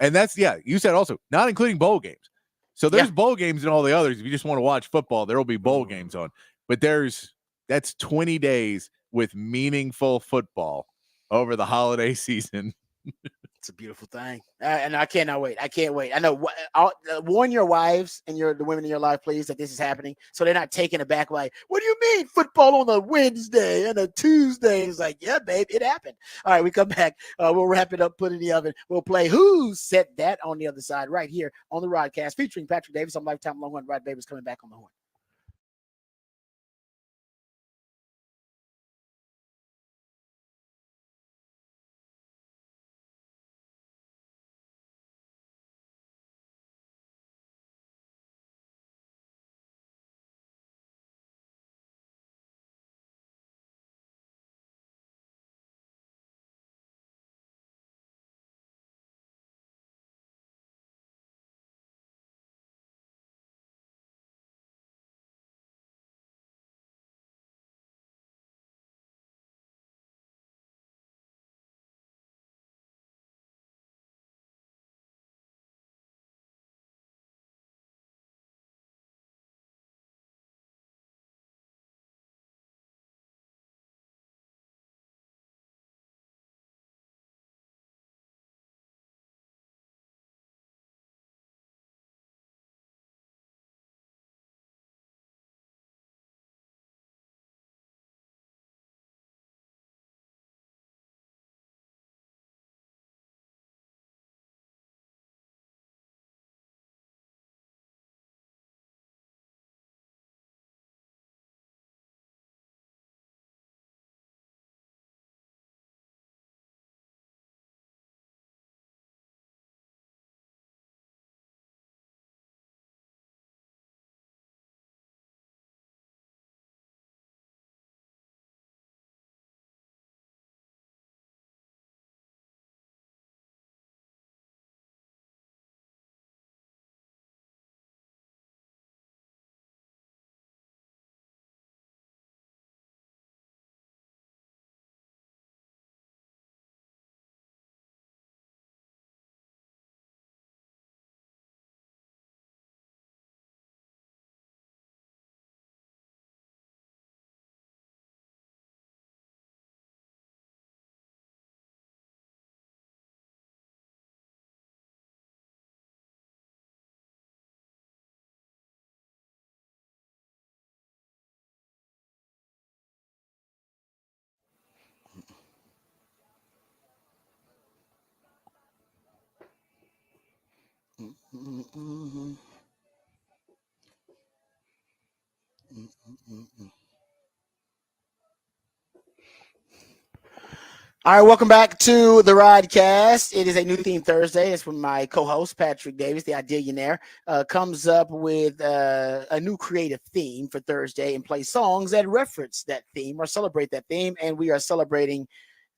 [SPEAKER 2] And that's, you said also, not including bowl games. So there's bowl games and all the others. If you just want to watch football, there will be bowl games on. But that's 20 days with meaningful football over the holiday season.
[SPEAKER 1] It's a beautiful thing. And I cannot wait. I can't wait. I know. Warn your wives and the women in your life, please, that this is happening, so they're not taken aback like, what do you mean football on a Wednesday and a Tuesday? It's like, yeah, babe, it happened. All right, we come back. We'll wrap it up, put it in the oven. We'll play Who Said That on the other side right here on the Rodcast, featuring Patrick Davis. I'm Lifetime Longhorn. Rod Babers coming back on the horn. All right, welcome back to the Rodcast. It is a new theme Thursday. It's from my co-host, Patrick Davis, the Ideallionaire, comes up with a new creative theme for Thursday and plays songs that reference that theme or celebrate that theme. And we are celebrating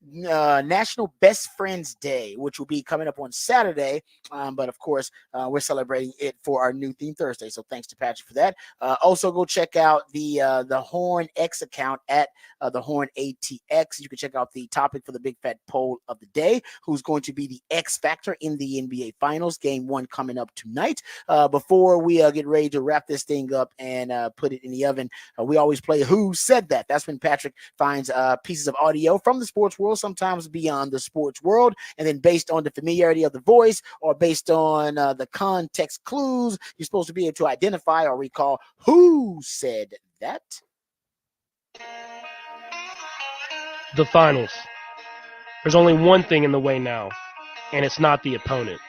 [SPEAKER 1] National Best Friends Day, which will be coming up on Saturday. But of course, we're celebrating it for our new theme Thursday. So thanks to Patrick for that. Also, go check out the Horn X account at the Horn ATX. You can check out the topic for the big fat poll of the day: who's going to be the X factor in the NBA Finals? Game 1 coming up tonight. Before we get ready to wrap this thing up and put it in the oven, we always play Who Said That. That's when Patrick finds pieces of audio from the sports world world, sometimes beyond the sports world. And then based on the familiarity of the voice or based on the context clues, you're supposed to be able to identify or recall who said that.
[SPEAKER 6] The finals. There's only one thing in the way now, and it's not the opponent.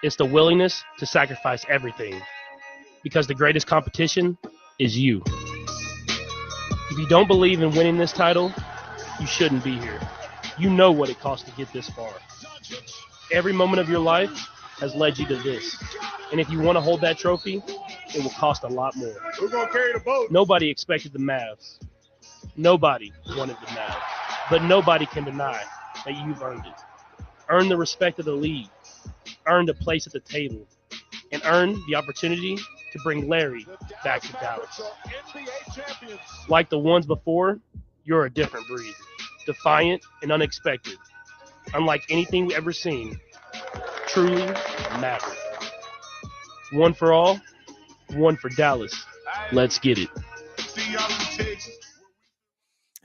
[SPEAKER 6] It's the willingness to sacrifice everything, because the greatest competition is you. If you don't believe in winning this title, you shouldn't be here. You know what it costs to get this far. Every moment of your life has led you to this. And if you want to hold that trophy, it will cost a lot more.
[SPEAKER 9] Who's going to carry the boat?
[SPEAKER 6] Nobody expected the Mavs. Nobody wanted the Mavs. But nobody can deny that you've earned it. Earn the respect of the league. Earned a place at the table. And earn the opportunity to bring Larry back to Dallas. Like the ones before, you're a different breed. Defiant and unexpected. Unlike anything we've ever seen. Truly a Maverick. One for all, one for Dallas. Let's get it.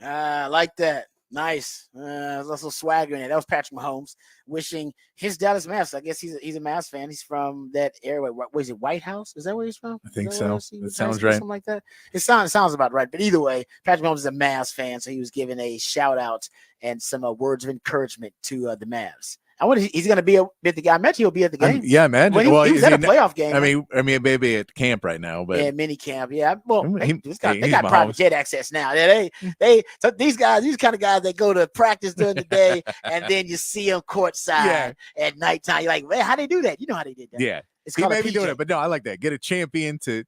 [SPEAKER 1] I like that. Nice. There's also swagger in it. That was Patrick Mahomes wishing his Dallas Mavs. I guess he's a Mavs fan. He's from that area. What is it? White House? Is that where he's from?
[SPEAKER 2] I think so. That sounds right.
[SPEAKER 1] Something like that. It sounds about right. But either way, Patrick Mahomes is a Mavs fan, so he was giving a shout out and some words of encouragement to the Mavs. I wonder he's going to be at the game. I bet he'll be at the game.
[SPEAKER 2] Yeah, man.
[SPEAKER 1] He was at a playoff game.
[SPEAKER 2] I mean, maybe at camp right now, but
[SPEAKER 1] mini camp. Yeah, well, they got
[SPEAKER 2] Mahomes.
[SPEAKER 1] private jet access now. So these kind of guys, they go to practice during the day, and then you see them courtside at nighttime. You're like, man, how they do that? You know how they did that?
[SPEAKER 2] Yeah,
[SPEAKER 1] it's
[SPEAKER 2] he may be doing it, but no, I like that. Get a champion to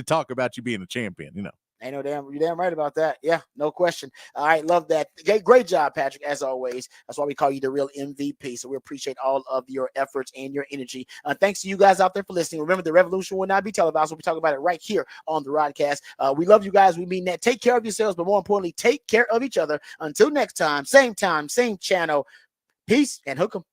[SPEAKER 2] talk about you being a champion. You know.
[SPEAKER 1] You're damn right about that. Yeah, no question. All right, love that. Great job, Patrick, as always. That's why we call you the real MVP. So we appreciate all of your efforts and your energy. Thanks to you guys out there for listening. Remember, the revolution will not be televised. We'll be talking about it right here on the Rodcast. We love you guys. We mean that. Take care of yourselves, but more importantly, take care of each other. Until next time, same channel. Peace and hook 'em.